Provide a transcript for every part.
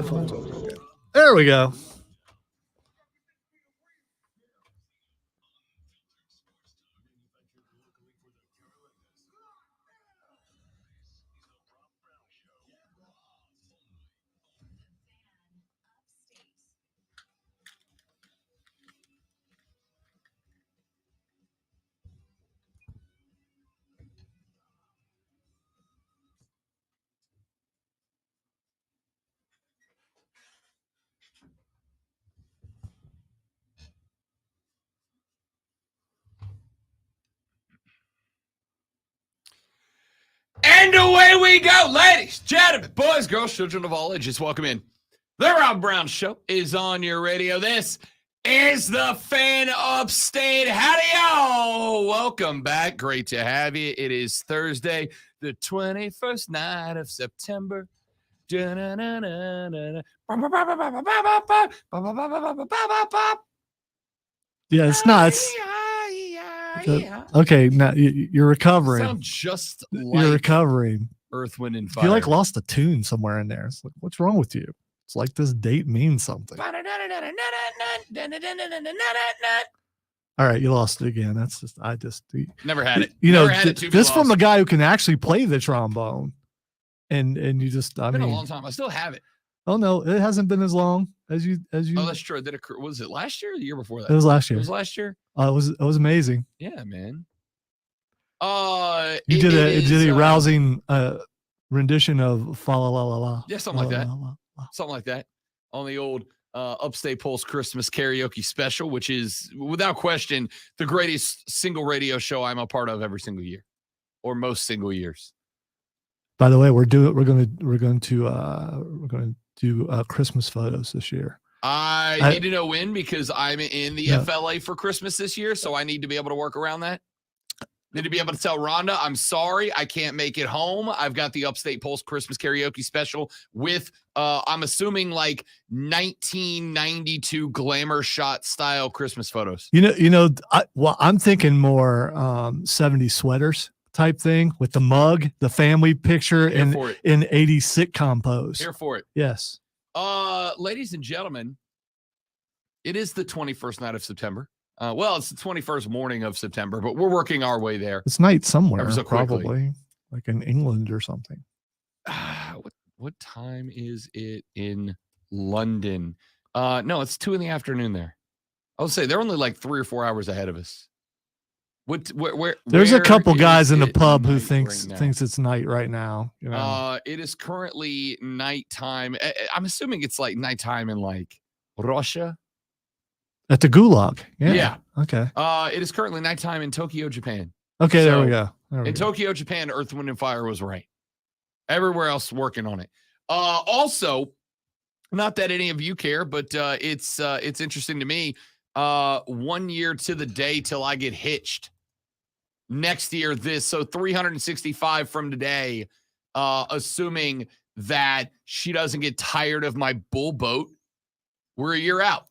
headphones over again. There we go. And away we go, ladies, gentlemen, boys, girls, children of all ages. Welcome in. The Rob Brown Show is on your radio. This is the Fan Upstate. Howdy, y'all. Welcome back. Great to have you. It is Thursday, the 21st night of September. Yeah, it's nuts. Okay, now you're recovering. Sound just like you're recovering. Earth, Wind, and Fire. You like lost a tune somewhere in there. It's like, what's wrong with you? It's like this date means something. All right, you lost it again. That's just never had it. You never know, had it to be this lost. from a guy who can actually play the trombone, and you just It's been a long time. I still have it. Oh no, it hasn't been as long as you. Oh, that's true. Was it last year or the year before that? It was last year. It was last year. It was amazing. Yeah, man. You did a rousing rendition of Fa La La La La. Yeah, something like that. Something like that on the old Upstate Pulse Christmas karaoke special, which is without question the greatest single radio show I'm a part of every single year, or most single years. By the way, we're going to do Christmas photos this year. I need to know when, because I'm in the FLA for Christmas this year, so I need to be able to work around that. Need to be able to tell Rhonda, I'm sorry, I can't make it home. I've got the Upstate Pulse Christmas karaoke special with, I'm assuming, like 1992 glamour shot style Christmas photos. I'm thinking more 70s sweaters type thing with the mug, the family picture, in 80s sitcom pose. Here for it. Yes. Ladies and gentlemen, it is the 21st night of September. Well, it's the 21st morning of September, but we're working our way there. It's night somewhere, so probably like in England or something. What time is it in London? No, it's 2 p.m. there. I'll say they're only like 3 or 4 hours ahead of us. There's a couple guys in the pub who thinks it's night right now. You know? It is currently nighttime. I'm assuming it's like nighttime in like Russia. At the Gulag. Yeah. Okay. It is currently nighttime in Tokyo, Japan. Okay, there we go. Tokyo, Japan, Earth, Wind, and Fire was right. Everywhere else working on it. Also, not that any of you care, but it's interesting to me. 1 year to the day till I get hitched. Next year, so 365 from today, assuming that she doesn't get tired of my bull boat, we're a year out.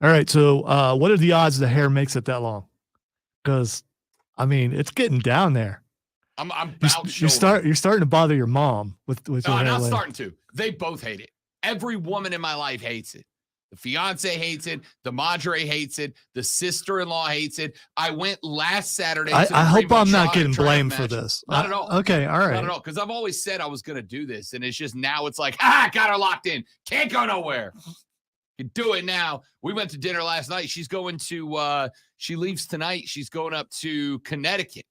All right. So what are the odds the hair makes it that long? Because, I mean, it's getting down there. I'm about you're starting to bother your mom with no, I'm not starting to. They both hate it. Every woman in my life hates it. The fiance hates it. The madre hates it. The sister-in-law hates it. I went last Saturday. I hope I'm not getting blamed for this. Not at all. Okay, all right. Not at all, because I've always said I was going to do this, and it's just now it's like, got her locked in. Can't go nowhere. You do it now. We went to dinner last night. She's going to, she leaves tonight. She's going up to Connecticut.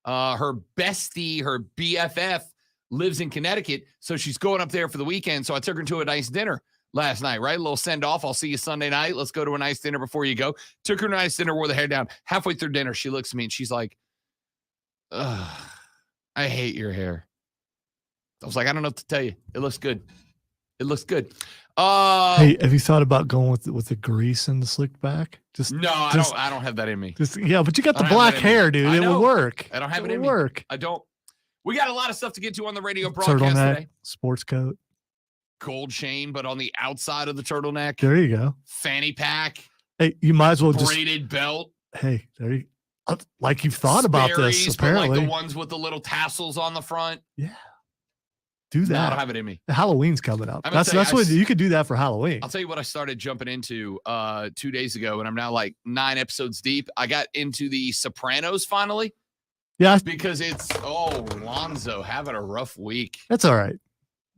Her bestie, her BFF, lives in Connecticut, so she's going up there for the weekend. So I took her to a nice dinner last night, right? A little send-off. I'll see you Sunday night. Let's go to a nice dinner before you go. Took her to a nice dinner, wore the hair down. Halfway through dinner, she looks at me and she's like, I hate your hair. I was like, I don't know what to tell you. It looks good. It looks good. Hey, have you thought about going with the grease and the slicked back? I don't have that in me. But you got the black hair, dude. It would work. I don't have it in me. I don't. We got a lot of stuff to get to on the radio broadcast turtleneck, today. Sports coat. Gold chain, but on the outside of the turtleneck. There you go. Fanny pack. Hey, you might as well braided belt. Hey, there you like you've thought about this, apparently. But like the ones with the little tassels on the front. Yeah. Do that. No, I don't have it in me. Halloween's coming up. That's what you could do that for Halloween. I'll tell you what I started jumping into 2 days ago, and I'm now like 9 episodes deep. I got into the Sopranos finally. Yeah. Because Lonzo having a rough week. That's all right.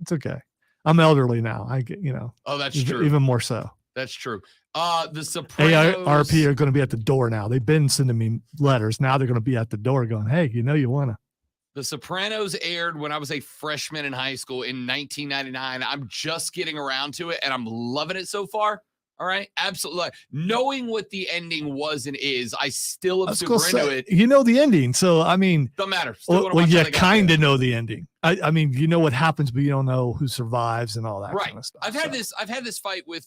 It's okay. I'm elderly now. I get, Oh, that's true. Even more so. That's true. The Sopranos. ARP are going to be at the door now. They've been sending me letters. Now they're going to be at the door going, hey, you want to. The Sopranos aired when I was a freshman in high school in 1999. I'm just getting around to it, and I'm loving it so far. All right. Absolutely. Knowing what the ending was and is, I still am super into it. You know the ending. So, I mean. Don't matter. Well, you kind of know the ending. I mean, you know what happens, but you don't know who survives and all that kind of stuff. I've had this fight with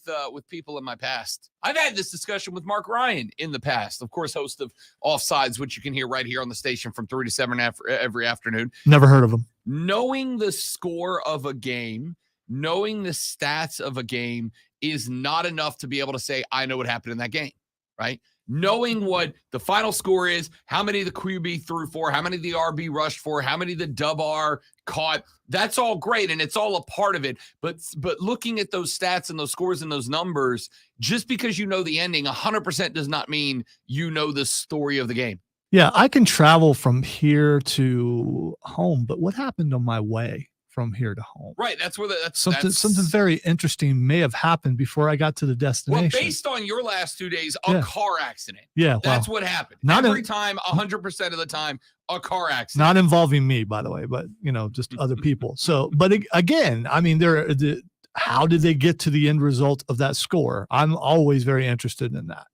people in my past. I've had this discussion with Mark Ryan in the past, of course, host of Offsides, which you can hear right here on the station from 3 to 7 every afternoon. Never heard of him. Knowing the score of a game, knowing the stats of a game is not enough to be able to say, I know what happened in that game, right? Knowing what the final score is, how many the QB threw for, how many the RB rushed for, how many the dub R caught, that's all great, and it's all a part of it. But looking at those stats and those scores and those numbers, just because you know the ending, 100% does not mean you know the story of the game. Yeah, I can travel from here to home, but what happened on my way from here to home? Right, that's where something very interesting may have happened before I got to the destination. Well, based on your last 2 days, a car accident. Yeah, that's what happened. Every time, 100% of the time, a car accident. Not involving me, by the way, but just other people. So, but again, I mean, how did they get to the end result of that score? I'm always very interested in that.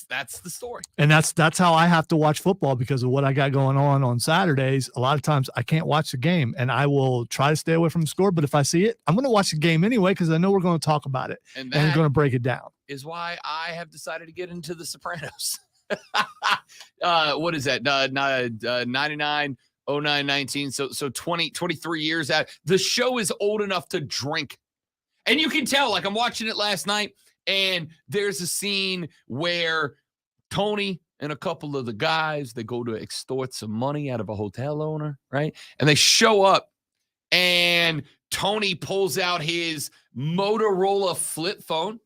That's the story. And that's how I have to watch football because of what I got going on Saturdays. A lot of times I can't watch the game and I will try to stay away from the score. But if I see it, I'm going to watch the game anyway because I know we're going to talk about it and we're going to break it down. Is why I have decided to get into The Sopranos. What is that? 99, 09, 19. So 23 years out. The show is old enough to drink. And you can tell, like I'm watching it last night. And there's a scene where Tony and a couple of the guys, they go to extort some money out of a hotel owner, right? And they show up and Tony pulls out his Motorola flip phone.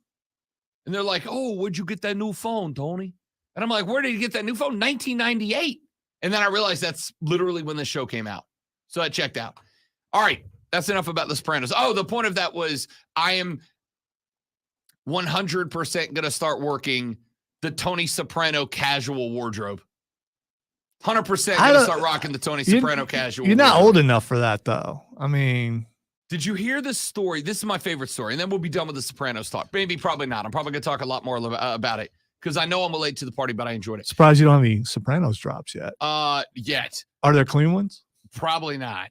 And they're like, oh, where'd you get that new phone, Tony? And I'm like, where did you get that new phone? 1998. And then I realized that's literally when the show came out. So I checked out. All right, that's enough about The Sopranos. Oh, the point of that was I am 100% going to start working the Tony Soprano casual wardrobe. 100% going to start rocking the Tony Soprano casual You're not wardrobe. old enough for that, though. I mean. Did you hear this story? This is my favorite story, and then we'll be done with the Sopranos talk. Maybe, probably not. I'm probably going to talk a lot more about it because I know I'm late to the party, but I enjoyed it. Surprised you don't have any Sopranos drops yet. Yet. Are there clean ones? Probably not.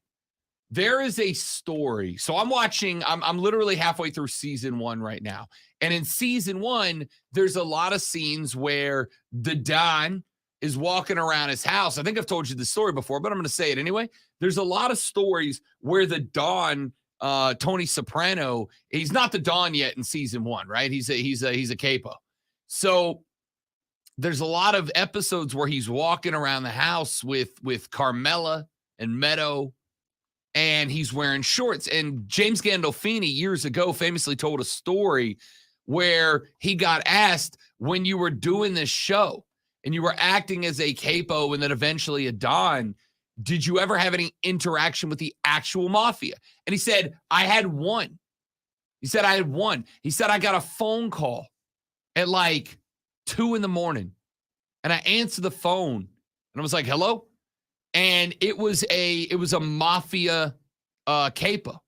There is a story. So I'm literally halfway through season 1 right now. And in season 1, there's a lot of scenes where the Don is walking around his house. I think I've told you the story before, but I'm going to say it anyway. There's a lot of stories where the Don, Tony Soprano, he's not the Don yet in season 1, right? He's a capo. So there's a lot of episodes where he's walking around the house with Carmela and Meadow, and he's wearing shorts. And James Gandolfini years ago famously told a story where he got asked, when you were doing this show and you were acting as a capo and then eventually a Don, did you ever have any interaction with the actual mafia? And he said, I had one. He said, I got a phone call at like 2 a.m. and I answered the phone and I was like, hello? And it was a mafia capo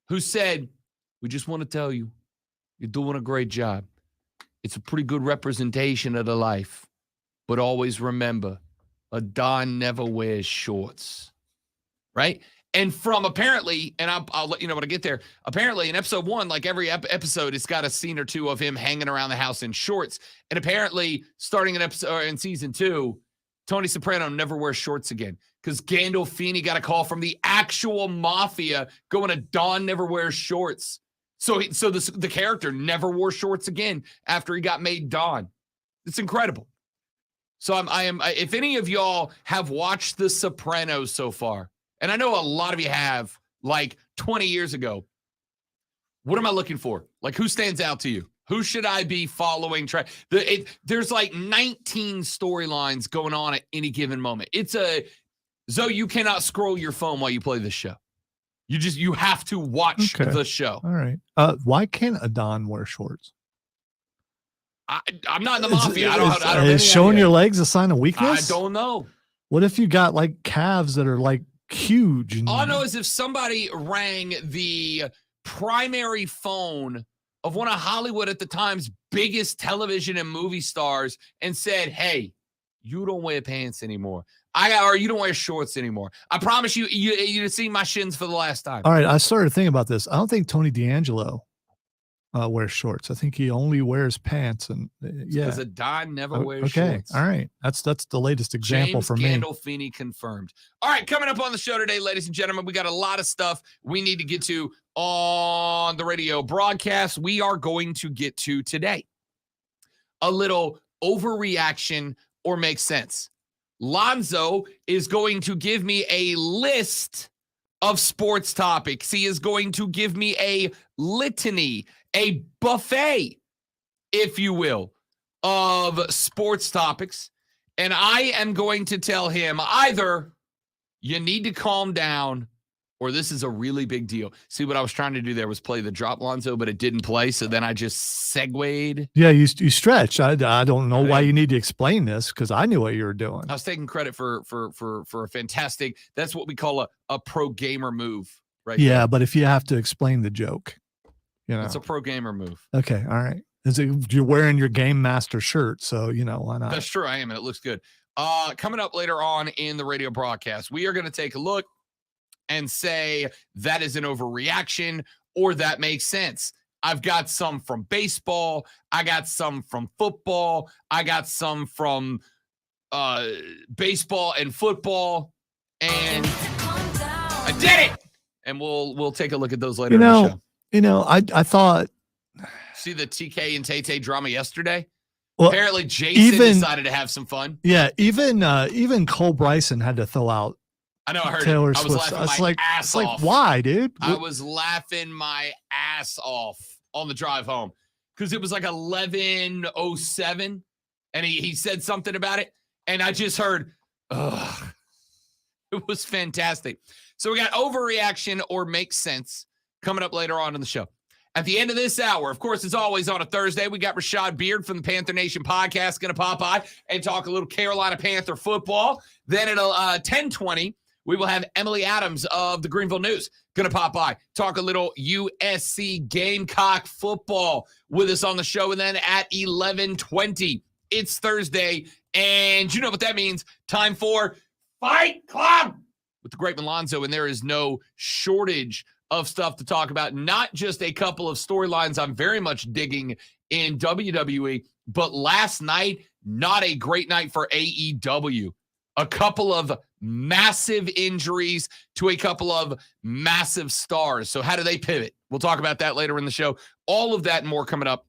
who said, we just want to tell you, you're doing a great job. It's a pretty good representation of the life. But always remember, a Don never wears shorts. Right? And from apparently, and I'll let you know when I get there, apparently in episode 1, like every episode, it's got a scene or two of him hanging around the house in shorts. And apparently, starting in season 2, Tony Soprano never wears shorts again because Gandolfini got a call from the actual mafia going to Don never wears shorts. So the character never wore shorts again after he got made Don. It's incredible. So I am. If any of y'all have watched The Sopranos so far, and I know a lot of you have, like 20 years ago, what am I looking for? Like, who stands out to you? Who should I be following? There's like 19 storylines going on at any given moment. Zoe, you cannot scroll your phone while you play this show. You have to watch the show. All right. Why can't Adon wear shorts? I'm not in the mafia. I don't is showing your legs a sign of weakness? I don't know. What if you got like calves that are like huge? All I know is if somebody rang the primary phone of one of Hollywood at the time's biggest television and movie stars and said, hey, you don't wear pants anymore. Or you don't wear shorts anymore. I promise you've seen my shins for the last time. All right. I started thinking about this. I don't think Tony D'Angelo wears shorts. I think he only wears pants. And because Adon never wears shorts. All right. That's the latest example James for me. Gandolfini confirmed. All right. Coming up on the show today, ladies and gentlemen, we got a lot of stuff we need to get to on the radio broadcast. We are going to get to today a little overreaction or make sense. Lonzo is going to give me a list of sports topics. He is going to give me a litany, a buffet, if you will, of sports topics. And I am going to tell him either you need to calm down or this is a really big deal. See, what I was trying to do there was play the drop, Lonzo, but it didn't play. So then I just segued. Yeah, you stretched. I don't know why you need to explain this because I knew what you were doing. I was taking credit for a fantastic, that's what we call a pro gamer move, right? Yeah, there. But if you have to explain the joke, it's a pro gamer move. Okay, all right. You're wearing your Game Master shirt, so why not? That's true, I am, and it looks good. Coming up later on in the radio broadcast, we are going to take a look and say that is an overreaction or that makes sense. I've got some from baseball. I got some from football. I got some from baseball and football. And I did it. And we'll take a look at those later in the show. I thought. See the TK and Tay drama yesterday? Well, apparently Jason decided to have some fun. Yeah, even Cole Bryson had to throw out. I know, I heard Taylor it. I was laughing my ass off. Like, why, dude? I was laughing my ass off on the drive home because it was like 11:07, and he said something about it, and I just heard, ugh. It was fantastic. So we got overreaction or make sense coming up later on in the show. At the end of this hour, of course, as always on a Thursday, we got Rashad Beard from the Panther Nation podcast going to pop by and talk a little Carolina Panther football. Then at 10:20, we will have Emily Adams of the Greenville News going to pop by, talk a little USC Gamecock football with us on the show. And then at 11:20, it's Thursday. And you know what that means. Time for Fight Club with the great Lonzo. And there is no shortage of stuff to talk about. Not just a couple of storylines I'm very much digging in WWE, but last night, not a great night for AEW. A couple of massive injuries to a couple of massive stars. So how do they pivot? We'll talk about that later in the show. All of that and more coming up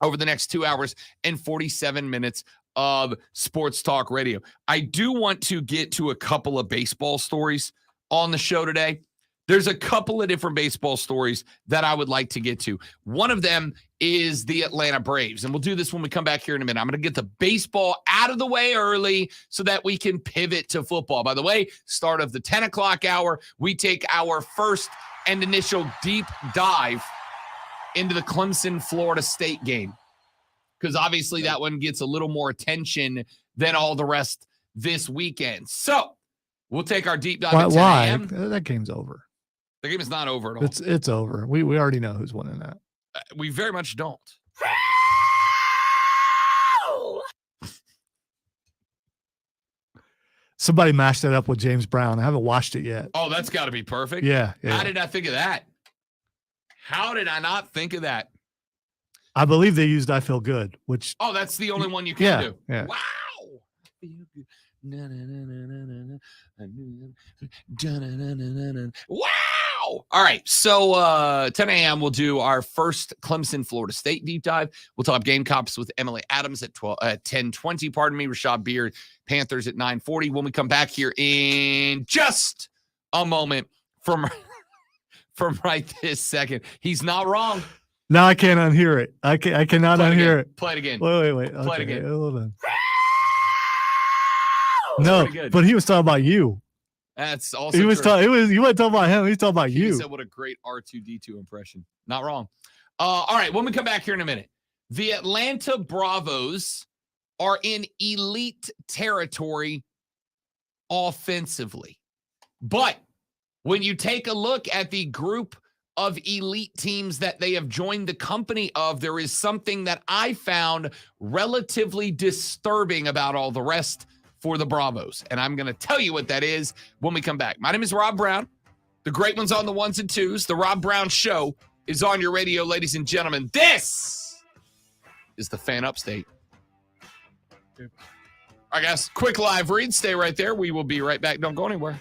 over the next 2 hours and 47 minutes of Sports Talk Radio. I do want to get to a couple of baseball stories on the show today. There's a couple of different baseball stories that I would like to get to. One of them is the Atlanta Braves, and we'll do this when we come back here in a minute. I'm going to get the baseball out of the way early so that we can pivot to football. By the way, start of the 10 o'clock hour, we take our first and initial deep dive into the Clemson, Florida State game, because obviously that one gets a little more attention than all the rest this weekend. So we'll take our deep dive at 10 a.m. That game's over. The game is not over at all. It's over. We already know who's winning that. We very much don't. Somebody mashed that up with James Brown. I haven't watched it yet. Oh, that's got to be perfect. Yeah. How did I think of that? How did I not think of that? I believe they used I Feel Good, which... Oh, that's the only one you can do. Yeah. Wow. Wow. All right. So 10 a.m. we'll do our first Clemson, Florida State deep dive. We'll talk Gamecocks with Emily Adams at 10:20. Pardon me. Rashad Beard, Panthers at 9:40. When we come back here in just a moment from from right this second. He's not wrong. Now I can't unhear it. I cannot unhear it. Play it again. Wait. Play it again. Hold on. No, but he was talking about you. That's also you weren't talking about him. He's talking about you. He said, what a great R2D2 impression. Not wrong. All right, when we come back here in a minute, the Atlanta Bravos are in elite territory offensively. But when you take a look at the group of elite teams that they have joined the company of, there is something that I found relatively disturbing about all the rest for the Bravos. And I'm going to tell you what that is when we come back. My name is Rob Brown. The great ones on the ones and twos. The Rob Brown Show is on your radio, ladies and gentlemen. This is the Fan Upstate. All right, guys. Quick live read. Stay right there. We will be right back. Don't go anywhere.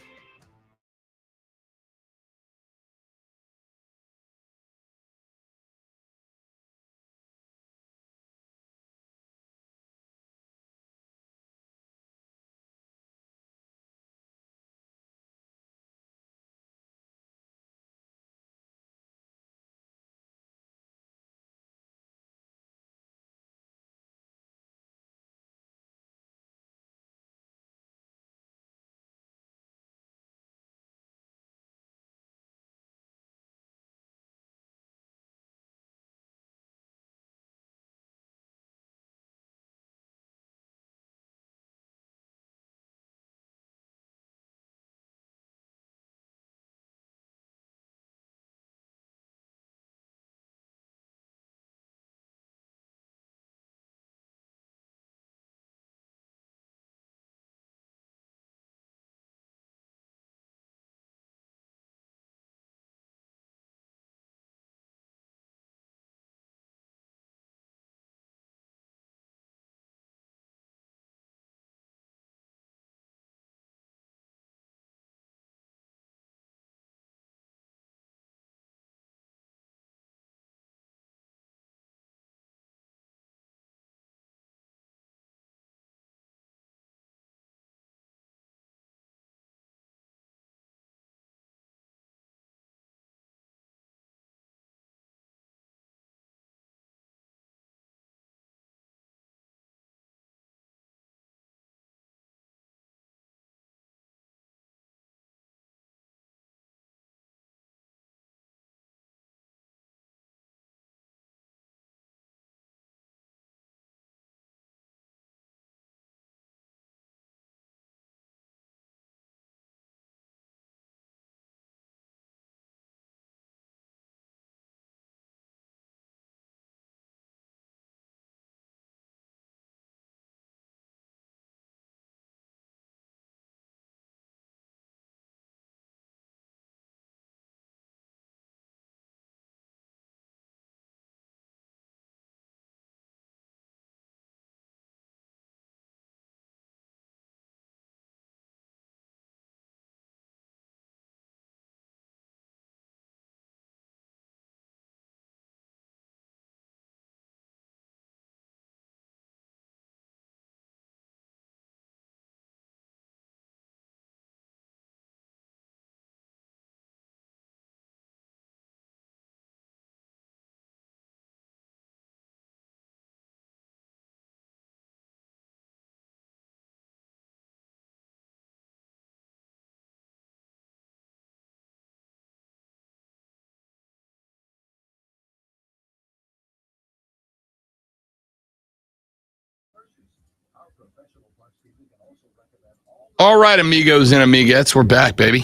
All right, amigos and amigas, we're back, baby.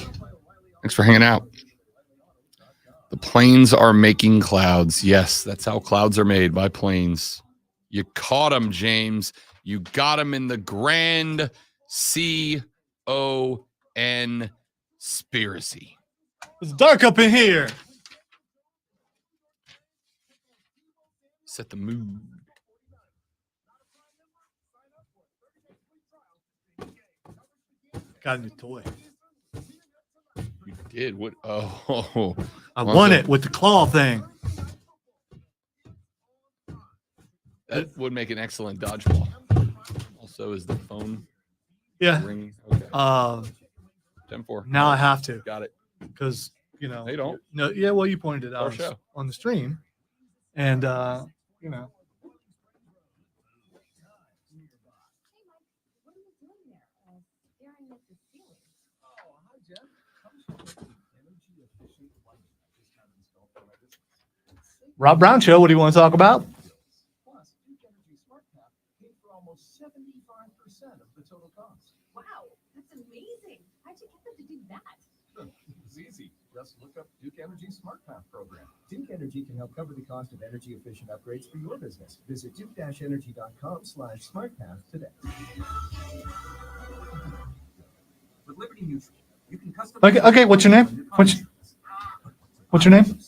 Thanks for hanging out. The planes are making clouds. Yes, that's how clouds are made, by planes. You caught them, James. You got them in the grand C-O-N-spiracy. It's dark up in here. Set the mood. Got a new toy. You did? What? Oh. I won it with the claw thing. That would make an excellent dodgeball. Also, is the phone ringing? Okay. 10-4. Now I have to. Got it. Because you know, They don't. No, yeah. Well, you pointed it out on the stream, and you know. Rob Brown Show. What do you want to talk about? Plus, Duke Energy Smart Path paid for almost 75% of the total cost. Wow, that's amazing. How'd you get them to do that? It's easy. Just look up Duke Energy Smart Path program. Duke Energy can help cover the cost of energy efficient upgrades for your business. Visit duke-energy.com/smartpath today. With Liberty Mutual, you can customize. Okay. What's your name? What's your name?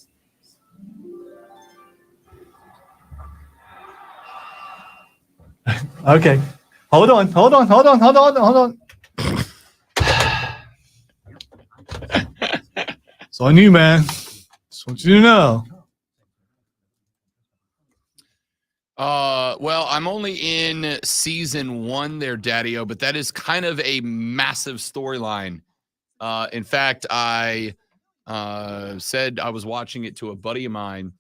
Okay. Hold on. It's on you, man. Just want you to know. Well, I'm only in season 1 there, Daddy-O, but that is kind of a massive storyline. In fact, I said I was watching it to a buddy of mine,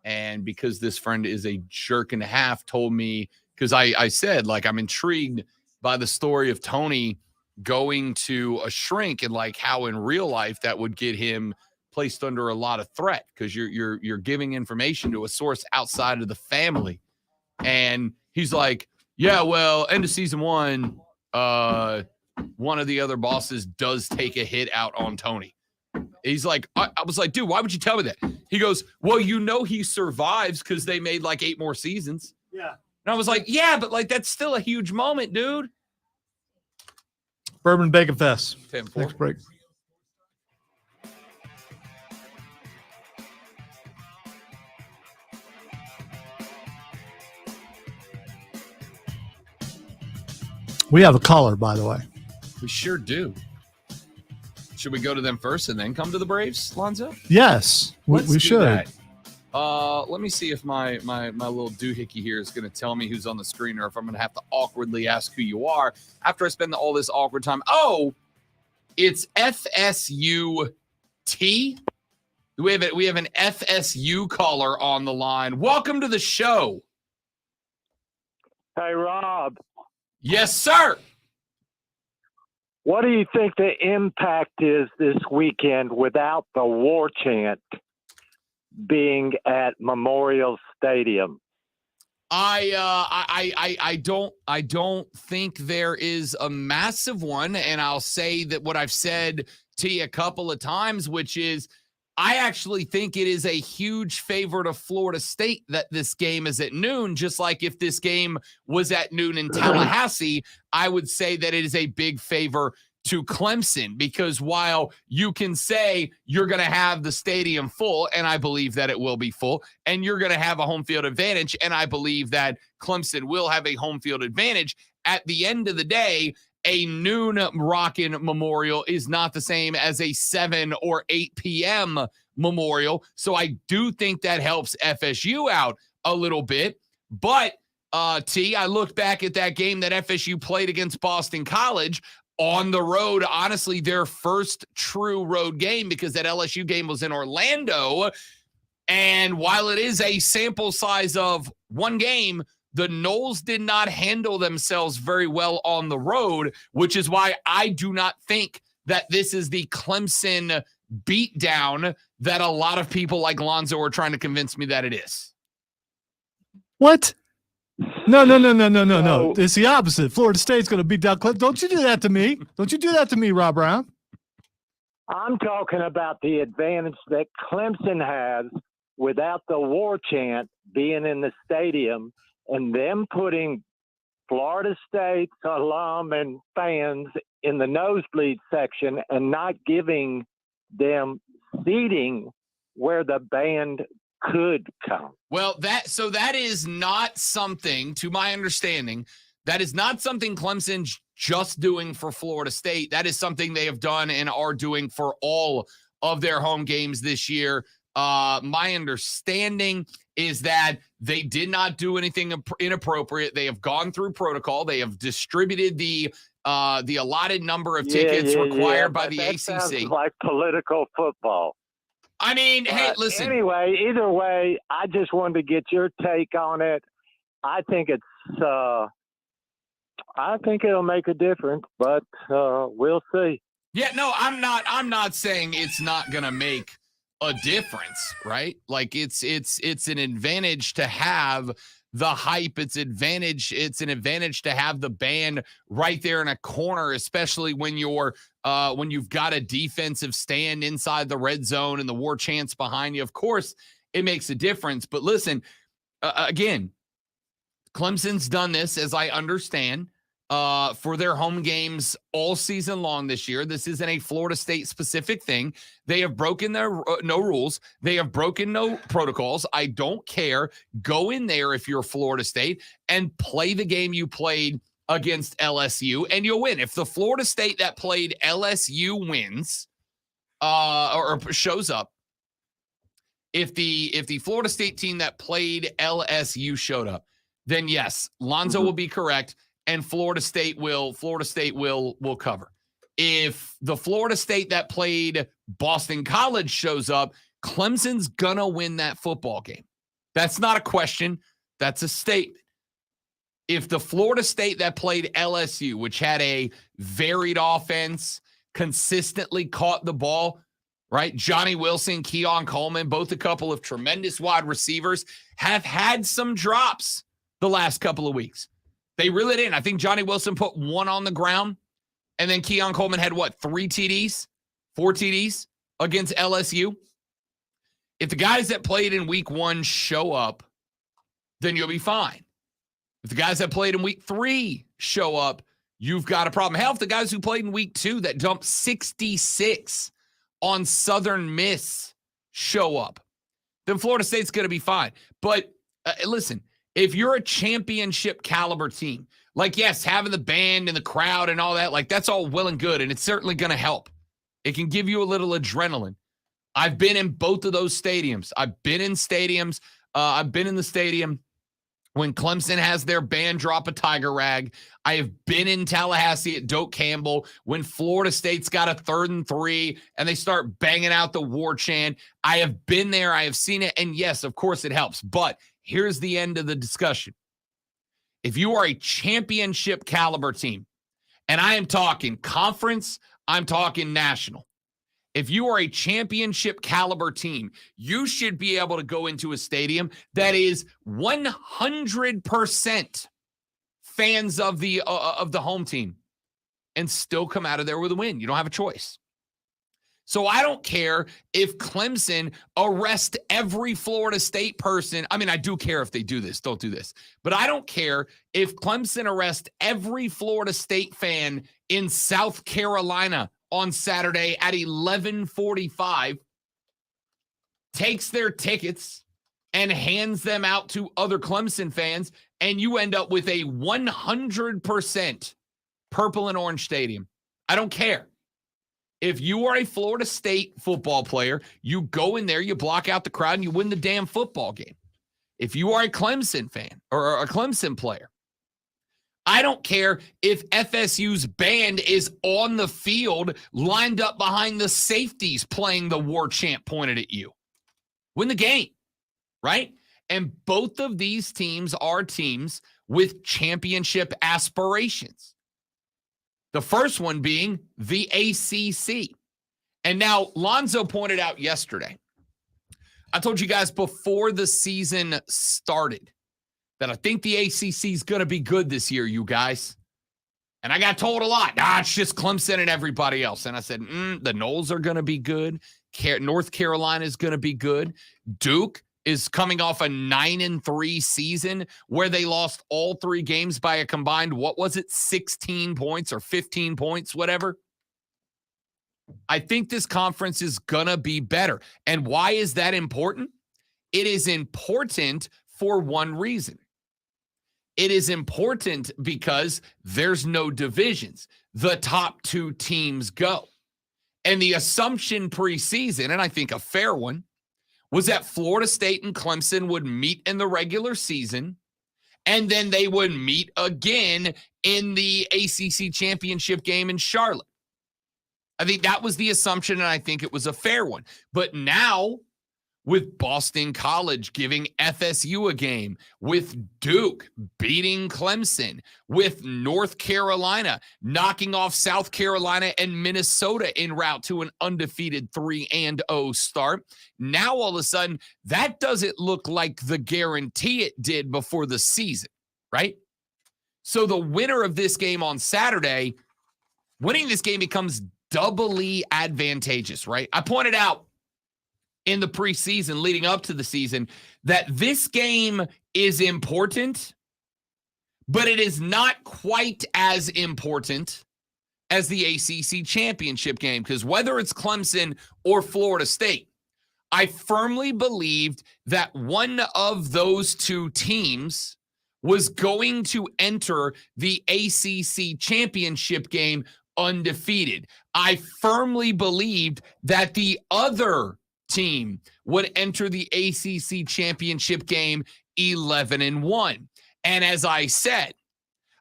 and because this friend is a jerk and a half, told me, because I said, like, I'm intrigued by the story of Tony going to a shrink and like how in real life that would get him placed under a lot of threat because you're giving information to a source outside of the family. And he's like, yeah, well, end of season 1, one of the other bosses does take a hit out on Tony. He's like, I was like, dude, why would you tell me that? He goes, well, you know, he survives because they made like 8 more seasons. Yeah. And I was like, yeah, but like, that's still a huge moment, dude. Bourbon Bacon Fest. 10-4. Next break. We have a caller, by the way. We sure do. Should we go to them first and then come to the Braves, Lonzo? Yes, we do should. that. Let me see if my little doohickey here is going to tell me who's on the screen, or if I'm going to have to awkwardly ask who you are after I spend all this awkward time. Oh, it's FSUT. We have an FSU caller on the line. Welcome to the show. Hey, Rob. Yes, sir. What do you think the impact is this weekend without the war chant being at Memorial Stadium? I don't think there is a massive one, and I'll say that what I've said to you a couple of times, which is I actually think it is a huge favor to Florida State that this game is at noon. Just like if this game was at noon in Tallahassee, I would say that it is a big favor to Clemson, because while you can say you're going to have the stadium full, and I believe that it will be full, and you're going to have a home field advantage, and I believe that Clemson will have a home field advantage, at the end of the day, a noon rockin' Memorial is not the same as a 7 or 8 p.m. Memorial. So I do think that helps FSU out a little bit. But, I looked back at that game that FSU played against Boston College on the road, honestly, their first true road game, because that LSU game was in Orlando. And while it is a sample size of one game, the Noles did not handle themselves very well on the road, which is why I do not think that this is the Clemson beatdown that a lot of people like Lonzo are trying to convince me that it is. What? No. It's the opposite. Florida State's going to beat down Clemson. Don't you do that to me. Don't you do that to me, Rob Brown. I'm talking about the advantage that Clemson has without the war chant being in the stadium, and them putting Florida State's alum and fans in the nosebleed section and not giving them seating where the band could come. Well, that is not something, to my understanding, that is not something Clemson's just doing for Florida State. That is something they have done and are doing for all of their home games this year. My understanding is that they did not do anything inappropriate. They have gone through protocol. They have distributed the allotted number of tickets required by the ACC. Sounds like political football. I mean, hey, listen. Anyway, either way, I just wanted to get your take on it. I think it'll make a difference, but we'll see. Yeah, no, I'm not saying it's not going to make a difference, right? Like it's an advantage to have the hype. It's an advantage to have the band right there in a corner, especially when you've got a defensive stand inside the red zone and the war chants behind you. Of course, it makes a difference. But listen, again, Clemson's done this, as I understand, for their home games all season long this year. This isn't a Florida State specific thing. They have broken their no rules. They have broken no protocols. I don't care. Go in there if you're Florida State and play the game you played against LSU, and you'll win. If the Florida State that played LSU wins or shows up, if the Florida State team that played LSU showed up, then yes, Lonzo will be correct. And Florida State will cover. If the Florida State that played Boston College shows up, Clemson's gonna win that football game. That's not a question. That's a statement. If the Florida State that played LSU, which had a varied offense, consistently caught the ball, right? Johnny Wilson, Keon Coleman, both a couple of tremendous wide receivers, have had some drops the last couple of weeks. They really didn't. I think Johnny Wilson put one on the ground, and then Keon Coleman had, 4 TDs against LSU? If the guys that played in week 1 show up, then you'll be fine. If the guys that played in week 3 show up, you've got a problem. Hell, if the guys who played in week 2 that dumped 66 on Southern Miss show up, then Florida State's going to be fine. But listen, if you're a championship caliber team, like, yes, having the band and the crowd and all that, like, that's all well and good, and it's certainly going to help. It can give you a little adrenaline. I've been in both of those stadiums. I've been in the stadium when Clemson has their band drop a tiger rag. I have been in Tallahassee at Doak Campbell when Florida State's got a 3rd and 3 and they start banging out the war chant. I have been there. I have seen it. And yes, of course it helps. But here's the end of the discussion. If you are a championship caliber team, and I am talking conference, I'm talking national. If you are a championship caliber team, you should be able to go into a stadium that is 100% fans of the home team and still come out of there with a win. You don't have a choice. So I don't care if Clemson arrests every Florida State person. I mean, I do care if they do this. Don't do this. But I don't care if Clemson arrests every Florida State fan in South Carolina on Saturday at 11:45, takes their tickets and hands them out to other Clemson fans, and you end up with a 100% purple and orange stadium. I don't care. If you are a Florida State football player, you go in there, you block out the crowd, and you win the damn football game. If you are a Clemson fan or a Clemson player, I don't care if FSU's band is on the field lined up behind the safeties playing the war chant pointed at you. Win the game, right? And both of these teams are teams with championship aspirations. The first one being the ACC. And now Lonzo pointed out yesterday, I told you guys before the season started that I think the ACC is going to be good this year, you guys. And I got told a lot. It's just Clemson and everybody else. And I said, the Noles are going to be good. North Carolina is going to be good. Duke is coming off a 9-3 season where they lost all 3 games by a combined, 16 points or 15 points, whatever. I think this conference is going to be better. And why is that important? It is important for one reason. It is important because there's no divisions. The top 2 teams go. And the assumption preseason, and I think a fair one, was that Florida State and Clemson would meet in the regular season, and then they would meet again in the ACC championship game in Charlotte. I think that was the assumption, and I think it was a fair one. But now, with Boston College giving FSU a game, with Duke beating Clemson, with North Carolina knocking off South Carolina and Minnesota en route to an undefeated 3-0 start, now all of a sudden, that doesn't look like the guarantee it did before the season, right? So the winner of this game on Saturday, winning this game becomes doubly advantageous, right? I pointed out in the preseason leading up to the season that this game is important, but it is not quite as important as the ACC championship game, because whether it's Clemson or Florida State, I firmly believed that one of those two teams was going to enter the ACC championship game undefeated. I firmly believed that the other team would enter the ACC championship game 11-1. And as I said,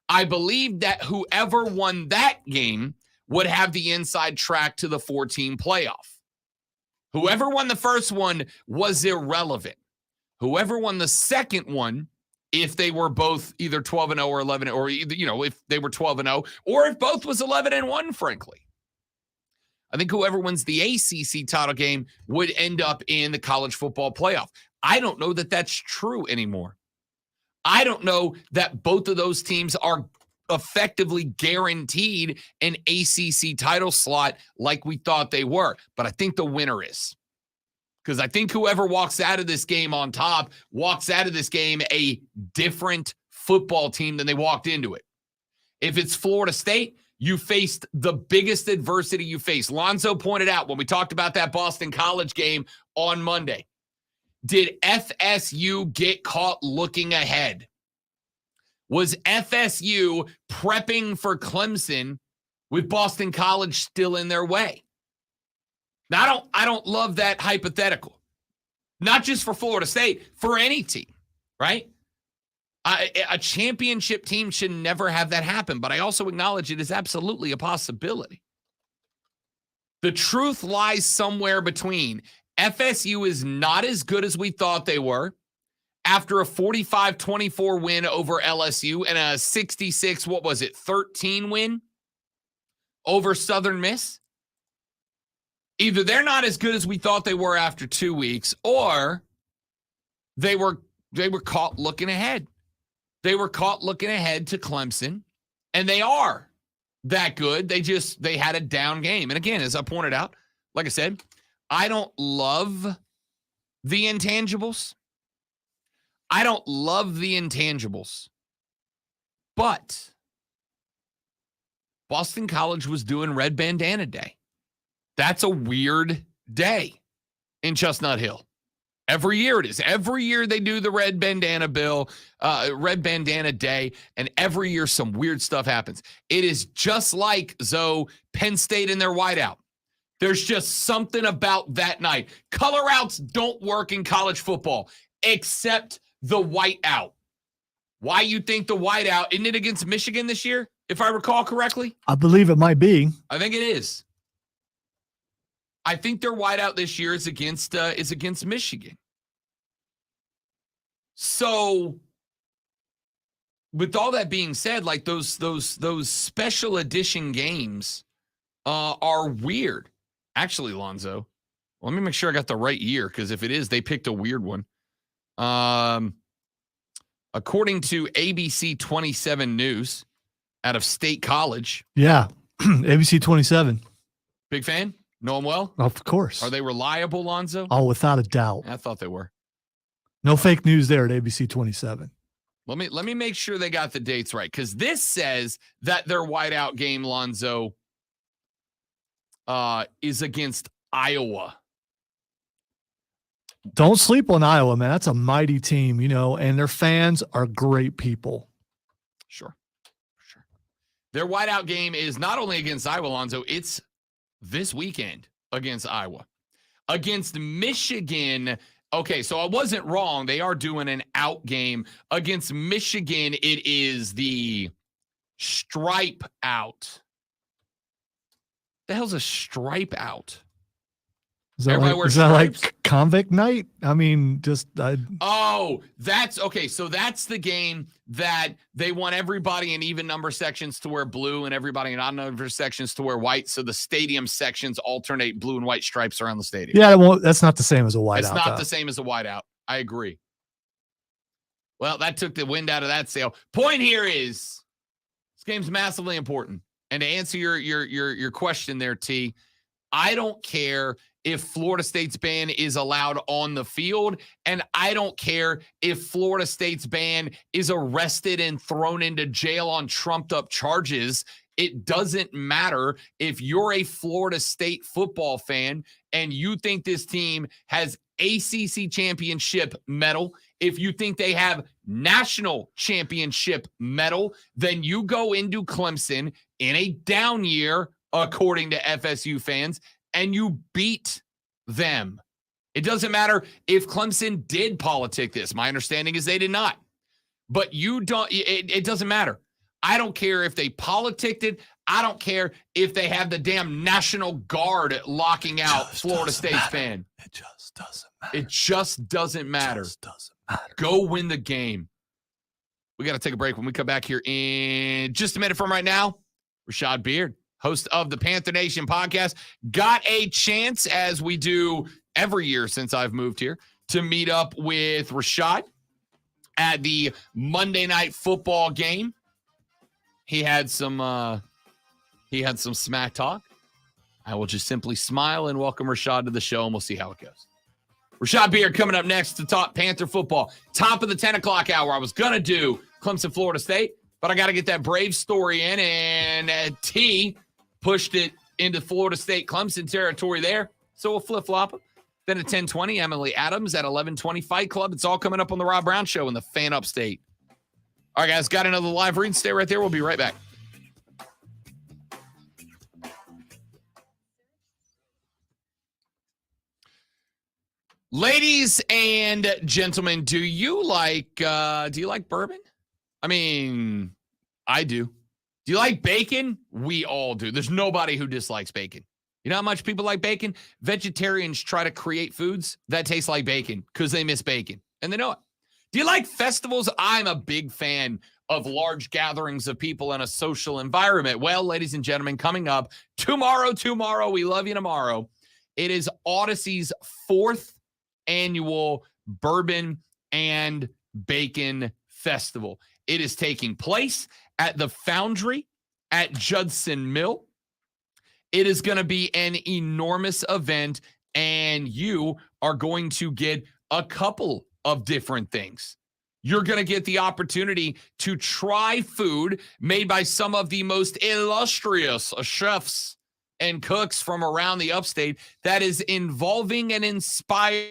I believed that whoever won that game would have the inside track to the 14 playoff. Whoever won the first one was irrelevant. Whoever won the second one, if they were both either 12-0 or 11, or either, if they were 12-0, or if both was 11-1, frankly. I think whoever wins the ACC title game would end up in the college football playoff. I don't know that that's true anymore. I don't know that both of those teams are effectively guaranteed an ACC title slot like we thought they were. But I think the winner is. Because I think whoever walks out of this game on top walks out of this game a different football team than they walked into it. If it's Florida State, you faced the biggest adversity you faced. Lonzo pointed out when we talked about that Boston College game on Monday. Did FSU get caught looking ahead? Was FSU prepping for Clemson with Boston College still in their way? Now, I don't love that hypothetical. Not just for Florida State, for any team, right? A championship team should never have that happen, but I also acknowledge it is absolutely a possibility. The truth lies somewhere between. FSU is not as good as we thought they were after a 45-24 win over LSU and a 13 win over Southern Miss. Either they're not as good as we thought they were after 2 weeks, or they were caught looking ahead. They were caught looking ahead to Clemson, and they are that good. They had a down game. And again, as I pointed out, like I said, I don't love the intangibles. But Boston College was doing Red Bandana Day. That's a weird day in Chestnut Hill. Every year it is. Every year they do the Red Bandana Day, and every year some weird stuff happens. It is just like Penn State in their whiteout. There's just something about that night. Color outs don't work in college football, except the whiteout. Why you think the whiteout? Isn't it against Michigan this year, if I recall correctly? I believe it might be. I think it is. I think their whiteout this year is against Michigan. So, with all that being said, like those special edition games are weird. Actually, Lonzo, let me make sure I got the right year, because if it is, they picked a weird one. According to ABC 27 News, out of State College. Yeah, ABC 27. Big fan. Know them well? Of course. Are they reliable, Lonzo? Oh, without a doubt. I thought they were. No fake news there at ABC 27. Let me make sure they got the dates right, because this says that their whiteout game, Lonzo, is against Iowa. Don't sleep on Iowa, man. That's a mighty team, and their fans are great people. Sure. Their whiteout game is not only against Iowa, Lonzo, it's this weekend against Iowa. Against Michigan, okay, so I wasn't wrong. They are doing an out game. Against Michigan, it is the stripe out. The hell's a stripe out? Is that Everybody like, wears is that like stripes? convict night? I mean, Oh, that's okay. So that's the game that they want everybody in even number sections to wear blue and everybody in odd number sections to wear white. So the stadium sections alternate blue and white stripes around the stadium. yeah, that's not the same as a whiteout. It's not though. the same as a whiteout. I agree. Well, that took the wind out of that sail. Point here is this game's massively important. And to answer your question there, T, I don't care if Florida State's ban is allowed on the field, and I don't care if Florida State's ban is arrested and thrown into jail on trumped up charges. It doesn't matter if you're a Florida State football fan and you think this team has ACC championship medal. If you think they have national championship medal, then you go into Clemson in a down year, according to FSU fans, and you beat them. It doesn't matter if Clemson did politic this. My understanding is they did not. But you don't, it doesn't matter. I don't care if they politicked it. I don't care if they have the damn National Guard locking out Florida State's fan. It just doesn't matter. It just doesn't matter. It just doesn't matter. Go win the game. We got to take a break. When we come back here in just a minute from right now, Rashad Beard, host of the Panther Nation podcast, got a chance, as we do every year since I've moved here, to meet up with Rashad at the Monday Night Football game. He had some smack talk. I will just simply smile and welcome Rashad to the show, and we'll see how it goes. Rashad Beard coming up next to talk Panther football. Top of the 10 o'clock hour. I was going to do Clemson, Florida State, but I got to get that Braves story in, and T pushed it into Florida State Clemson territory there. So we'll flip-flop them. Then at 10:20, Emily Adams at 11:20 Fight Club. It's all coming up on the Rob Brown Show in the Fan Upstate. All right, guys, got another live read. Stay right there. We'll be right back. Ladies and gentlemen, do you like bourbon? I mean, I do. Do you like bacon? We all do. There's nobody who dislikes bacon. You know how much people like bacon? Vegetarians try to create foods that taste like bacon because they miss bacon, and they know it. Do you like festivals? I'm a big fan of large gatherings of people in a social environment. Well, ladies and gentlemen, coming up tomorrow, we love you tomorrow. It is Odyssey's 4th annual Bourbon and Bacon Festival. It is taking place at the Foundry at Judson Mill. It is going to be an enormous event, and you are going to get a couple of different things. You're going to get the opportunity to try food made by some of the most illustrious chefs and cooks from around the upstate that is involving and inspiring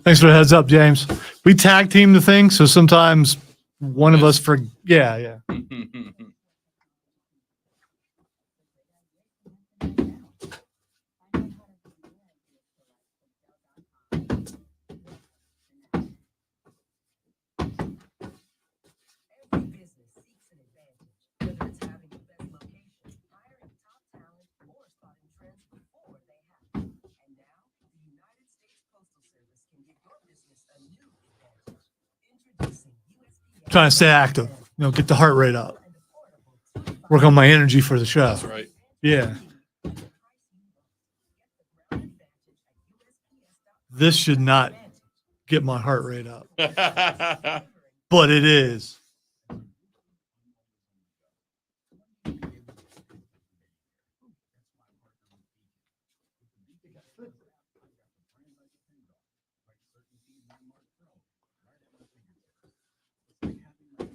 Thanks for the heads up, James. We tag team the thing, so sometimes one of us yeah. Trying to stay active, get the heart rate up, work on my energy for the show. That's right. Yeah. This should not get my heart rate up, but it is.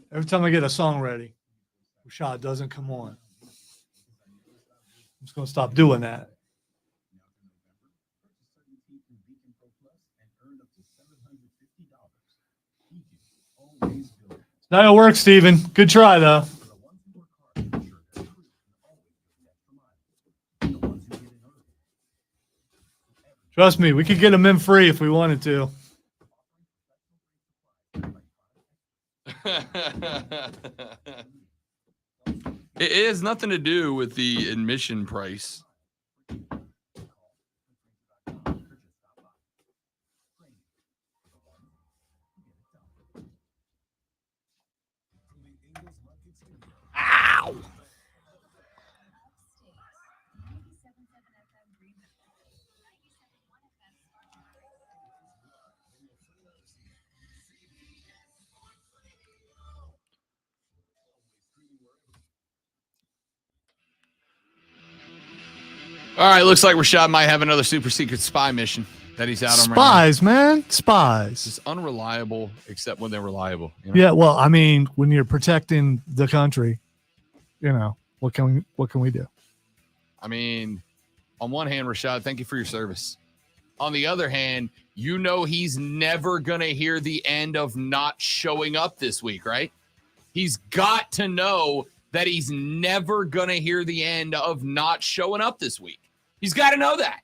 Every time I get a song ready, Rashad doesn't come on. I'm just going to stop doing that. Not gonna work, Steven. Good try, though. Trust me, we could get them in free if we wanted to. It has nothing to do with the admission price. Ow! All right, looks like Rashad might have another super secret spy mission that he's out on right now. Spies, man. Spies. It's unreliable, except when they're reliable. Yeah, well, I mean, when you're protecting the country, what can we do? I mean, on one hand, Rashad, thank you for your service. On the other hand, he's never going to hear the end of not showing up this week, right? He's got to know that he's never going to hear the end of not showing up this week. He's got to know that.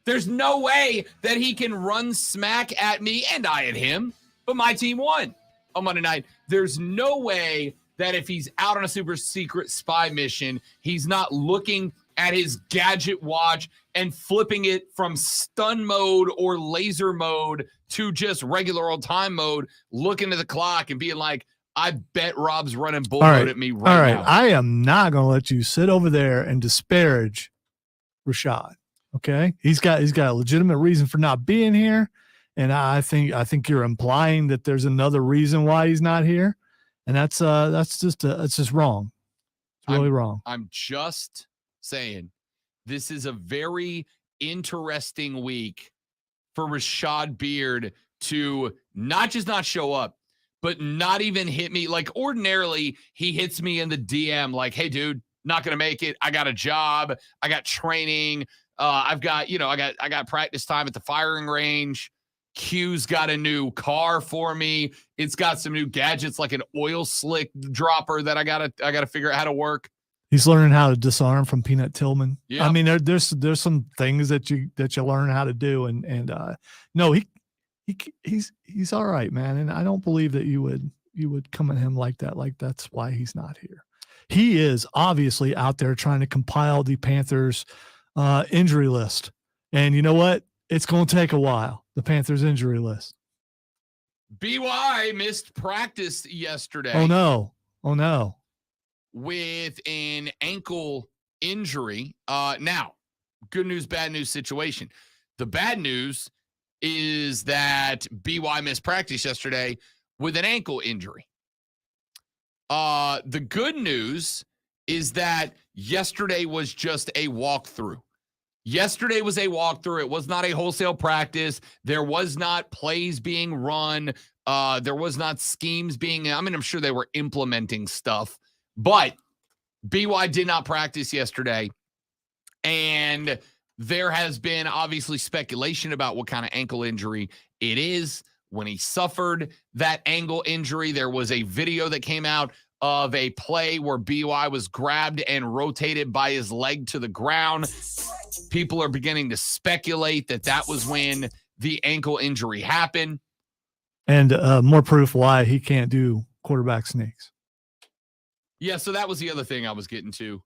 There's no way that he can run smack at me and I at him, but my team won on Monday night. There's no way that if he's out on a super secret spy mission, he's not looking at his gadget watch and flipping it from stun mode or laser mode to just regular old time mode, looking at the clock and being like, I bet Rob's running bull mode at me right now. I am not going to let you sit over there and disparage Rashad. Okay. He's got a legitimate reason for not being here. And I think you're implying that there's another reason why he's not here. And that's just wrong. It's really wrong. I'm just saying this is a very interesting week for Rashad Beard to not just not show up, but not even hit me. Like ordinarily he hits me in the DM like, hey dude, not going to make it. I got a job. I got training. I've got, I got practice time at the firing range. Q's got a new car for me. It's got some new gadgets like an oil slick dropper that I gotta figure out how to work. He's learning how to disarm from Peanut Tillman. Yeah. I mean, there's some things that you learn how to do, and no, he's all right, man. And I don't believe that you would come at him like that. Like that's why he's not here. He is obviously out there trying to compile the Panthers injury list, and you know what? It's going to take a while. The Panthers injury list. BY missed practice yesterday. Oh no. With an ankle injury. Now, good news, bad news situation. The bad news is that BY missed practice yesterday with an ankle injury. The good news is that yesterday was just a walkthrough. Yesterday was a walkthrough. It was not a wholesale practice. There was not plays being run. There was not schemes being, I'm sure they were implementing stuff, but BY did not practice yesterday. And There has been obviously speculation about what kind of ankle injury it is. When he suffered that ankle injury, there was a video that came out of a play where BY was grabbed and rotated by his leg to the ground. People are beginning to speculate that that was when the ankle injury happened. And more proof why he can't do quarterback sneaks. Yeah, so that was the other thing I was getting to.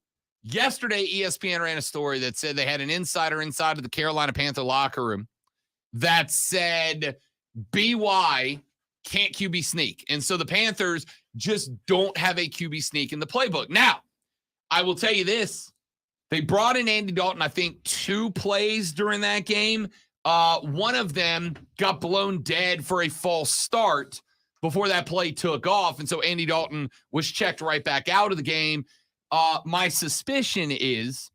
Yesterday, ESPN ran a story that said they had an insider inside of the Carolina Panther locker room that said BY can't QB sneak. And so the Panthers just don't have a QB sneak in the playbook. Now, I will tell you this. They brought in Andy Dalton, I think, 2 plays during that game. One of them got blown dead for a false start before that play took off. And so Andy Dalton was checked right back out of the game. My suspicion is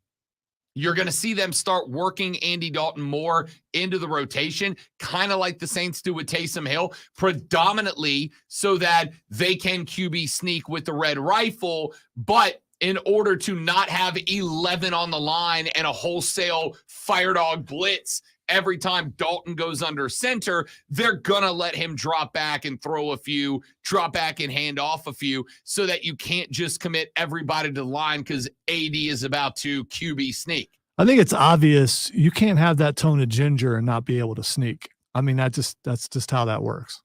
you're going to see them start working Andy Dalton more into the rotation, kind of like the Saints do with Taysom Hill, predominantly so that they can QB sneak with the red rifle. But in order to not have 11 on the line and a wholesale fire dog blitz every time Dalton goes under center, they're going to let him drop back and throw a few, drop back and hand off a few, so that you can't just commit everybody to the line because AD is about to QB sneak. I think it's obvious you can't have that tone of ginger and not be able to sneak. I mean, that's just how that works.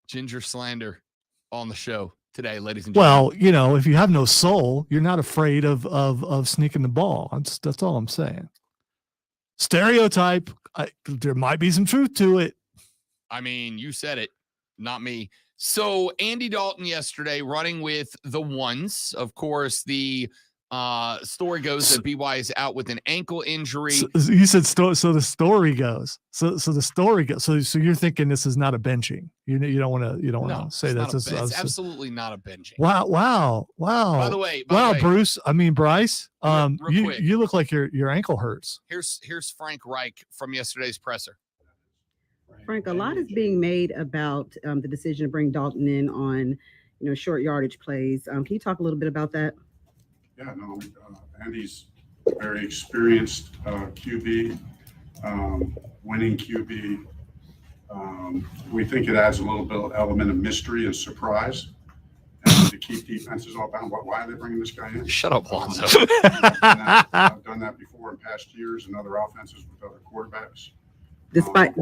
Ginger slander on the show today, ladies and gentlemen. Well, you know, if you have no soul, you're not afraid of sneaking the ball. That's all I'm saying. Stereotype. There might be some truth to it. I mean, you said it, not me. So Andy Dalton yesterday running with the ones. Of course, the story goes that BY is out with an ankle injury. So you said so the story goes. So the story goes. So you're thinking this is not a benching. You don't want to say that. It's absolutely not a benching. Wow. By the way, Bruce. I mean, Bryce. Real quick. You look like your ankle hurts. Here's Frank Reich from yesterday's presser. Frank, a lot is being made about the decision to bring Dalton in on, short yardage plays. Can you talk a little bit about that? Yeah, no, Andy's very experienced QB, winning QB. We think it adds a little bit of element of mystery and surprise, and to keep defenses all bound. Why are they bringing this guy in? Shut up, Lonzo. I've done that before in past years in other offenses with other quarterbacks. Despite,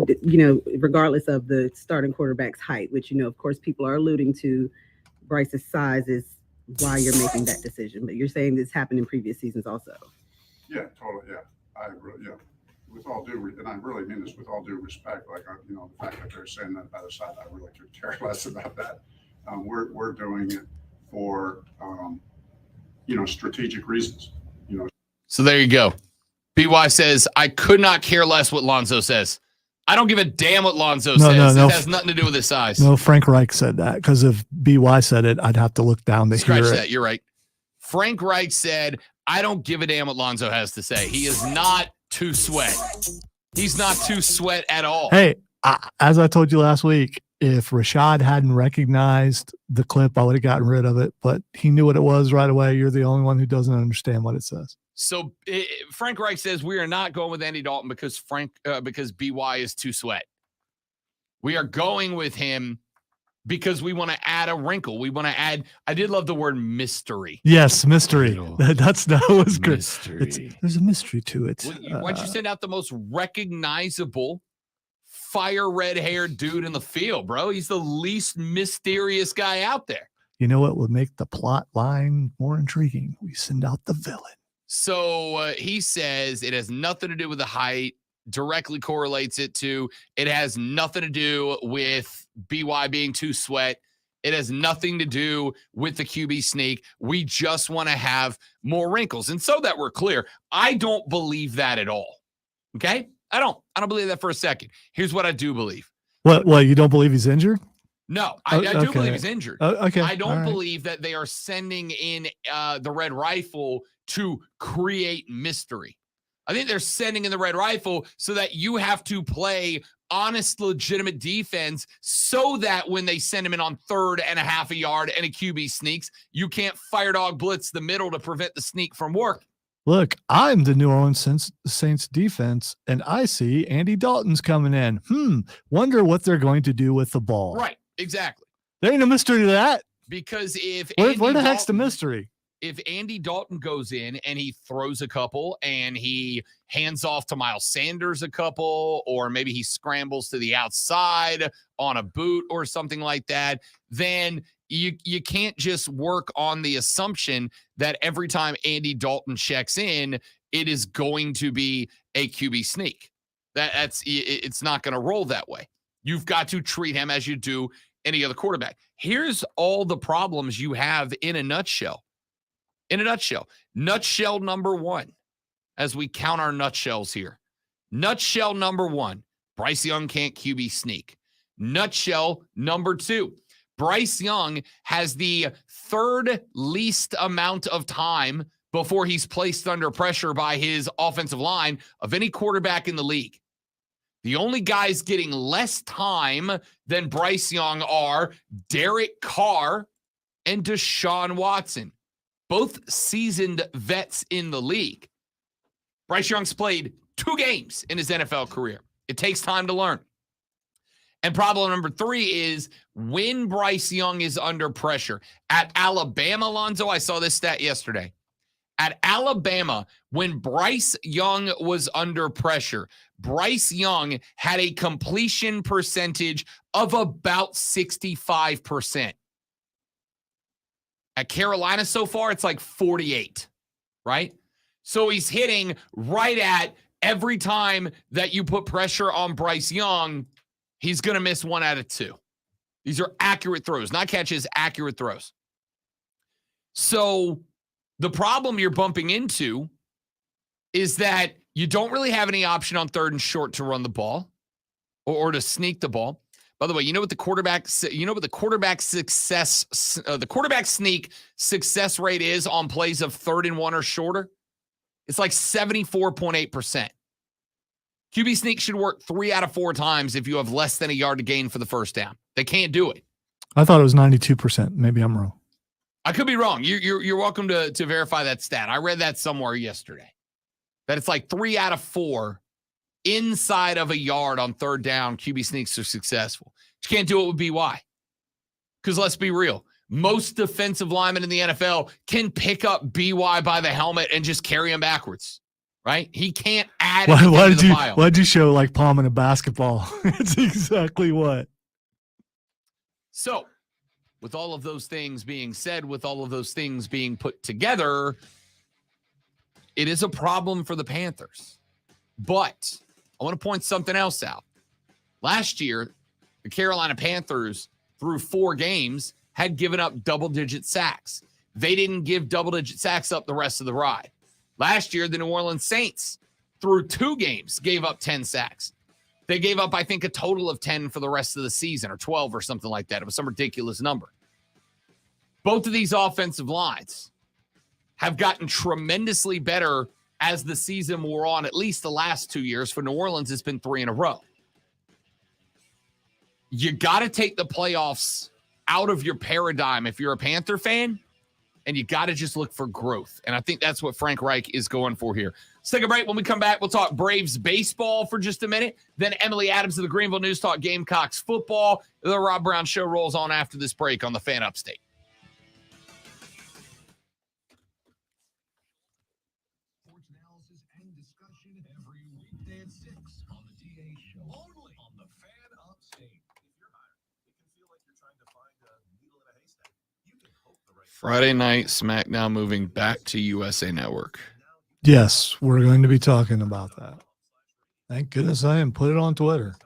regardless of the starting quarterback's height, which, of course, people are alluding to, Bryce's size is why you're making that decision. But you're saying this happened in previous seasons also. Yeah, totally. Yeah, I agree. Yeah, with all due, and I really mean this with all due respect. Like, the fact that they're saying that about the side, I really could care less about that. We're doing it for, strategic reasons. So there you go. BY says, I could not care less what Lonzo says. I don't give a damn what Lonzo says. It has nothing to do with his size. No, Frank Reich said that, because if BY said it, I'd have to look down to Scratch hear that. it. You're right. Frank Reich said, I don't give a damn what Lonzo has to say. He is not too sweat. He's not too sweat at all. Hey, as I told you last week, if Rashad hadn't recognized the clip, I would have gotten rid of it, but he knew what it was right away. You're the only one who doesn't understand what it says. So Frank Reich says we are not going with Andy Dalton because BY is too sweat. We are going with him because we want to add a wrinkle. We want to add. I did love the word mystery. Yes, mystery. That was good. There's a mystery to it. Why don't you send out the most recognizable fire red-haired dude in the field, bro? He's the least mysterious guy out there. You know what would make the plot line more intriguing? We send out the villain. So he says it has nothing to do with the height, directly correlates it to, it has nothing to do with BY being too sweat. It has nothing to do with the QB sneak. We just want to have more wrinkles. And so that we're clear, I don't believe that at all. Okay? I don't believe that for a second. Here's what I do believe. What, you don't believe he's injured? No, I do believe he's injured. Okay. I don't believe that they are sending in the red rifle to create mystery. I think they're sending in the red rifle so that you have to play honest, legitimate defense so that when they send him in on 3rd and a half a yard and a QB sneaks, you can't fire dog blitz the middle to prevent the sneak from working. Look, I'm the New Orleans Saints defense, and I see Andy Dalton's coming in. Wonder what they're going to do with the ball. Right, exactly. There ain't a mystery to that. Because if where the heck's the mystery? If Andy Dalton goes in and he throws a couple and he hands off to Miles Sanders a couple, or maybe he scrambles to the outside on a boot or something like that, then you can't just work on the assumption that every time Andy Dalton checks in, it is going to be a QB sneak. It's not going to roll that way. You've got to treat him as you do any other quarterback. Here's all the problems you have in a nutshell. Nutshell number one, as we count our nutshells here. Nutshell number one, Bryce Young can't QB sneak. Nutshell number two, Bryce Young has the third least amount of time before he's placed under pressure by his offensive line of any quarterback in the league. The only guys getting less time than Bryce Young are Derek Carr and Deshaun Watson, both seasoned vets in the league. Bryce Young's played 2 games in his NFL career. It takes time to learn. And problem number 3 is when Bryce Young is under pressure. At Alabama, Alonzo, I saw this stat yesterday. At Alabama, when Bryce Young was under pressure, Bryce Young had a completion percentage of about 65%. At Carolina so far, it's like 48, right? So he's hitting right at every time that you put pressure on Bryce Young, he's going to miss 1 out of 2. These are accurate throws, not catches, accurate throws. So the problem you're bumping into is that you don't really have any option on 3rd and short to run the ball or to sneak the ball. By the way, you know what the quarterback sneak success rate is on plays of 3rd and 1 or shorter? It's like 74.8%. QB sneak should work 3 out of 4 times if you have less than a yard to gain for the first down. They can't do it. I thought it was 92%. Maybe I'm wrong. I could be wrong. You're welcome to verify that stat. I read that somewhere yesterday. That it's like 3 out of 4 inside of a yard on 3rd down, QB sneaks are successful. You can't do it with BY. Because let's be real. Most defensive linemen in the NFL can pick up BY by the helmet and just carry him backwards. Right? He can't add why to the pile. Why'd you show like palm in a basketball? It's exactly what. So, with all of those things being said, with all of those things being put together, it is a problem for the Panthers. But I want to point something else out. Last year, the Carolina Panthers, through 4 games, had given up double-digit sacks. They didn't give double-digit sacks up the rest of the ride. Last year, the New Orleans Saints, through 2 games, gave up 10 sacks. They gave up, I think, a total of 10 for the rest of the season, or 12 or something like that. It was some ridiculous number. Both of these offensive lines have gotten tremendously better as the season wore on. At least the last 2 years. For New Orleans, it's been 3 in a row. You got to take the playoffs out of your paradigm if you're a Panther fan, and you got to just look for growth. And I think that's what Frank Reich is going for here. Let's take a break. When we come back, we'll talk Braves baseball for just a minute. Then Emily Adams of the Greenville News talk Gamecocks football. The Rob Brown Show rolls on after this break on the Fan Upstate. Sports analysis and discussion every weekday at 6 on the DA Show. Only on the Fan Upstate. If you're hired, it can feel like you're trying to find a needle in a haystack. You can hope the right Friday night SmackDown moving back to USA Network. Yes, we're going to be talking about that. Thank goodness I didn't put it on Twitter.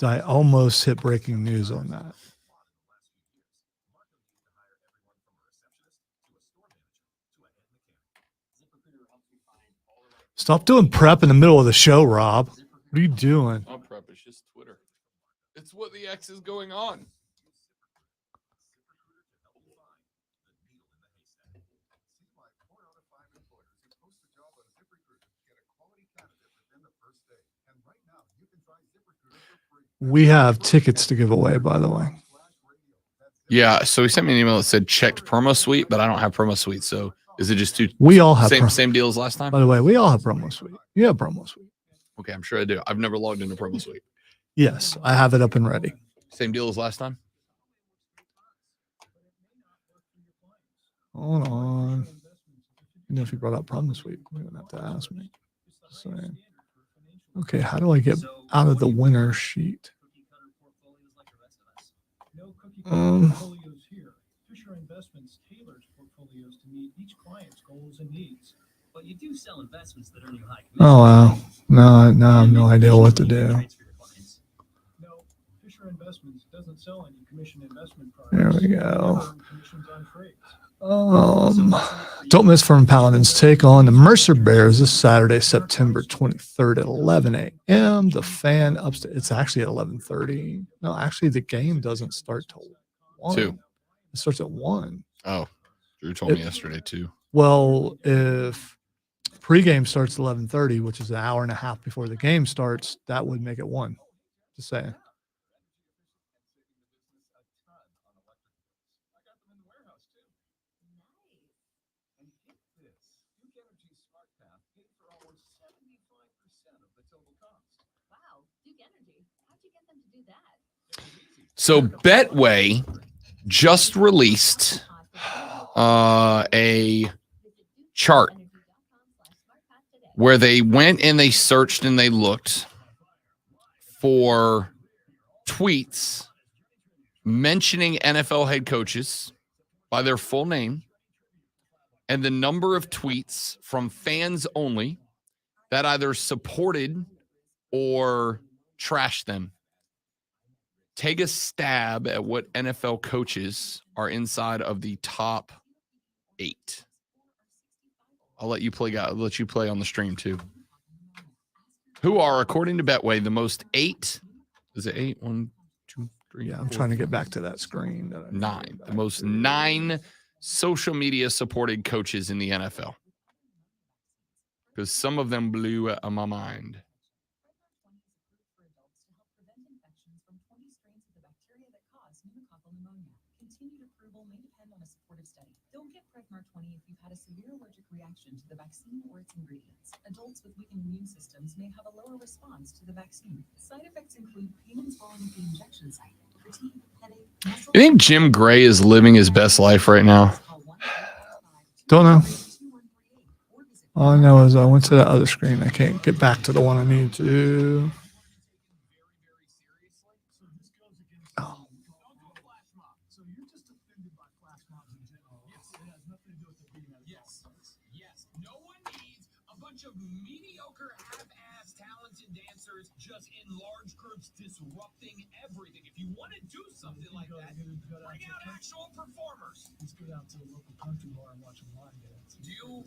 I almost hit breaking news on that. Stop doing prep in the middle of the show, Rob. What are you doing? Not prep, it's just Twitter. It's what the X is going on. We have tickets to give away, by the way. Yeah, so he sent me an email that said checked promo suite, but I don't have promo suite. So is it just two? We all have same deal as last time? By the way, we all have promo suite. You have promo suite. Okay, I'm sure I do. I've never logged into promo suite. Yes, I have it up and ready. Same deal as last time? Hold on. You know, if you brought up promo suite, you don't have to ask me. So, okay, how do I get out of the winner sheet? Fisher Investments tailors portfolios to meet each client's goals and needs. But you do sell investments that earn you high commissions. Oh wow. No, I have no idea what to do. No, Fisher Investments doesn't sell any commission investment products. There we go. Commissions on trades. Don't miss Firm Paladins take on the Mercer Bears this Saturday, September 23rd at 11 a.m. The Fan upstate. It's actually at 11:30. No, actually, the game doesn't start till 1. 2. It starts at 1. Oh, Drew told me yesterday too. Well, if pregame starts at 11:30, which is an hour and a half before the game starts, that would make it 1. Just saying. Wow, Duke Energy. How'd you get them to do that? So Betway just released a chart where they went and they searched and they looked for tweets mentioning NFL head coaches by their full name and the number of tweets from fans only that either supported or trashed them. Take a stab at what NFL coaches are inside of the top 8. I'll let you play on the stream too. Who are, according to Betway, the most 8? Is it 8? 1, 2, 3. Yeah, I'm trying to get back to that screen. 9. The most 9 social media supported coaches in the NFL. Because some of them blew my mind. Don't get Prevnar 20 if you've had a severe allergic reaction to the vaccine or its ingredients. Adults with weakened immune systems may have a lower response to the vaccine. Side effects include pain and swelling at the injection site, fatigue, headache, muscle. You think Jim Gray is living his best life right now? Don't know. All I know is I went to the other screen. I can't get back to the one I need to. Oh. Yes. No one needs a bunch of mediocre, half-ass, talented dancers just in large groups disrupting everything. If you want to do something like that, bring out actual performers. Let's go out to the local country bar and watch a line dance. Do you?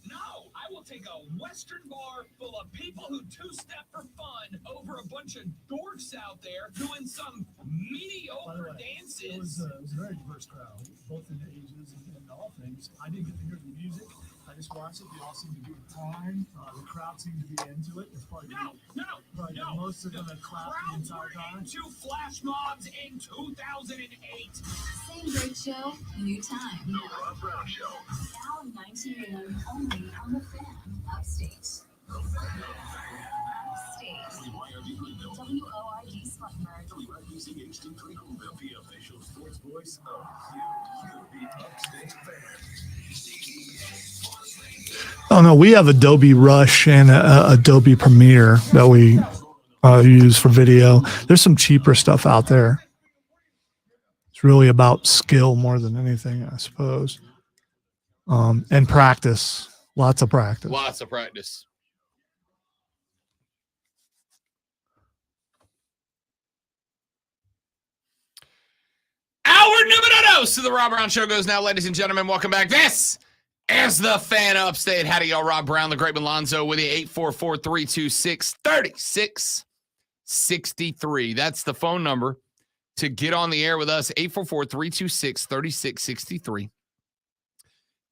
No, I will take a Western bar full of people who two-step for fun over a bunch of dorks out there doing some mediocre dances. It was a very diverse crowd, both in ages and all things. I didn't get to hear the music. I just watched it. They all seemed to be in time. The crowd seemed to be into it. It's probably No. Most of them had clapped the entire time. Into flash mobs in 2008. Same great show, new time. The Rob Brown Show. Now 19 a.m. only on the Fan, Upstate. Upstate. WORD Spartanburg. WIBC HD3 Greenville, the official sports voice of QB Upstate Fan. Oh no, we have Adobe Rush and Adobe Premiere that we use for video. There's some cheaper stuff out there. It's really about skill more than anything, I suppose. And practice. Lots of practice. Lots of practice. Our numero dos to the Rob Brown Show goes now, ladies and gentlemen. Welcome back. This is the Fan Upstate. Howdy, y'all. Rob Brown, the Great Lonzo with you. 844-326-3663. That's the phone number to get on the air with us. 844-326-3663.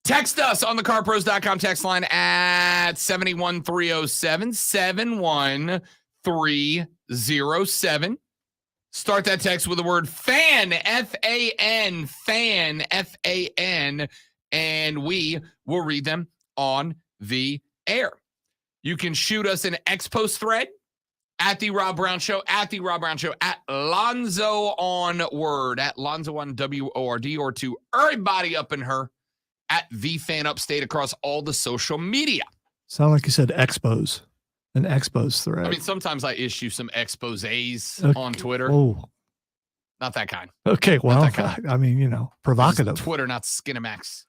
Text us on the carpros.com text line at 71307. 71307. Start that text with the word FAN, F-A-N, FAN, F-A-N, and we will read them on the air. You can shoot us an X-Post thread at The Rob Brown Show, at The Rob Brown Show, at Lonzo on Word, at Lonzo on W-O-R-D, or to everybody up in her at The Fan Upstate across all the social media. Sound like you said expos. An expos thread. I mean, sometimes I issue some exposés on Twitter. Oh. Not that kind. Okay, well, that kind. I mean, provocative. Twitter, not Skinamax.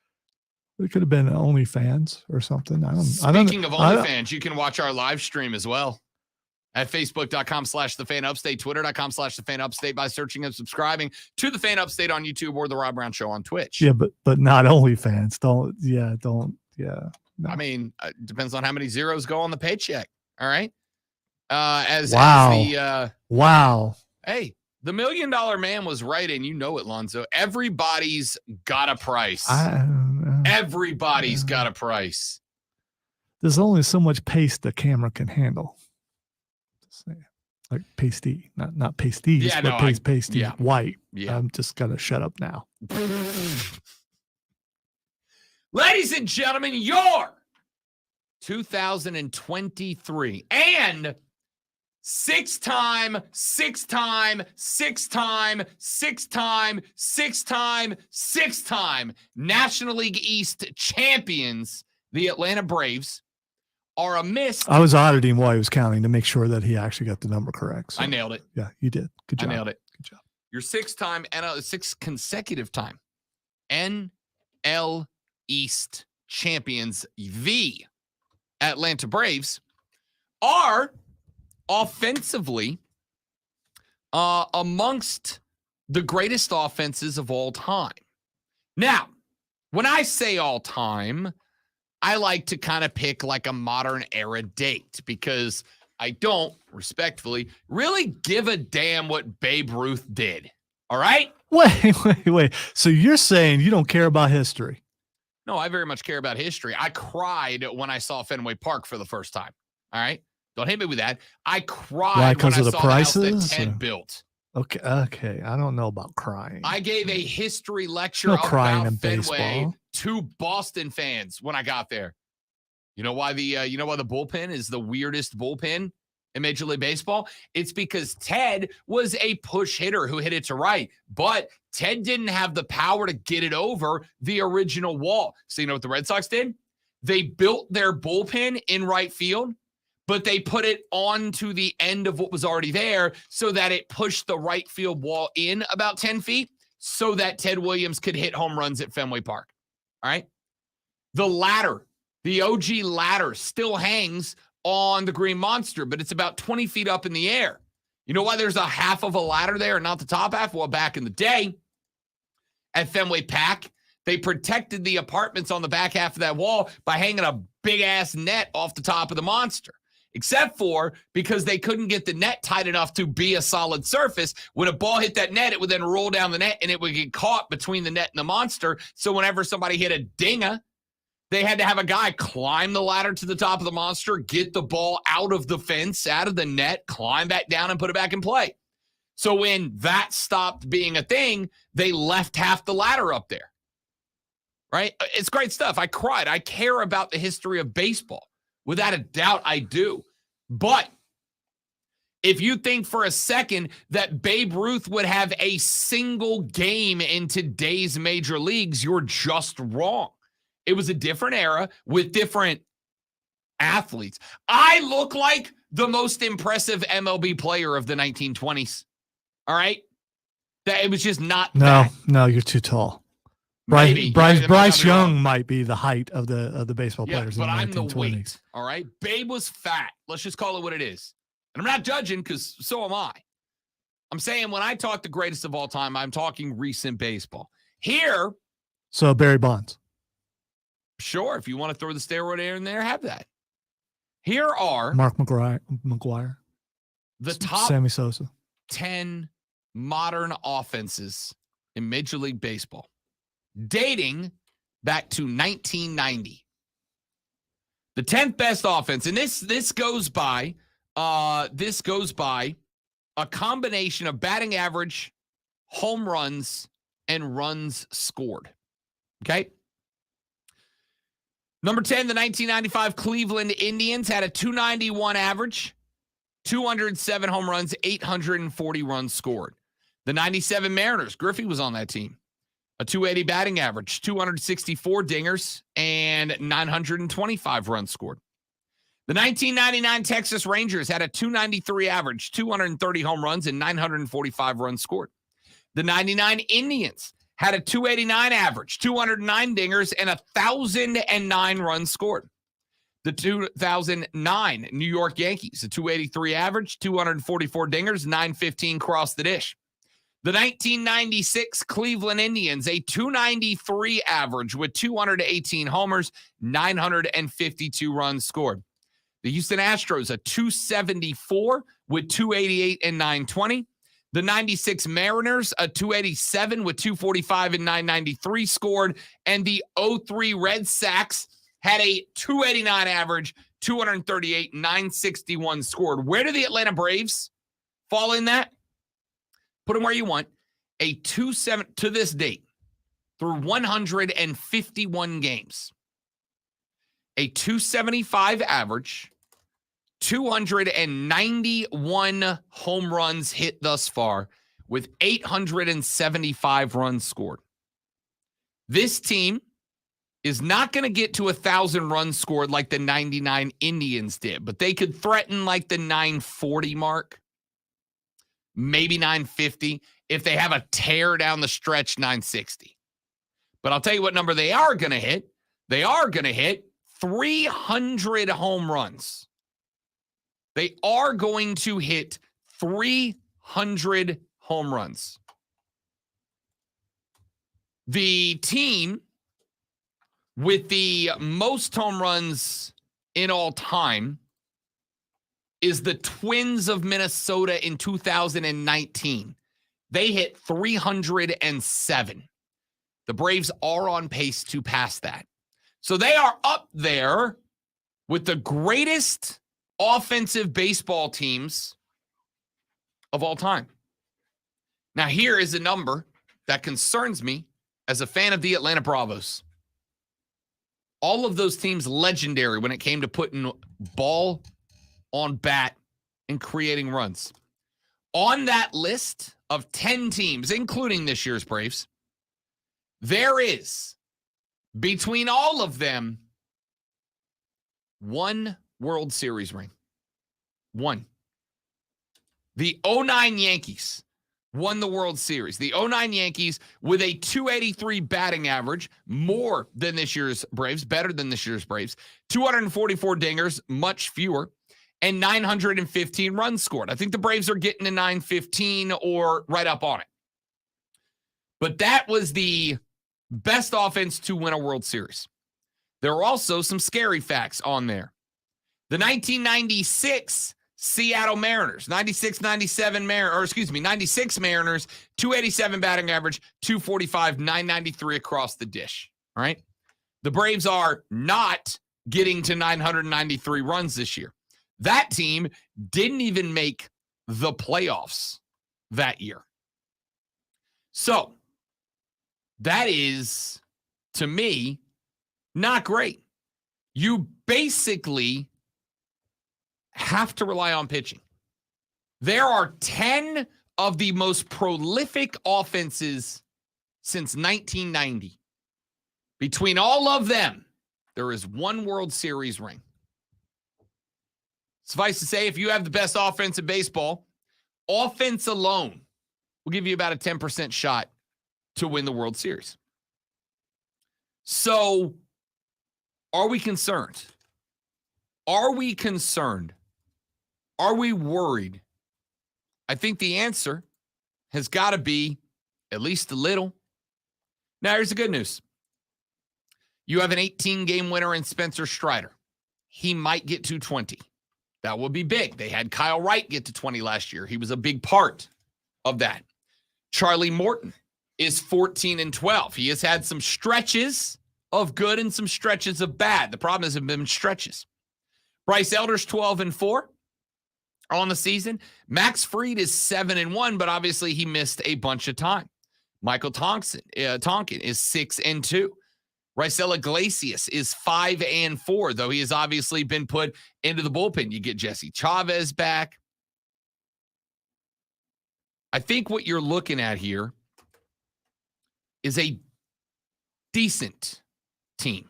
It could have been OnlyFans or something. Speaking of OnlyFans, you can watch our live stream as well at Facebook.com/TheFanUpstate, Twitter.com/TheFanUpstate by searching and subscribing to The Fan Upstate on YouTube or The Rob Brown Show on Twitch. Yeah, but not OnlyFans. Don't. No. I mean, it depends on how many zeros go on the paycheck. All right. Wow. Hey, the $1 Million Man was right, and you know it, Lonzo. Everybody's got a price. Everybody's got a price. There's only so much paste the camera can handle. Like pasty, not pasties, but pasty, white. Yeah. I'm just gonna shut up now. Ladies and gentlemen, your 2023 and six-time National League East champions, the Atlanta Braves, are amidst. I was auditing while he was counting to make sure that he actually got the number correct. So, I nailed it. Yeah, you did. Good job. I nailed it. Good job. Your sixth consecutive time NL East champions, the Atlanta Braves, are offensively amongst the greatest offenses of all time. Now, when I say all time, I like to kind of pick like a modern era date because I don't, respectfully, really give a damn what Babe Ruth did. All right? Wait. So you're saying you don't care about history? No, I very much care about history. I cried when I saw Fenway Park for the first time. All right? Don't hit me with that. I cried when I saw the house that Ted built. Okay. I don't know about crying. I gave a history lecture about Fenway to Boston fans when I got there. You know why the bullpen is the weirdest bullpen in Major League Baseball? It's because Ted was a push hitter who hit it to right, but Ted didn't have the power to get it over the original wall. So you know what the Red Sox did? They built their bullpen in right field, but they put it onto the end of what was already there so that it pushed the right field wall in about 10 feet so that Ted Williams could hit home runs at Fenway Park. All right? The ladder, the OG ladder, still hangs on the Green Monster, but it's about 20 feet up in the air. You know why there's a half of a ladder there and not the top half? Well, back in the day at Fenway Park, they protected the apartments on the back half of that wall by hanging a big-ass net off the top of the Monster. Except for because they couldn't get the net tight enough to be a solid surface. When a ball hit that net, it would then roll down the net and it would get caught between the net and the Monster. So whenever somebody hit a dinger, they had to have a guy climb the ladder to the top of the Monster, get the ball out of the fence, out of the net, climb back down and put it back in play. So when that stopped being a thing, they left half the ladder up there. Right? It's great stuff. I cried. I care about the history of baseball. Without a doubt, I do. But if you think for a second that Babe Ruth would have a single game in today's major leagues, you're just wrong. It was a different era with different athletes. I look like the most impressive MLB player of the 1920s. All right? That it was just not that. No, you're too tall. Bryce Young might be the height of the baseball players. But in the I'm 1920s. the weight. All right. Babe was fat. Let's just call it what it is. And I'm not judging because so am I. I'm saying when I talk the greatest of all time, I'm talking recent baseball. Here. So Barry Bonds. Sure. If you want to throw the steroid in there, have that. Here are Mark McGwire. The top Sammy Sosa. 10 modern offenses in Major League Baseball, dating back to 1990. The 10th best offense, and this goes by a combination of batting average, home runs, and runs scored. Okay? Number 10, the 1995 Cleveland Indians had a 291 average, 207 home runs, 840 runs scored. The 97 Mariners, Griffey was on that team, a 280 batting average, 264 dingers, and 925 runs scored. The 1999 Texas Rangers had a 293 average, 230 home runs, and 945 runs scored. The 99 Indians had a 289 average, 209 dingers, and 1,009 runs scored. The 2009 New York Yankees, a 283 average, 244 dingers, 915 crossed the dish. The 1996 Cleveland Indians, a 293 average with 218 homers, 952 runs scored. The Houston Astros, a 274 with 288 and 920. The 96 Mariners, a 287 with 245 and 993 scored. And the 03 Red Sox had a 289 average, 238, 961 scored. Where do the Atlanta Braves fall in that? Put them where you want. A 2-7 to this date, through 151 games. A 275 average, 291 home runs hit thus far, with 875 runs scored. This team is not going to get to 1,000 runs scored like the 99 Indians did, but they could threaten like the 940 mark, maybe 950. If they have a tear down the stretch, 960. But I'll tell you what number they are going to hit. They are going to hit 300 home runs. They are going to hit 300 home runs. The team with the most home runs in all time is the Twins of Minnesota in 2019. They hit 307. The Braves are on pace to pass that. So they are up there with the greatest offensive baseball teams of all time. Now, here is a number that concerns me as a fan of the Atlanta Bravos. All of those teams legendary when it came to putting ball on bat and creating runs. On that list of 10 teams, including this year's Braves, there is, between all of them, one World Series ring. One. The 09 Yankees won the World Series. The 09 Yankees with a 283 batting average, more than this year's Braves, better than this year's Braves, 244 dingers, much fewer, and 915 runs scored. I think the Braves are getting to 915 or right up on it. But that was the best offense to win a World Series. There are also some scary facts on there. The 1996 Seattle Mariners, 96 Mariners, 287 batting average, 245, 993 across the dish. All right. The Braves are not getting to 993 runs this year. That team didn't even make the playoffs that year. So that is, to me, not great. You basically have to rely on pitching. There are 10 of the most prolific offenses since 1990. Between all of them, there is one World Series ring. Suffice to say, if you have the best offense in baseball, offense alone will give you about a 10% shot to win the World Series. So, are we concerned? Are we concerned? Are we worried? I think the answer has got to be at least a little. Now, here's the good news. You have an 18-game winner in Spencer Strider. He might get to 20. That would be big. They had Kyle Wright get to 20 last year. He was a big part of that. Charlie Morton is 14-12. He has had some stretches of good and some stretches of bad. The problem has been stretches. Bryce Elder's 12-4. on the season. Max Fried is 7-1, but obviously he missed a bunch of time. Michael Tonkin is 6-2. Raisel Iglesias is 5-4, though he has obviously been put into the bullpen. You get Jesse Chavez back. I think what you're looking at here is a decent team.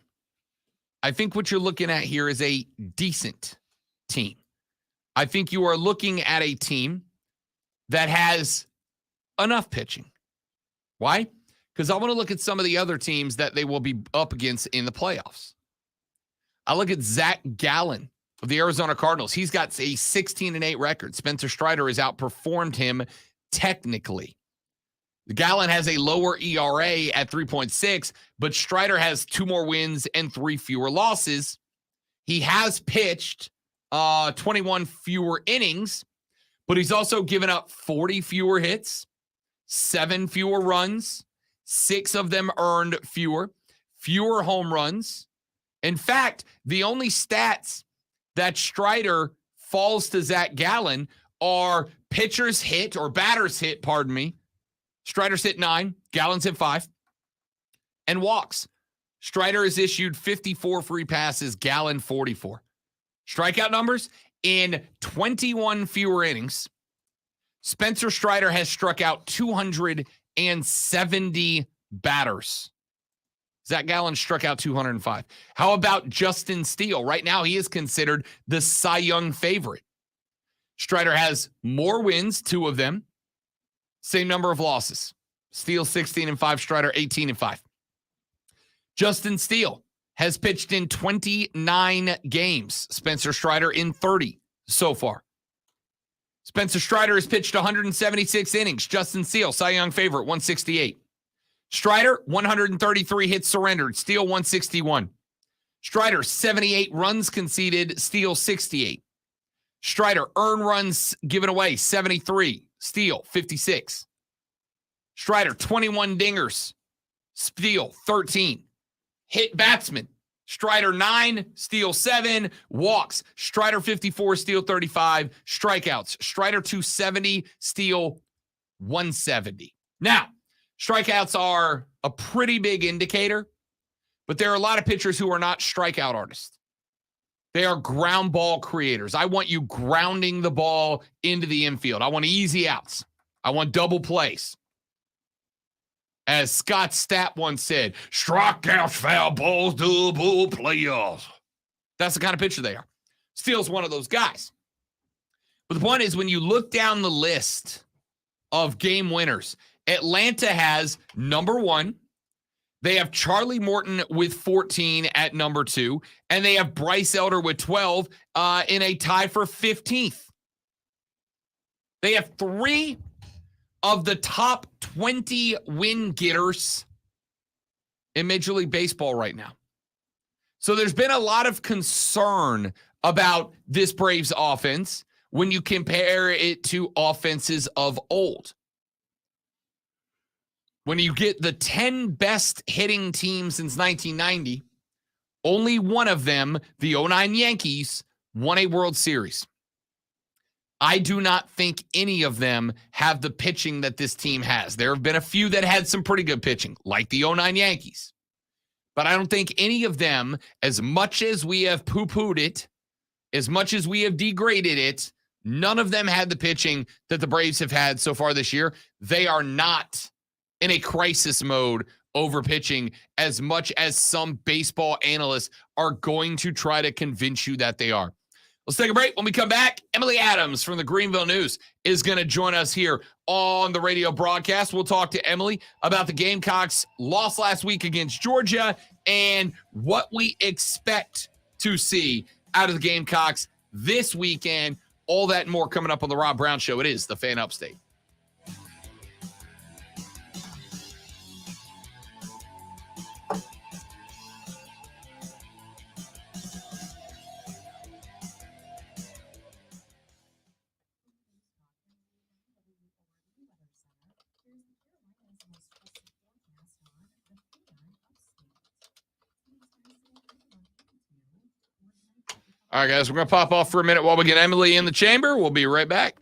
I think what you're looking at here is a decent team. I think you are looking at a team that has enough pitching. Why? Because I want to look at some of the other teams that they will be up against in the playoffs. I look at Zach Gallen of the Arizona Cardinals. He's got a 16-8 record. Spencer Strider has outperformed him technically. Gallen has a lower ERA at 3.6, but Strider has 2 more wins and 3 fewer losses. He has pitched 21 fewer innings, but he's also given up 40 fewer hits, 7 fewer runs, 6 of them earned fewer home runs. In fact, the only stats that Strider falls to Zach Gallen are pitchers hit or batters hit, pardon me. Strider's hit 9, Gallen's hit 5, and walks. Strider has issued 54 free passes, Gallen 44. Strikeout numbers in 21 fewer innings. Spencer Strider has struck out 270 batters. Zach Gallen struck out 205. How about Justin Steele? Right now, he is considered the Cy Young favorite. Strider has more wins, 2 of them. Same number of losses. Steele 16-5, Strider 18-5. Justin Steele has pitched in 29 games. Spencer Strider in 30 so far. Spencer Strider has pitched 176 innings. Justin Steele, Cy Young favorite, 168. Strider, 133 hits surrendered. Steele, 161. Strider, 78 runs conceded. Steele, 68. Strider, earned runs given away, 73. Steele, 56. Strider, 21 dingers. Steele, 13. Hit batsman. Strider, 9. Steele, 7. Walks. Strider, 54. Steele, 35. Strikeouts. Strider, 270. Steele, 170. Now, strikeouts are a pretty big indicator, but there are a lot of pitchers who are not strikeout artists. They are ground ball creators. I want you grounding the ball into the infield. I want easy outs. I want double plays. As Scott Stapp once said, strikeouts, foul balls, double plays. That's the kind of pitcher they are. Steele's one of those guys. But the point is, when you look down the list of game winners, Atlanta has number 1. They have Charlie Morton with 14 at number 2, and they have Bryce Elder with 12 in a tie for 15th. They have 3 of the top 20 win getters in Major League Baseball right now. So there's been a lot of concern about this Braves offense when you compare it to offenses of old. When you get the 10 best hitting teams since 1990, only one of them, the 09 Yankees, won a World Series. I do not think any of them have the pitching that this team has. There have been a few that had some pretty good pitching, like the 09 Yankees. But I don't think any of them, as much as we have poo-pooed it, as much as we have degraded it, none of them had the pitching that the Braves have had so far this year. They are not in a crisis mode over pitching as much as some baseball analysts are going to try to convince you that they are. Let's take a break. When we come back, Emily Adams from the Greenville News is going to join us here on the radio broadcast. We'll talk to Emily about the Gamecocks' loss last week against Georgia and what we expect to see out of the Gamecocks this weekend. All that and more coming up on the Rob Brown Show. It is the Fan Upstate. All right, guys, we're going to pop off for a minute while we get Emily in the chamber. We'll be right back.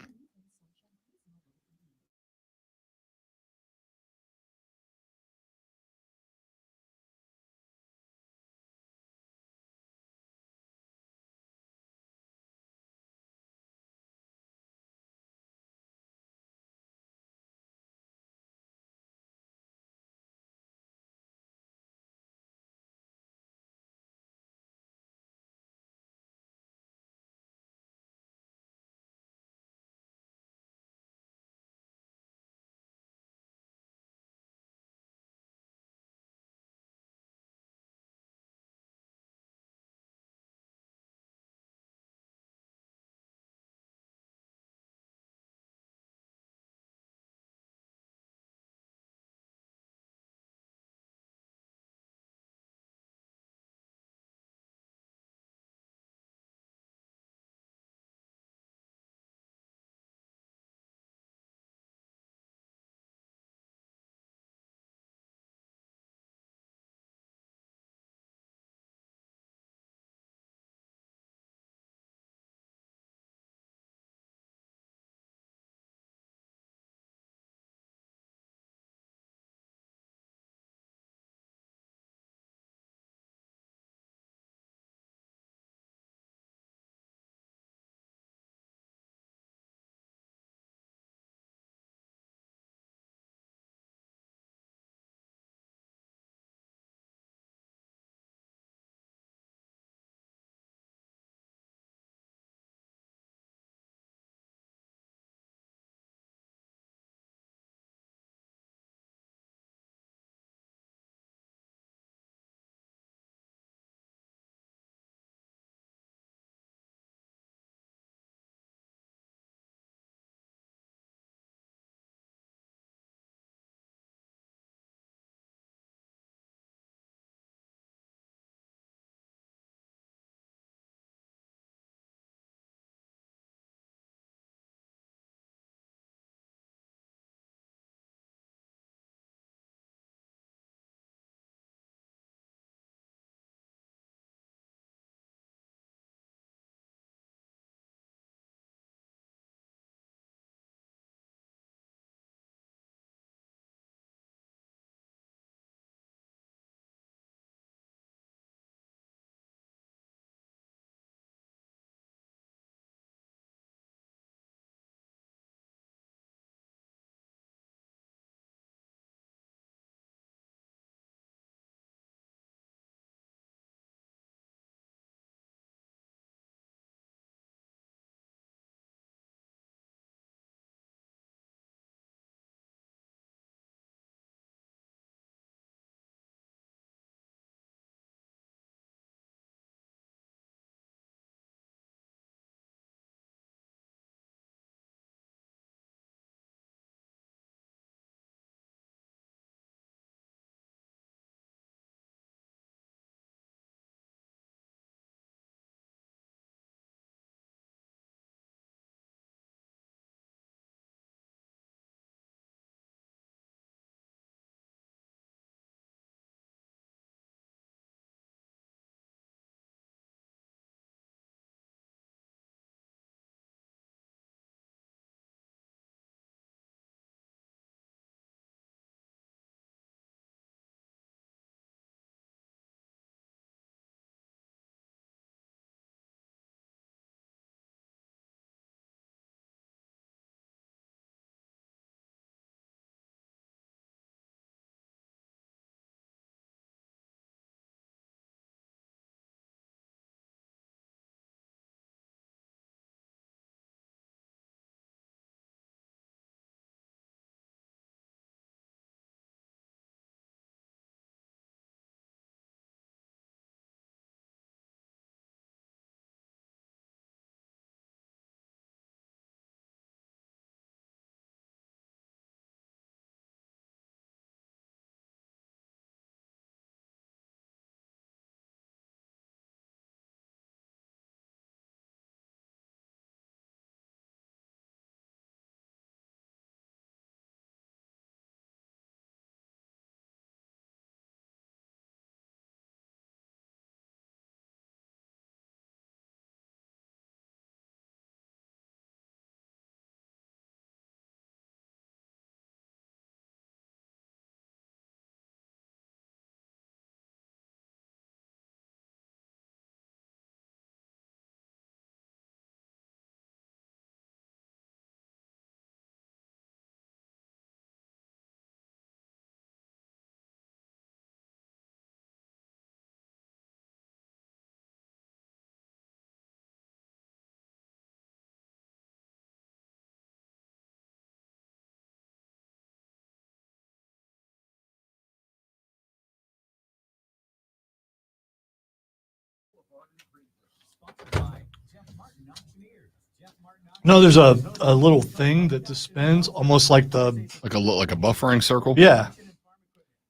No, there's a little thing that just spins, almost like like a buffering circle. yeah,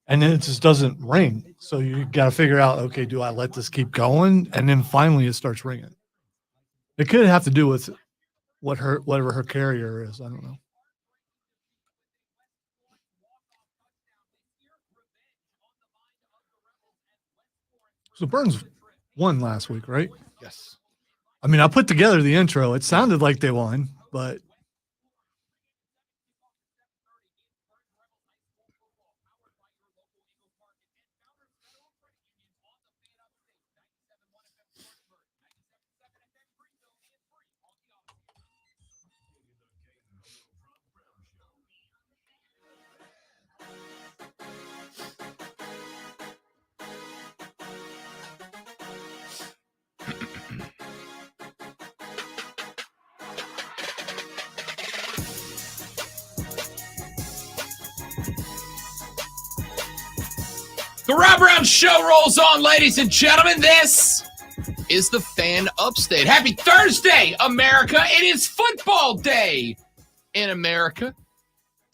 and then it just doesn't ring. So you got to figure out, okay, do I let this keep going? And then finally it starts ringing. It could have to do with whatever her carrier is. I don't know. So Burns won last week, right? Yes. I mean, I put together the intro. It sounded like they won, but The Rob Brown Show rolls on, ladies and gentlemen. This is the Fan Upstate. Happy Thursday, America. It is football day in America.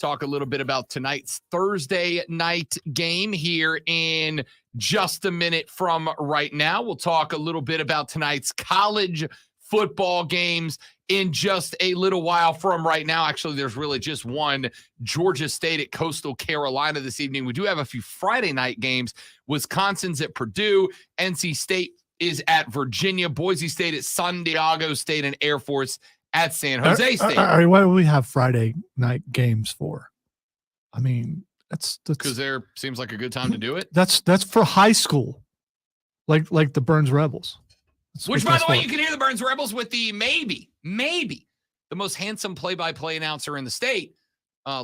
Talk a little bit about tonight's Thursday night game here in just a minute from right now. We'll talk a little bit about tonight's college football games in just a little while from right now. Actually, there's really just one. Georgia State at Coastal Carolina this evening. We do have a few Friday night games. Wisconsin's at Purdue. NC State is at Virginia. Boise State at San Diego State, and Air Force at San Jose State. Why do we have Friday night games for? I mean, that's because there seems like a good time to do it. That's for high school, like the Burns Rebels. Which, by the way, you can hear the Burns Rebels with the maybe the most handsome play-by-play announcer in the state,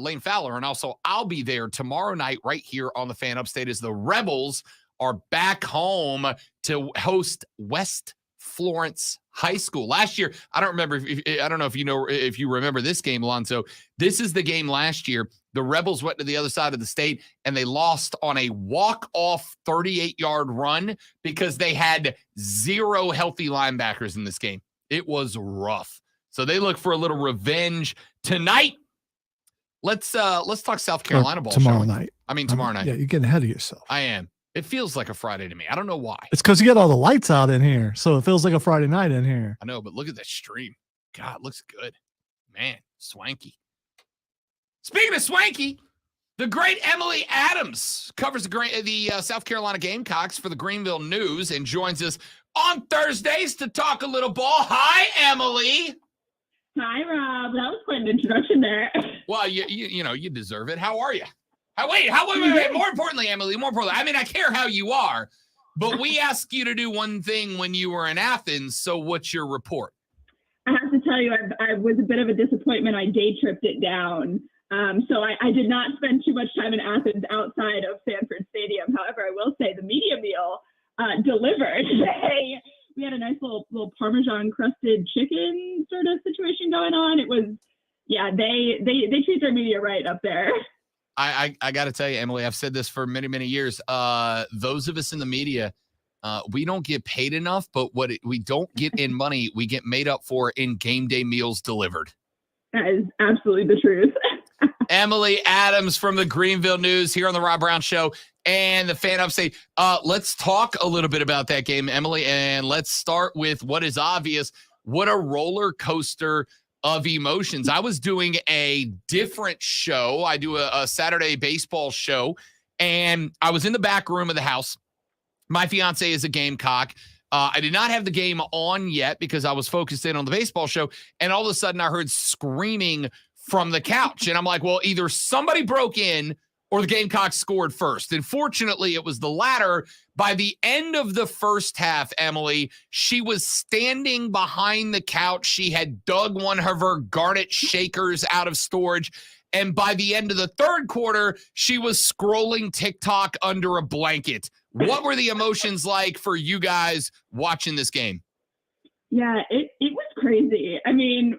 Lane Fowler. And also, I'll be there tomorrow night right here on the Fan Upstate as the Rebels are back home to host West Florence High School. Last year, I don't remember I don't know if you remember this game, Alonso. This is the game last year. The Rebels went to the other side of the state and they lost on a walk-off 38-yard run because they had 0 healthy linebackers in this game. It was rough. So they look for a little revenge tonight. Let's talk South Carolina ball tomorrow night. Tomorrow night. Yeah, you're getting ahead of yourself. I am. It feels like a Friday to me. I don't know why. It's because you get all the lights out in here, so it feels like a Friday night in here. I know, but look at that stream. God, it looks good. Man, swanky. Speaking of swanky, the great Emily Adams covers the South Carolina Gamecocks for the Greenville News and joins us on Thursdays to talk a little ball. Hi, Emily. Hi, Rob. That was quite an introduction there. Well, you deserve it. How are you? Wait. More importantly, Emily, I care how you are, but we asked you to do one thing when you were in Athens. So what's your report? I have to tell you, I was a bit of a disappointment. I day tripped it down. So I did not spend too much time in Athens outside of Sanford Stadium. However, I will say the media meal delivered. We had a nice little Parmesan crusted chicken sort of situation going on. It was, they treat their media right up there. I got to tell you, Emily, I've said this for many, many years. Those of us in the media, we don't get paid enough, but what we don't get in money, we get made up for in game day meals delivered. That is absolutely the truth. Emily Adams from the Greenville News here on the Rob Brown Show and the Fan Upstate. Let's talk a little bit about that game, Emily, and let's start with what is obvious. What a roller coaster of emotions. I was doing a different show. I do a Saturday baseball show, and I was in the back room of the house. My fiance is a Gamecock. I did not have the game on yet because I was focused in on the baseball show, and all of a sudden I heard screaming from the couch, and I'm like, well, either somebody broke in or the Gamecocks scored first. And fortunately, it was the latter. By the end of the first half, Emily, she was standing behind the couch. She had dug one of her garnet shakers out of storage. And by the end of the third quarter, she was scrolling TikTok under a blanket. What were the emotions like for you guys watching this game? Yeah, it was crazy. I mean,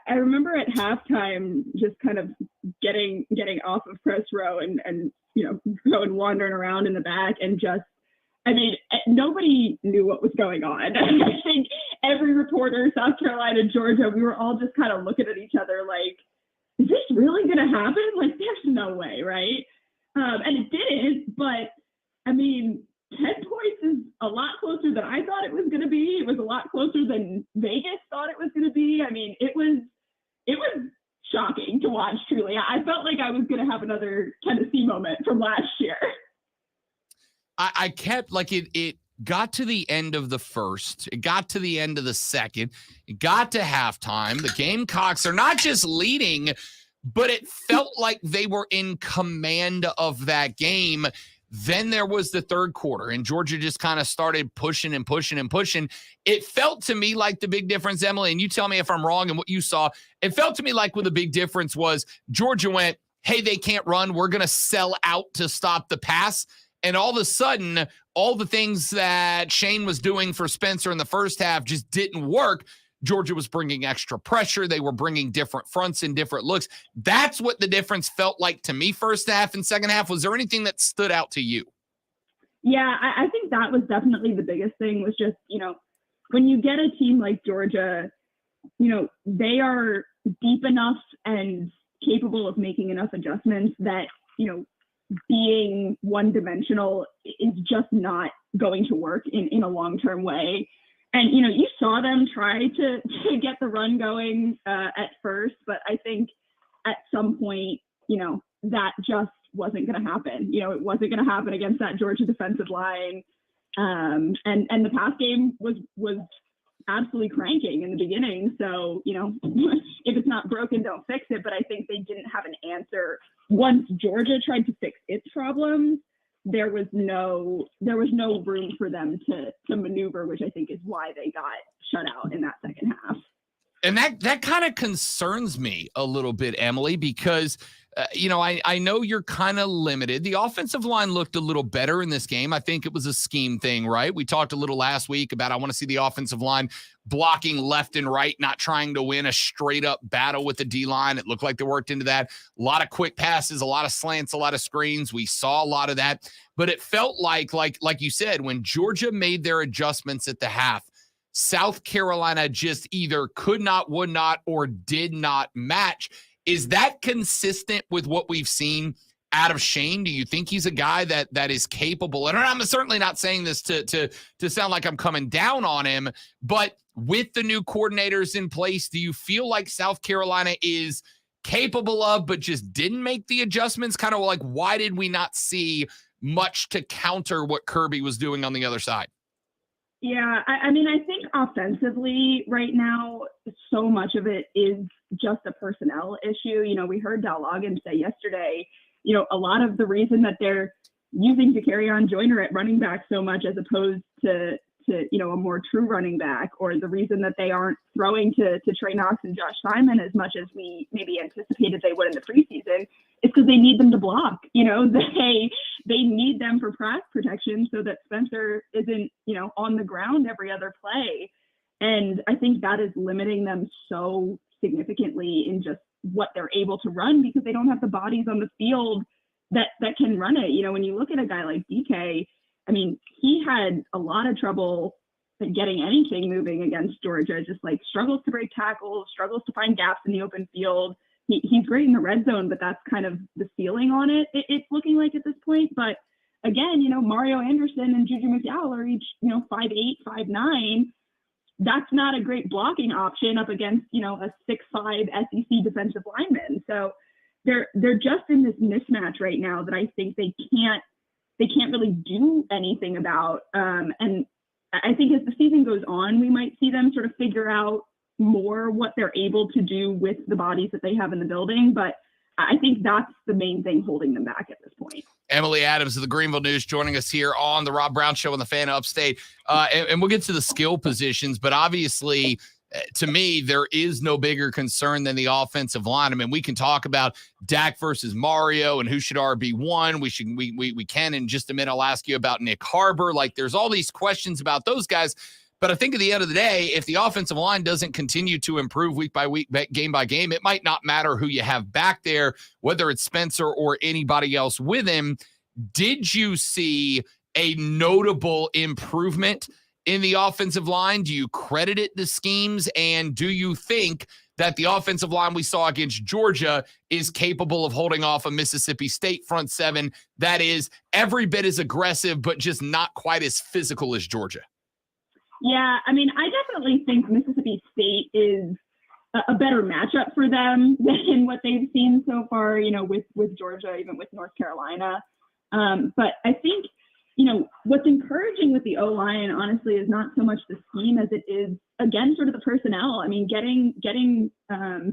I remember at halftime just kind of getting off of press row and going wandering around in the back and just, I mean, nobody knew what was going on. I think every reporter, South Carolina, Georgia, we were all just kind of looking at each other like, is this really going to happen? Like, there's no way, right? And it didn't, but I mean, 10 points is a lot closer than I thought it was going to be. It was a lot closer than Vegas thought it was going to be. I mean, it was shocking to watch, truly. I felt like I was going to have another Tennessee moment from last year. I kept, like, it got to the end of the first. It got to the end of the second. It got to halftime. The Gamecocks are not just leading, but it felt like they were in command of that game. Then there was the third quarter, and Georgia just kind of started pushing and pushing and pushing. It felt to me like the big difference, Emily, and you tell me if I'm wrong in what you saw, it felt to me like what the big difference was Georgia went, hey, they can't run. We're going to sell out to stop the pass. And all of a sudden, all the things that Shane was doing for Spencer in the first half just didn't work. Georgia was bringing extra pressure. They were bringing different fronts and different looks. That's what the difference felt like to me first half and second half. Was there anything that stood out to you? Yeah, I think that was definitely the biggest thing was just, when you get a team like Georgia, they are deep enough and capable of making enough adjustments that, being one-dimensional is just not going to work in a long-term way. And, you saw them try to get the run going at first, but I think at some point, that just wasn't going to happen. It wasn't going to happen against that Georgia defensive line. And the pass game was absolutely cranking in the beginning. So, if it's not broken, don't fix it. But I think they didn't have an answer. Once Georgia tried to fix its problems, there was no room for them to maneuver, which I think is why they got shut out in that second half. And that kind of concerns me a little bit, Emily, because I know you're kind of limited. The offensive line looked a little better in this game. I think it was a scheme thing, right? We talked a little last week about I want to see the offensive line blocking left and right, not trying to win a straight up battle with the D-line. It looked like they worked into that. A lot of quick passes, a lot of slants, a lot of screens. We saw a lot of that. But it felt like you said, when Georgia made their adjustments at the half, South Carolina just either could not, would not, or did not match. Is that consistent with what we've seen out of Shane? Do you think he's a guy that is capable? And I'm certainly not saying this to sound like I'm coming down on him, but with the new coordinators in place, do you feel like South Carolina is capable of, but just didn't make the adjustments? Kind of like, why did we not see much to counter what Kirby was doing on the other side? Yeah, I mean, I think offensively right now, so much of it is just a personnel issue. We heard Dal Loggins say yesterday, a lot of the reason that they're using Takarion Joyner at running back so much as opposed to a more true running back, or the reason that they aren't throwing to Trey Knox and Josh Simon as much as we maybe anticipated they would in the preseason, is because they need them to block. They need them for pass protection so that Spencer isn't, on the ground every other play. And I think that is limiting them so significantly in just what they're able to run, because they don't have the bodies on the field that can run it. When you look at a guy like DK, I mean, he had a lot of trouble getting anything moving against Georgia, just like struggles to break tackles, struggles to find gaps in the open field. He's great in the red zone, but that's kind of the ceiling on it. It's looking like at this point. But again, Mario Anderson and Juju McDowell are each, 5'8", 5'9". That's not a great blocking option up against, a 6'5" SEC defensive lineman. So they're just in this mismatch right now that I think they can't really do anything about. And I think as the season goes on, we might see them sort of figure out more what they're able to do with the bodies that they have in the building. But I think that's the main thing holding them back at this point. Emily Adams of the Greenville News joining us here on the Rob Brown Show on the Fan Upstate. And we'll get to the skill positions, but obviously, to me, there is no bigger concern than the offensive line. I mean, we can talk about Dak versus Mario and who should RB1. We can in just a minute. I'll ask you about Nick Harbor. Like, there's all these questions about those guys. But I think at the end of the day, if the offensive line doesn't continue to improve week by week, game by game, it might not matter who you have back there, whether it's Spencer or anybody else with him. Did you see a notable improvement in the offensive line? Do you credit it to schemes? And do you think that the offensive line we saw against Georgia is capable of holding off a Mississippi State front seven that is every bit as aggressive, but just not quite as physical as Georgia? Yeah, I mean, I definitely think Mississippi State is a better matchup for them than what they've seen so far, with Georgia, even with North Carolina. But I think, what's encouraging with the O-line, honestly, is not so much the scheme as it is, again, sort of the personnel. I mean, getting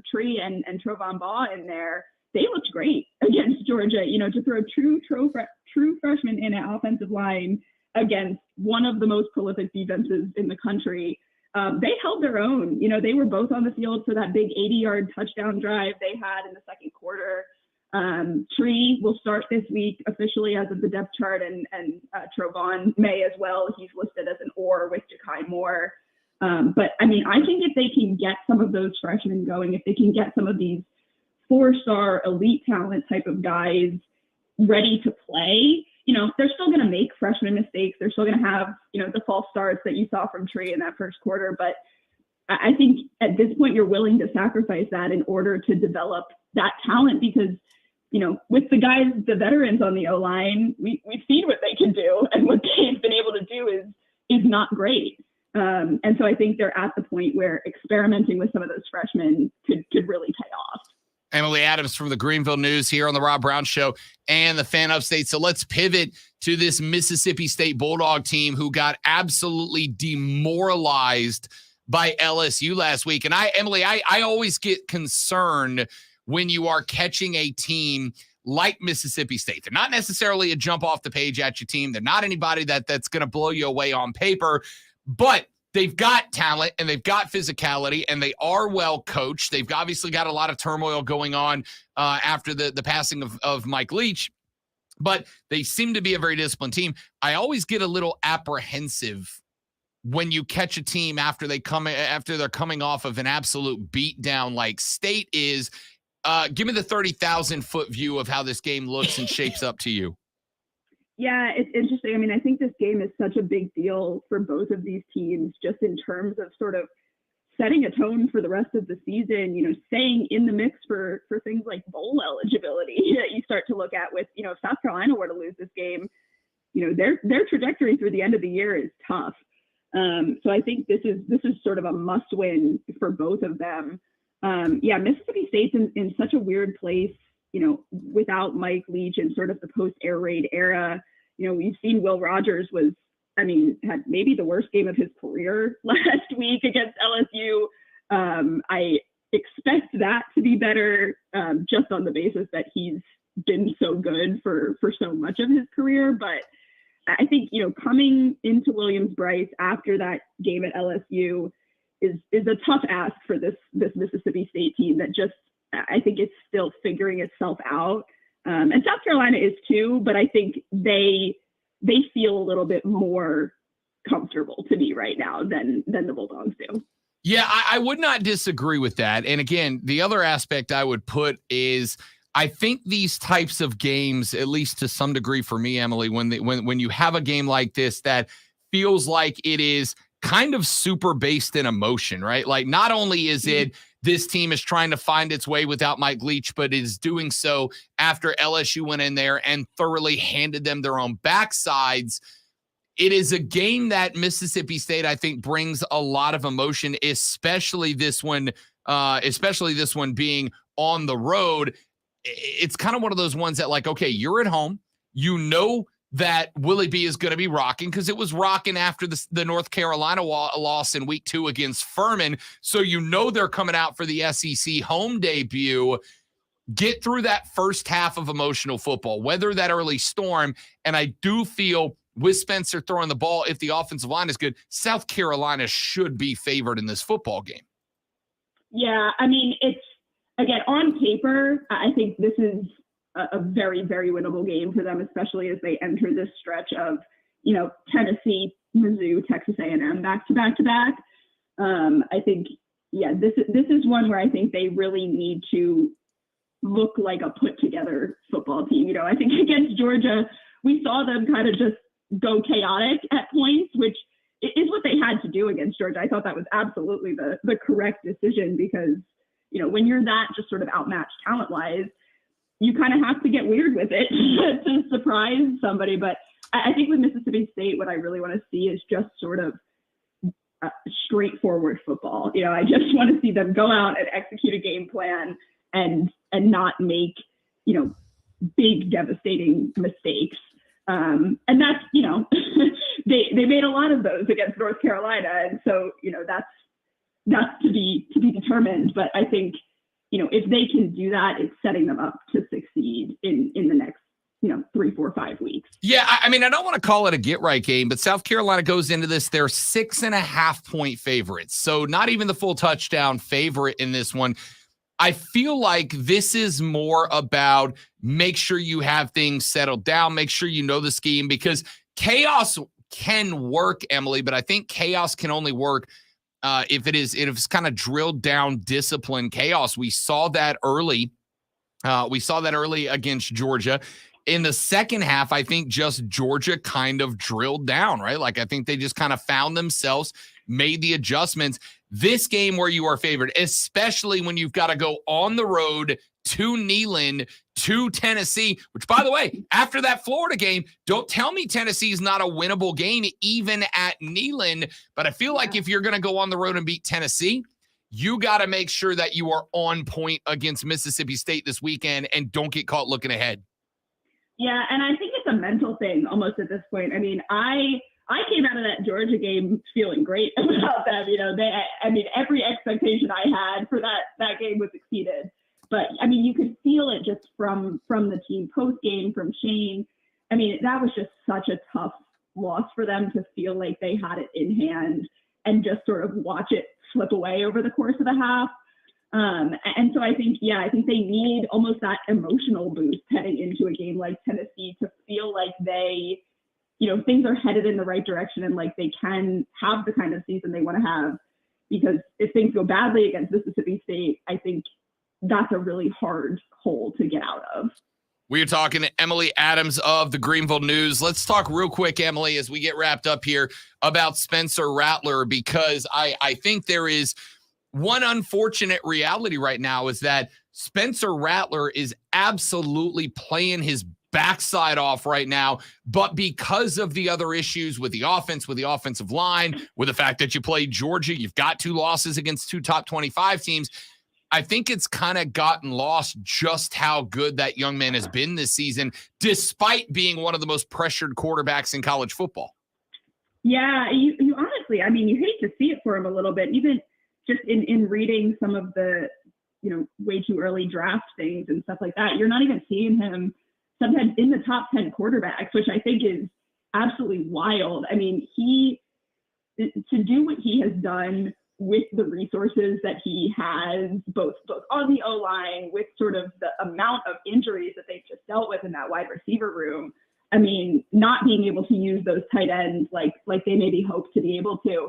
Tree and Trovon Baugh in there, they looked great against Georgia. To throw true freshmen in an offensive line against one of the most prolific defenses in the country. They held their own. They were both on the field for that big 80-yard touchdown drive they had in the second quarter. Tree will start this week officially as of the depth chart, and Trovon may as well. He's listed as an or with Ja'Kai Moore. But I mean, I think if they can get some of those freshmen going, if they can get some of these 4-star elite talent type of guys ready to play, they're still going to make freshman mistakes. They're still going to have, the false starts that you saw from Tree in that first quarter. But I think at this point, you're willing to sacrifice that in order to develop that talent because, with the guys, the veterans on the O-line, we've seen what they can do, and what they've been able to do is not great. And so I think they're at the point where experimenting with some of those freshmen could really pay off. Emily Adams from the Greenville News here on the Rob Brown Show and the Fan Upstate. So let's pivot to this Mississippi State Bulldog team who got absolutely demoralized by LSU last week. And Emily, I always get concerned when you are catching a team like Mississippi State. They're not necessarily a jump off the page at your team. They're not anybody that's going to blow you away on paper, but they've got talent and they've got physicality and they are well coached. They've obviously got a lot of turmoil going on after the passing of Mike Leach, but they seem to be a very disciplined team. I always get a little apprehensive when you catch a team after they're coming off of an absolute beatdown like State is. Give me the 30,000-foot view of how this game looks and shapes up to you. Yeah, it's interesting. I mean, I think this game is such a big deal for both of these teams, just in terms of sort of setting a tone for the rest of the season, staying in the mix for things like bowl eligibility that you start to look at with, if South Carolina were to lose this game, their trajectory through the end of the year is tough. So I think this is sort of a must win for both of them. Mississippi State's in such a weird place, without Mike Leach and sort of the post-air raid era. We've seen Will Rogers had maybe the worst game of his career last week against LSU. I expect that to be better just on the basis that he's been so good for so much of his career. But I think, coming into Williams-Brice after that game at LSU is a tough ask for this Mississippi State team that just, I think it's still figuring itself out. And South Carolina is too, but I think they feel a little bit more comfortable to me right now than the Bulldogs do. Yeah, I would not disagree with that. And again, the other aspect I would put is I think these types of games, at least to some degree for me, Emily, when you have a game like this that feels like it is kind of super based in emotion, right? Like not only is it this team is trying to find its way without Mike Leach, but is doing so after LSU went in there and thoroughly handed them their own backsides. It is a game that Mississippi State, I think, brings a lot of emotion, especially this one being on the road. It's kind of one of those ones that, like, okay, you're at home, that Willie B is going to be rocking because it was rocking after the North Carolina loss in week 2 against Furman. So they're coming out for the SEC home debut. Get through that first half of emotional football, weather that early storm. And I do feel with Spencer throwing the ball, if the offensive line is good, South Carolina should be favored in this football game. Yeah, I mean, it's, again, on paper, I think this is a very, very winnable game for them, especially as they enter this stretch of, Tennessee, Mizzou, Texas A&M back to back to back. I think, this is one where I think they really need to look like a put together football team. I think against Georgia, we saw them kind of just go chaotic at points, which, is what they had to do against Georgia. I thought that was absolutely the correct decision because, when you're that just sort of outmatched talent-wise, you kind of have to get weird with it to surprise somebody. But I think with Mississippi State, what I really want to see is just sort of straightforward football. I just want to see them go out and execute a game plan and not make, big devastating mistakes. And that's, they made a lot of those against North Carolina. And so, that's to be determined. But I think, if they can do that, it's setting them up to succeed in the next 3, 4, 5 weeks. Yeah, I mean, I don't want to call it a get-right game, but South Carolina goes into this, they're 6.5-point favorites. So not even the full touchdown favorite in this one. I feel like this is more about make sure you have things settled down, make sure you know the scheme, because chaos can work, Emily, but I think chaos can only work if it's kind of drilled down discipline chaos. We saw that early. Against Georgia. In the second half, I think just Georgia kind of drilled down, right? Like, I think they just kind of found themselves, made the adjustments. This game where you are favored, especially when you've got to go on the road to Neyland, to Tennessee, which, by the way, after that Florida game, don't tell me Tennessee is not a winnable game, even at Neyland. But I feel like if you're going to go on the road and beat Tennessee, you got to make sure that you are on point against Mississippi State this weekend and don't get caught looking ahead. Yeah, and I think it's a mental thing almost at this point. I mean, I came out of that Georgia game feeling great about them. Every expectation I had for that game was exceeded. But, you could feel it just from the team post-game, from Shane. That was just such a tough loss for them to feel like they had it in hand and just sort of watch it slip away over the course of the half. And so I think they need almost that emotional boost heading into a game like Tennessee to feel like they, things are headed in the right direction and like they can have the kind of season they want to have. Because if things go badly against Mississippi State, I think that's a really hard hole to get out of. We are talking to Emily Adams of the Greenville News. Let's talk real quick, Emily, as we get wrapped up here about Spencer Rattler, because I think there is one unfortunate reality right now is that Spencer Rattler is absolutely playing his backside off right now, but because of the other issues with the offense, with the offensive line, with the fact that you played Georgia, you've got 2 losses against 2 top 25 teams. I think it's kind of gotten lost just how good that young man has been this season, despite being one of the most pressured quarterbacks in college football. Yeah, you honestly, you hate to see it for him a little bit, even just in reading some of the, way too early draft things and stuff like that. You're not even seeing him sometimes in the top 10 quarterbacks, which I think is absolutely wild. To do what he has done with the resources that he has, both on the O-line, with sort of the amount of injuries that they've just dealt with in that wide receiver room. Not being able to use those tight ends like they maybe hope to be able to.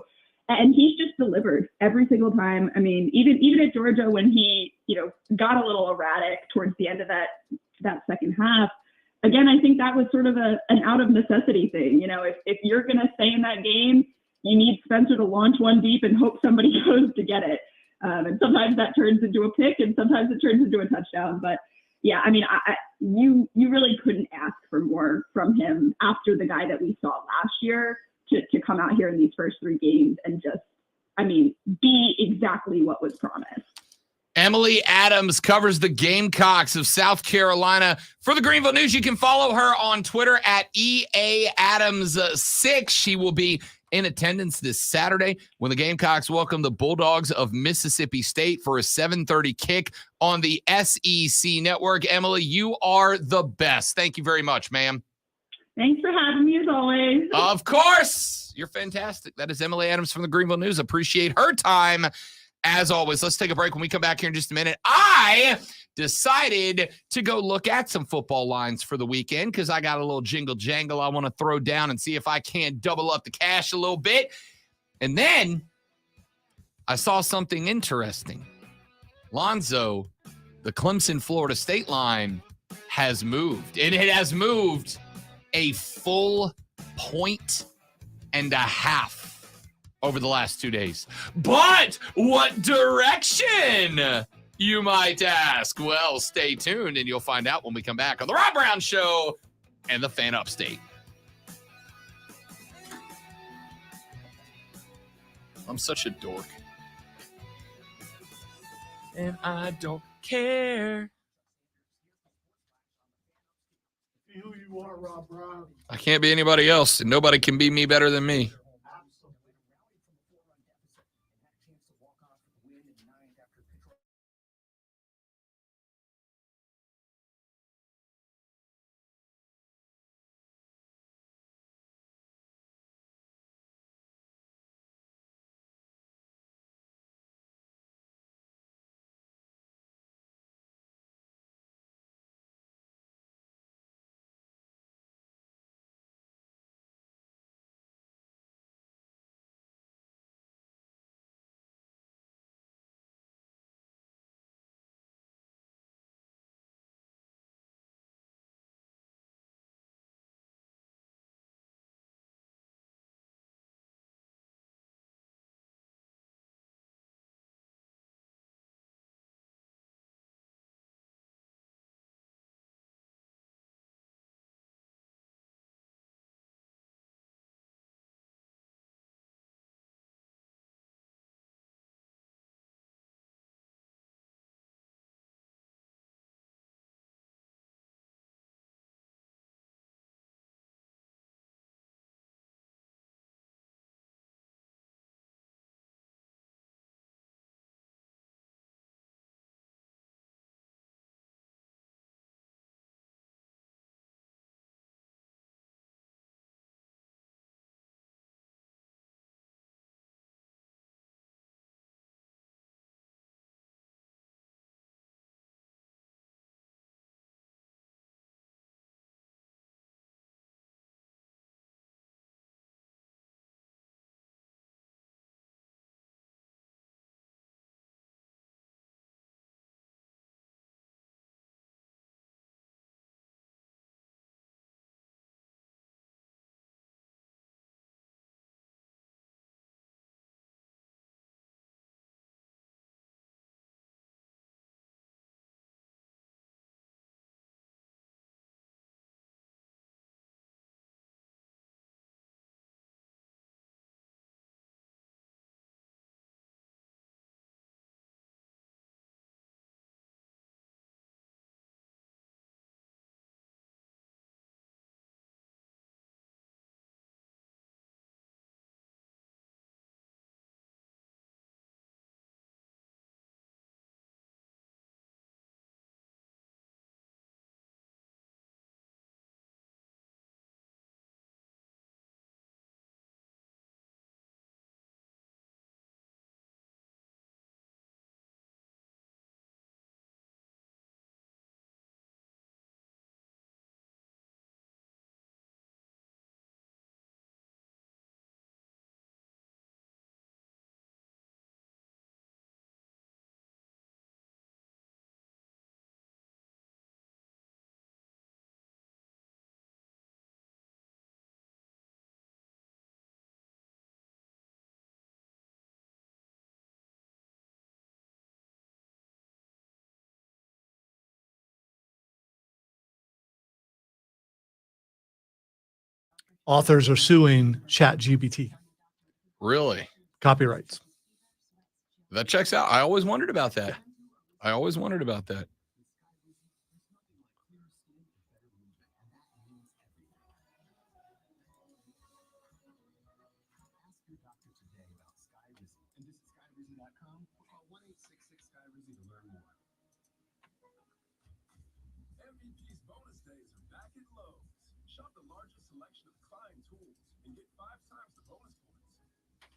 And he's just delivered every single time. Even at Georgia, when he, got a little erratic towards the end of that second half, again, I think that was sort of an out of necessity thing. If you're going to stay in that game, you need Spencer to launch one deep and hope somebody goes to get it. And sometimes that turns into a pick and sometimes it turns into a touchdown. But yeah, you really couldn't ask for more from him after the guy that we saw last year to come out here in these first 3 games and just, be exactly what was promised. Emily Adams covers the Gamecocks of South Carolina for the Greenville News. You can follow her on Twitter at EAAdams6. She will be in attendance this Saturday when the Gamecocks welcome the Bulldogs of Mississippi State for a 7:30 kick on the SEC Network. Emily, you are the best. Thank you very much, ma'am. Thanks for having me, as always. Of course. You're fantastic. That is Emily Adams from the Greenville News. Appreciate her time, as always. Let's take a break. When we come back here in just a minute, I decided to go look at some football lines for the weekend because I got a little jingle jangle I want to throw down and see if I can double up the cash a little bit. And then I saw something interesting. Lonzo, the Clemson Florida State line has moved. And it has moved a full 1.5 points. over the last 2 days. But what direction, you might ask? Well, stay tuned and you'll find out when we come back on The Rob Brown Show and the Fan Upstate. I'm such a dork. And I don't care. Who you are, Rob Brown. I can't be anybody else, and nobody can be me better than me. Authors are suing ChatGPT. Really? Copyrights. That checks out. I always wondered about that. I always wondered about that. MVP's bonus days are back at Lowe's. Shop the largest selection of Klein tools and get 5 times the bonus points.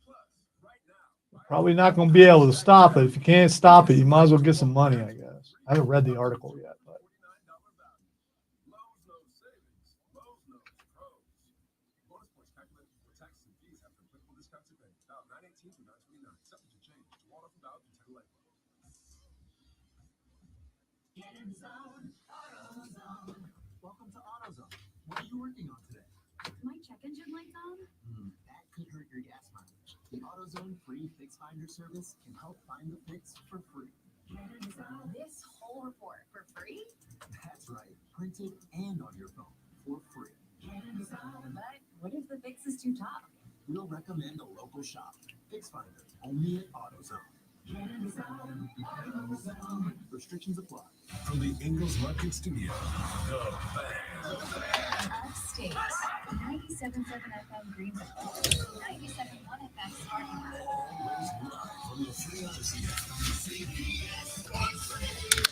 Plus, right now, Probably not going to be able to stop it. If you can't stop it, you might as well get some money, I guess. I haven't read the article yet, but Lowe's knows savings. Lowe's knows pros. Bonus points calculated before taxes and fees after applicable discounts and rates. Now 9/18 through 9/29. Subject to change. To water from value to 10 labor. Welcome to AutoZone. What are you working on today? My check engine light's on. That could hurt your gas mileage. The AutoZone free Fix Finder service can help find the fix for free. This whole report for free? That's right, printed and on your phone for free. But what if the fix is too tough? We'll recommend a local shop. Fix Finder, only at AutoZone. Restrictions apply. From the Ingalls Market Studio, the Fan. Upstate, 97.7 FM Greenville, 97.1 FM Spartanburg. Always live from the Free Odyssey app. CBS Sports Radio.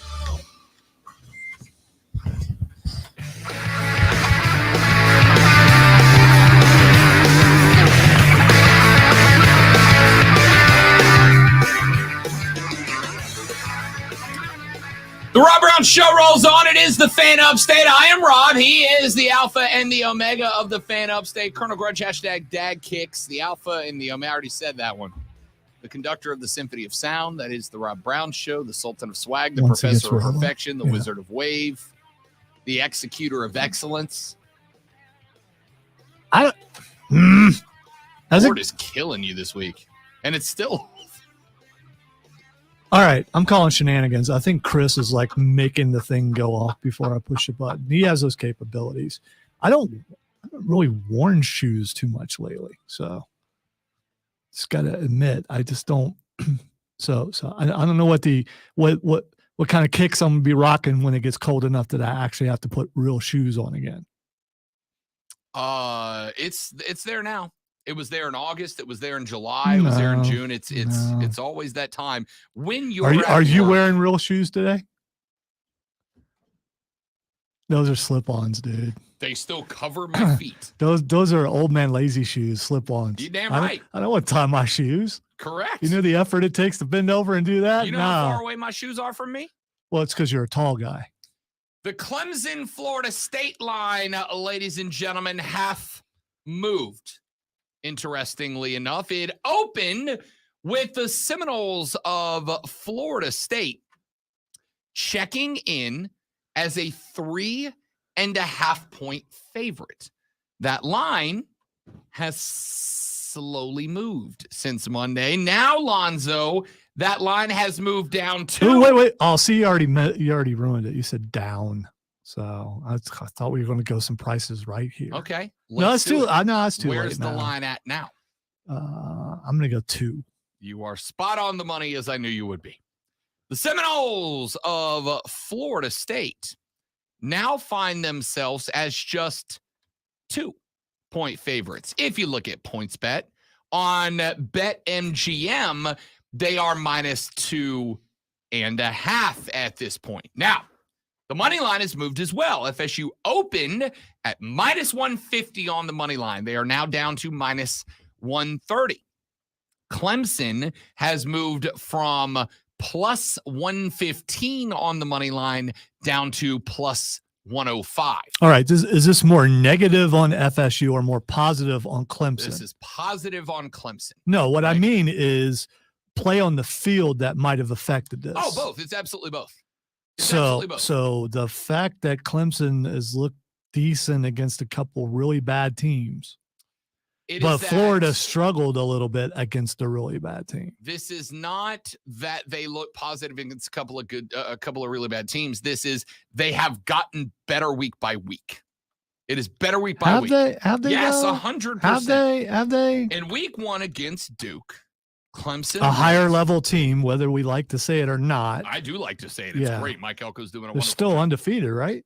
The Rob Brown Show rolls on. It is the Fan Upstate. I am Rob. He is the Alpha and the Omega of the Fan Upstate. Colonel Grudge, hashtag Dad Kicks. The Alpha and the Omega. I already said that one. The conductor of the Symphony of Sound. That is the Rob Brown Show. The Sultan of Swag. The Professor of Perfection. The Wizard of Wave. The Executor of Excellence. Lord is killing you this week. And it's still... All right, I'm calling shenanigans. I think Chris is like making the thing go off before I push the button. He has those capabilities. I don't really worn shoes too much lately, so just gotta admit I just don't. So I don't know what kind of kicks I'm gonna be rocking when it gets cold enough that I actually have to put real shoes on again. It's there now. It was there in August. It was there in July. It was there in June. It's always that time. When are you wearing real shoes today? Those are slip-ons, dude. They still cover my feet. Those are old man lazy shoes, slip-ons. You damn right. I don't want to tie my shoes. Correct. You know the effort it takes to bend over and do that? You know how far away my shoes are from me? Well, it's because you're a tall guy. The Clemson, Florida State line, ladies and gentlemen, have moved. Interestingly enough, it opened with the Seminoles of Florida State checking in as a 3.5-point favorite. That line has slowly moved since Monday. Now, Lonzo, that line has moved down to... Ooh, wait. Oh, see, you already ruined it. You said down. So I thought we were going to go some prices right here. Okay. No, it's too late. Where's the line at now? I'm going to go 2. You are spot on the money, as I knew you would be. The Seminoles of Florida State now find themselves as just 2-point favorites. If you look at PointsBet, on BetMGM, they are minus 2.5 at this point. Now, the money line has moved as well. FSU opened at minus 150 on the money line. They are now down to minus 130. Clemson has moved from plus 115 on the money line down to plus 105. All right. Is this more negative on FSU or more positive on Clemson? This is positive on Clemson. No, what I mean is play on the field that might have affected this. Oh, both. It's absolutely both. So the fact that Clemson has looked decent against a couple really bad teams, but Florida struggled a little bit against a really bad team. This is not that they look positive against a couple of really bad teams. This is they have gotten better week by week. It is better week by week. Have they? Yes, 100%. Have they? In week 1 against Duke, Clemson, a higher level team, whether we like to say it or not. I do like to say it. It's great. Mike Elko's doing a wonderful They're still undefeated, right?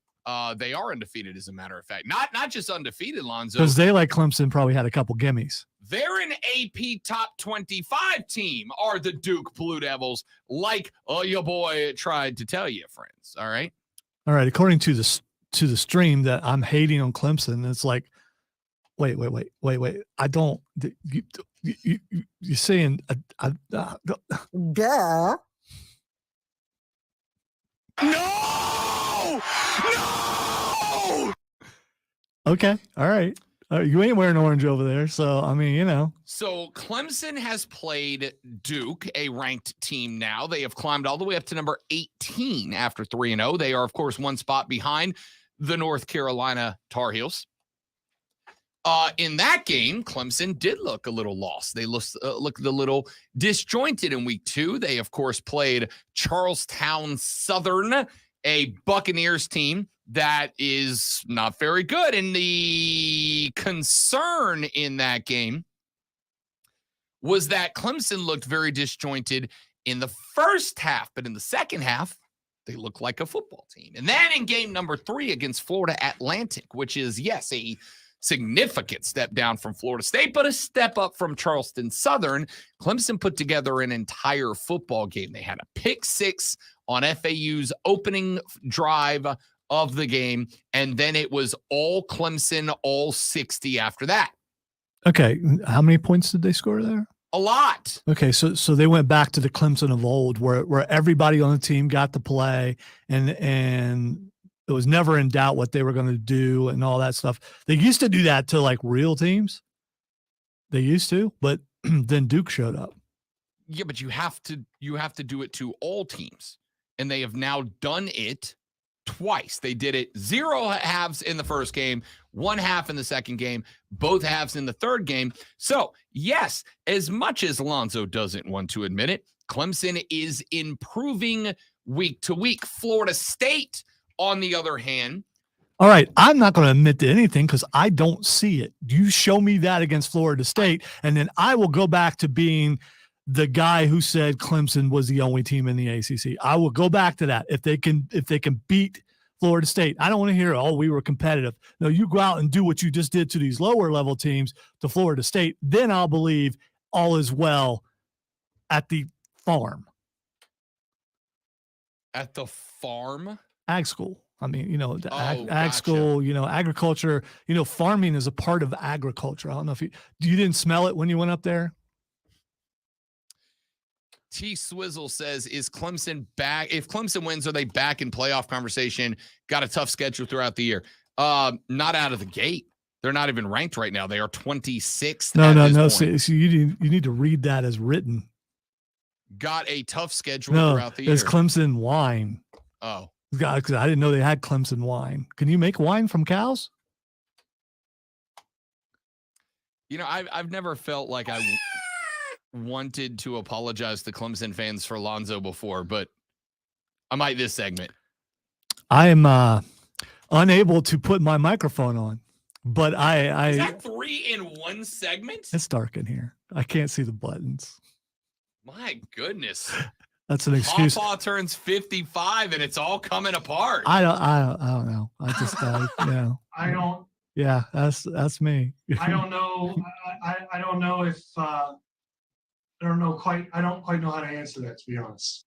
They are undefeated, as a matter of fact. Not just undefeated, Lonzo. Because they, like Clemson, probably had a couple gimmies. They're an AP top 25 team, are the Duke Blue Devils, like your boy tried to tell you, friends. All right? All right. According to the stream that I'm hating on Clemson, it's like, wait. I don't. You're saying duh. No! Okay. All right. You ain't wearing orange over there. So, I mean, you know. So, Clemson has played Duke, a ranked team now. They have climbed all the way up to number 18 after 3-0. They are, of course, one spot behind the North Carolina Tar Heels. In that game, Clemson did look a little lost. They looked a little disjointed in week 2. They, of course, played Charlestown Southern, a Buccaneers team that is not very good. And the concern in that game was that Clemson looked very disjointed in the first half, but in the second half, they looked like a football team. And then in game number 3 against Florida Atlantic, which is, yes, a significant step down from Florida State, but a step up from Charleston Southern, Clemson put together an entire football game. They had a pick 6 on FAU's opening drive of the game, and then it was all Clemson, all 60 after that. Okay, how many points did they score there? A lot. Okay, so they went back to the Clemson of old, where everybody on the team got to play, and it was never in doubt what they were going to do and all that stuff. They used to do that to like real teams. They used to, but then Duke showed up. Yeah, but you have to do it to all teams, and they have now done it twice. They did it 0 halves in the first game, 1 half in the second game, both halves in the third game. So, yes, as much as Alonzo doesn't want to admit it, Clemson is improving week to week. Florida State, on the other hand. All right, I'm not going to admit to anything because I don't see it. You show me that against Florida State, and then I will go back to being the guy who said Clemson was the only team in the ACC. I will go back to that. If they can beat Florida State, I don't want to hear, oh, we were competitive. No, you go out and do what you just did to these lower level teams to Florida State. Then I'll believe all is well at the farm. At the farm? Ag school. I mean, ag gotcha. school, agriculture, farming is a part of agriculture. I don't know if you didn't smell it when you went up there. T Swizzle says, is Clemson back? If Clemson wins, are they back in playoff conversation? Got a tough schedule throughout the year. Not out of the gate. They're not even ranked right now. They are 26th. No. So you need to read that as written. Got a tough schedule throughout the year. It's Clemson wine. Oh. Because I didn't know they had Clemson wine. Can you make wine from cows? I've never felt like I wanted to apologize to Clemson fans for Lonzo before, but I might this segment. I am unable to put my microphone on, but Is that 3 in 1 segment? It's dark in here. I can't see the buttons. My goodness. That's an excuse. Pawpaw turns 55 and it's all coming apart. I don't know. I just I don't. Yeah, that's me. I don't know. I don't know if I don't quite know how to answer that, to be honest.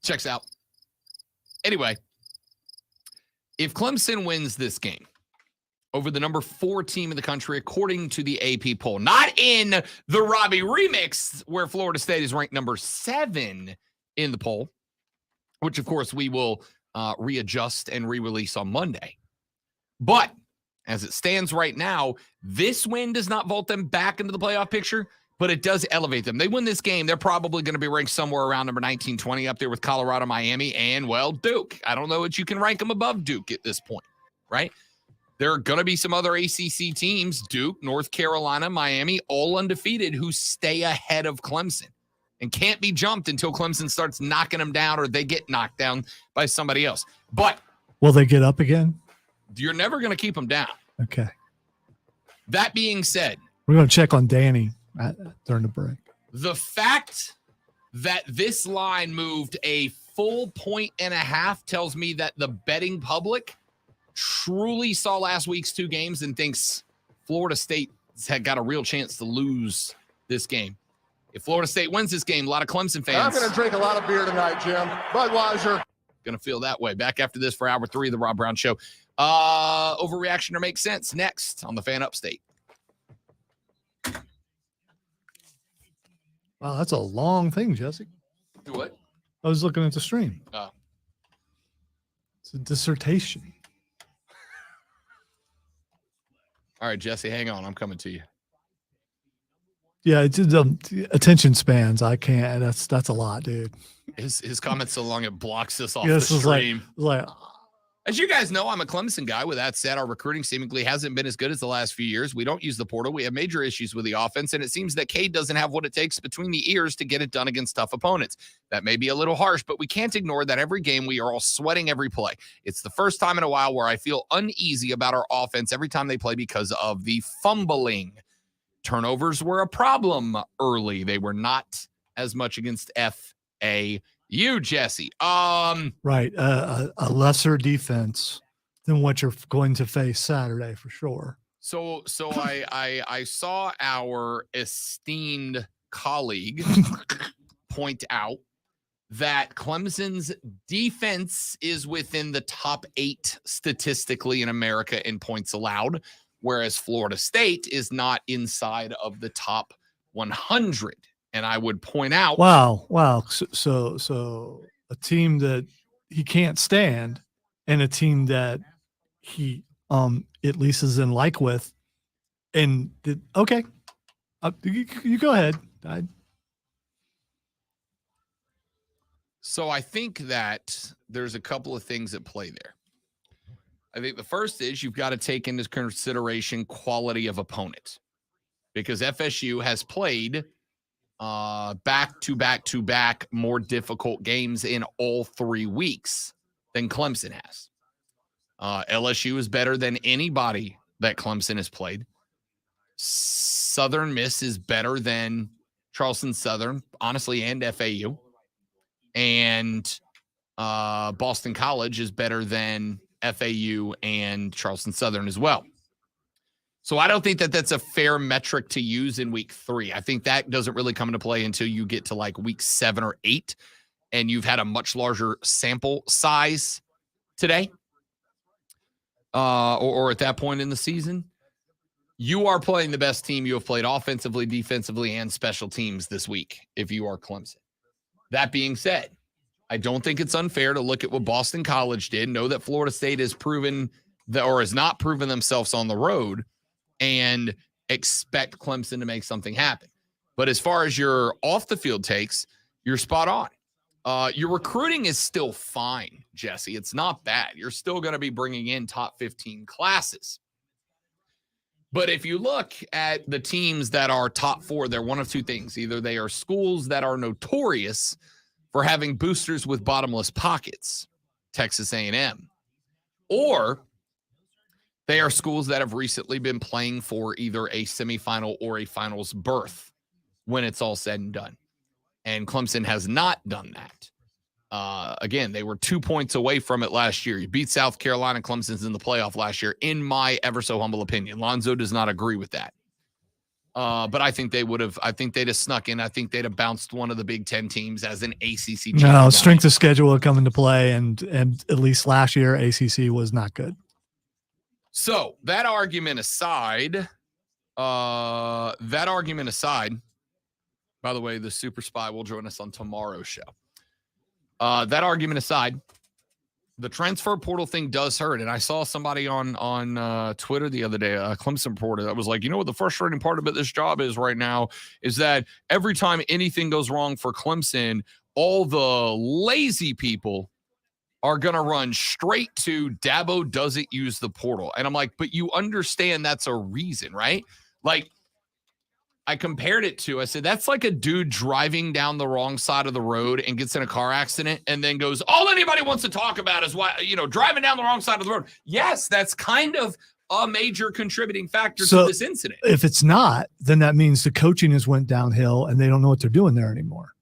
Checks out. Anyway, if Clemson wins this game over the number 4 team in the country, according to the AP poll, not in the Robbie remix, where Florida State is ranked number 7 in the poll, which of course we will readjust and re-release on Monday. But as it stands right now, this win does not vault them back into the playoff picture, but it does elevate them. They win this game, they're probably going to be ranked somewhere around number 19, 20, up there with Colorado, Miami, and, well, Duke. I don't know that you can rank them above Duke at this point, right? There are going to be some other ACC teams, Duke, North Carolina, Miami, all undefeated, who stay ahead of Clemson and can't be jumped until Clemson starts knocking them down or they get knocked down by somebody else. But will they get up again? You're never going to keep them down. Okay. That being said, we're going to check on Danny during the break. The fact that this line moved a full 1.5 tells me that the betting public truly saw last week's 2 games and thinks Florida State had got a real chance to lose this game. If Florida State wins this game, a lot of Clemson fans. I'm going to drink a lot of beer tonight, Jim. Budweiser. Going to feel that way. Back after this for hour 3 of the Rob Brown Show. Overreaction or make sense next on the Fan Upstate. Wow, that's a long thing, Jesse. Do what? I was looking at the stream. Oh. It's a dissertation. All right, Jesse, hang on. I'm coming to you. Yeah, it's attention spans. I can't. That's a lot, dude. His comments so long it blocks us off This the is stream. like As you guys know, I'm a Clemson guy. With that said, our recruiting seemingly hasn't been as good as the last few years. We don't use the portal. We have major issues with the offense, and it seems that Cade doesn't have what it takes between the ears to get it done against tough opponents. That may be a little harsh, but we can't ignore that every game we are all sweating every play. It's the first time in a while where I feel uneasy about our offense every time they play because of the fumbling. Turnovers were a problem early. They were not as much against FAU, Jesse. Right. A lesser defense than what you're going to face Saturday for sure. So I saw our esteemed colleague point out that Clemson's defense is within the top 8 statistically in America in points allowed, whereas Florida State is not inside of the top 100. And I would point out, wow. So a team that he can't stand, and a team that he at least is in like with, and okay, you go ahead. So I think that there's a couple of things at play there. I think the first is you've got to take into consideration quality of opponent, because FSU has played back more difficult games in all 3 weeks than Clemson has. LSU is better than anybody that Clemson has played. Southern Miss is better than Charleston Southern, honestly, and FAU. And Boston College is better than FAU and Charleston Southern as well. So I don't think that that's a fair metric to use in week 3. I think that doesn't really come into play until you get to like week 7 or 8, and you've had a much larger sample size today, or at that point in the season. You are playing the best team you have played offensively, defensively, and special teams this week if you are Clemson. That being said, I don't think it's unfair to look at what Boston College did, know that Florida State has proven that, or has not proven themselves on the road, and expect Clemson to make something happen. But as far as your off-the-field takes, you're spot on. Your recruiting is still fine, Jesse. It's not bad. You're still going to be bringing in top 15 classes. But if you look at the teams that are top 4, they're one of two things. Either they are schools that are notorious for having boosters with bottomless pockets, Texas A&M, or they are schools that have recently been playing for either a semifinal or a finals berth when it's all said and done. And Clemson has not done that. Again, they were 2 points away from it last year. You beat South Carolina. Clemson's in the playoff last year, in my ever so humble opinion. Lonzo does not agree with that. But I think they would have. I think they'd have snuck in. I think they'd have bounced one of the Big Ten teams as an ACC. No, strength of schedule will come into play, and at least last year ACC was not good. So that argument aside, by the way, the Super Spy will join us on tomorrow's show. That argument aside, the transfer portal thing does hurt. And I saw somebody on Twitter the other day, a Clemson reporter, that was like, you know what the frustrating part about this job is right now is that every time anything goes wrong for Clemson, all the lazy people are going to run straight to Dabo doesn't use the portal. And I'm like, but you understand that's a reason, right? Like, I compared it to, I said, that's like a dude driving down the wrong side of the road and gets in a car accident and then goes, all anybody wants to talk about is why, driving down the wrong side of the road. Yes, that's kind of a major contributing factor to this incident. If it's not, then that means the coaching has went downhill and they don't know what they're doing there anymore.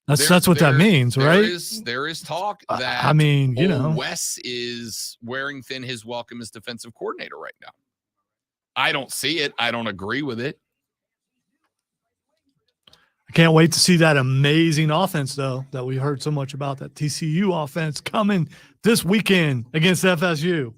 That's what that means, right? There is talk that Wes is wearing thin his welcome as defensive coordinator right now. I don't see it. I don't agree with it. I can't wait to see that amazing offense, though, that we heard so much about, that TCU offense coming this weekend against FSU.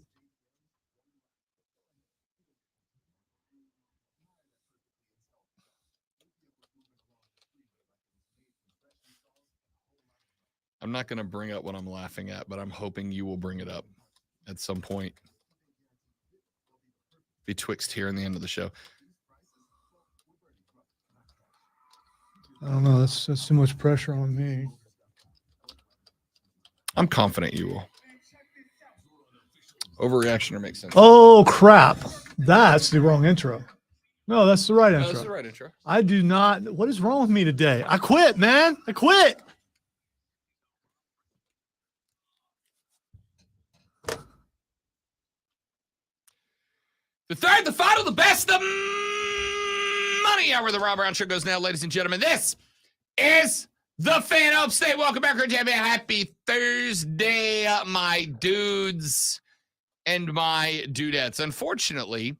I'm not going to bring up what I'm laughing at, but I'm hoping you will bring it up at some point betwixt here and the end of the show. I don't know. That's too much pressure on me. I'm confident you will. Overreaction or makes sense. Oh, crap. That's the wrong intro. No, that's the right No, intro. that's the right intro. I do not. What is wrong with me today? I quit, man. I quit. The third, the final, the best, the money hour. The Rob Brown Show goes now, ladies and gentlemen. This is the Fan Upstate. Welcome back, Rich. Happy Thursday, my dudes and my dudettes. Unfortunately,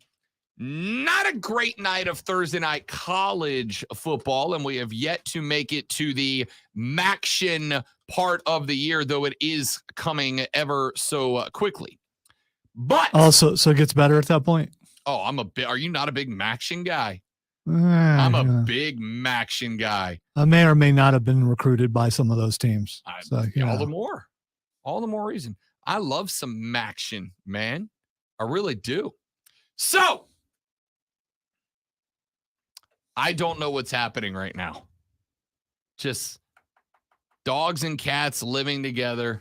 not a great night of Thursday night college football, and we have yet to make it to the Maction part of the year, though it is coming ever so quickly. But also, so it gets better at that point. Oh, are you not a big Maction guy? I'm I'm a big Maction guy. I may or may not have been recruited by some of those teams. So, all the more reason. I love some Maction, man. I really do. So, I don't know what's happening right now. Just dogs and cats living together.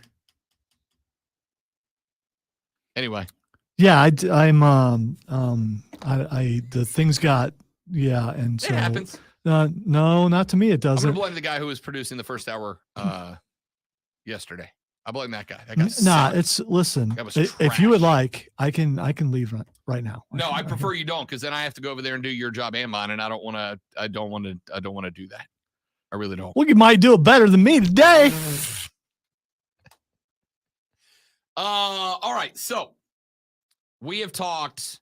Anyway. Yeah, the things got, and so. It happens. No, not to me. It doesn't. I'm going to blame the guy who was producing the first hour yesterday. I blame that guy. Listen, if you would like, I can leave right now. No, I prefer you don't, because then I have to go over there and do your job and mine, and I don't want to do that. I really don't. Well, you might do it better than me today. All right. So we have talked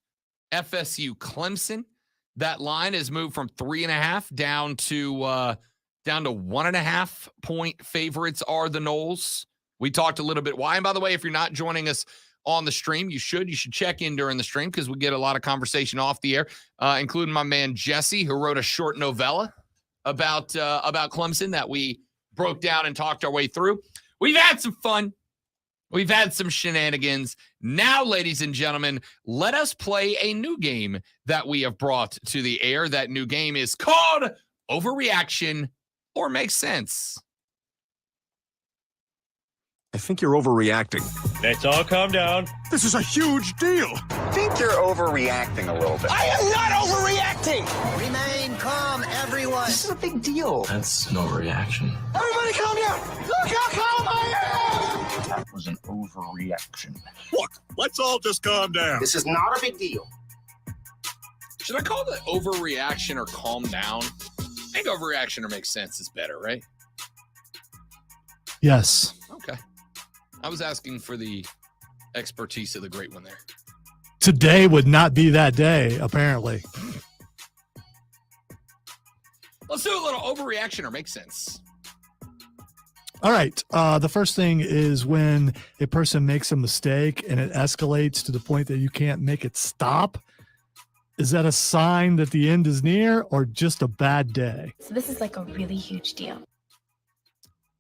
FSU Clemson. That line has moved from 3.5 down to 1.5 point favorites are the Noles. We talked a little bit why. And by the way, if you're not joining us on the stream, you should check in during the stream, because we get a lot of conversation off the air, including my man Jesse, who wrote a short novella about Clemson that we broke down and talked our way through. We've had some fun. We've had some shenanigans. Now, ladies and gentlemen, let us play a new game that we have brought to the air. That new game is called Overreaction or Makes Sense. I think you're overreacting. Let's all calm down. This is a huge deal. I think you're overreacting a little bit. I am not overreacting. Remain calm, everyone. This is a big deal. That's an overreaction. Everybody calm down. Look how calm I am. That was an overreaction. Look, let's all just calm down. This is not a big deal. Should I call it overreaction or calm down? I think overreaction or makes sense is better, right? Yes. Okay. I was asking for the expertise of the great one there. Today would not be that day, apparently. Let's do a little overreaction or make sense. All right. The first thing is when a person makes a mistake and it escalates to the point that you can't make it stop. Is that a sign that the end is near or just a bad day? So this is like a really huge deal.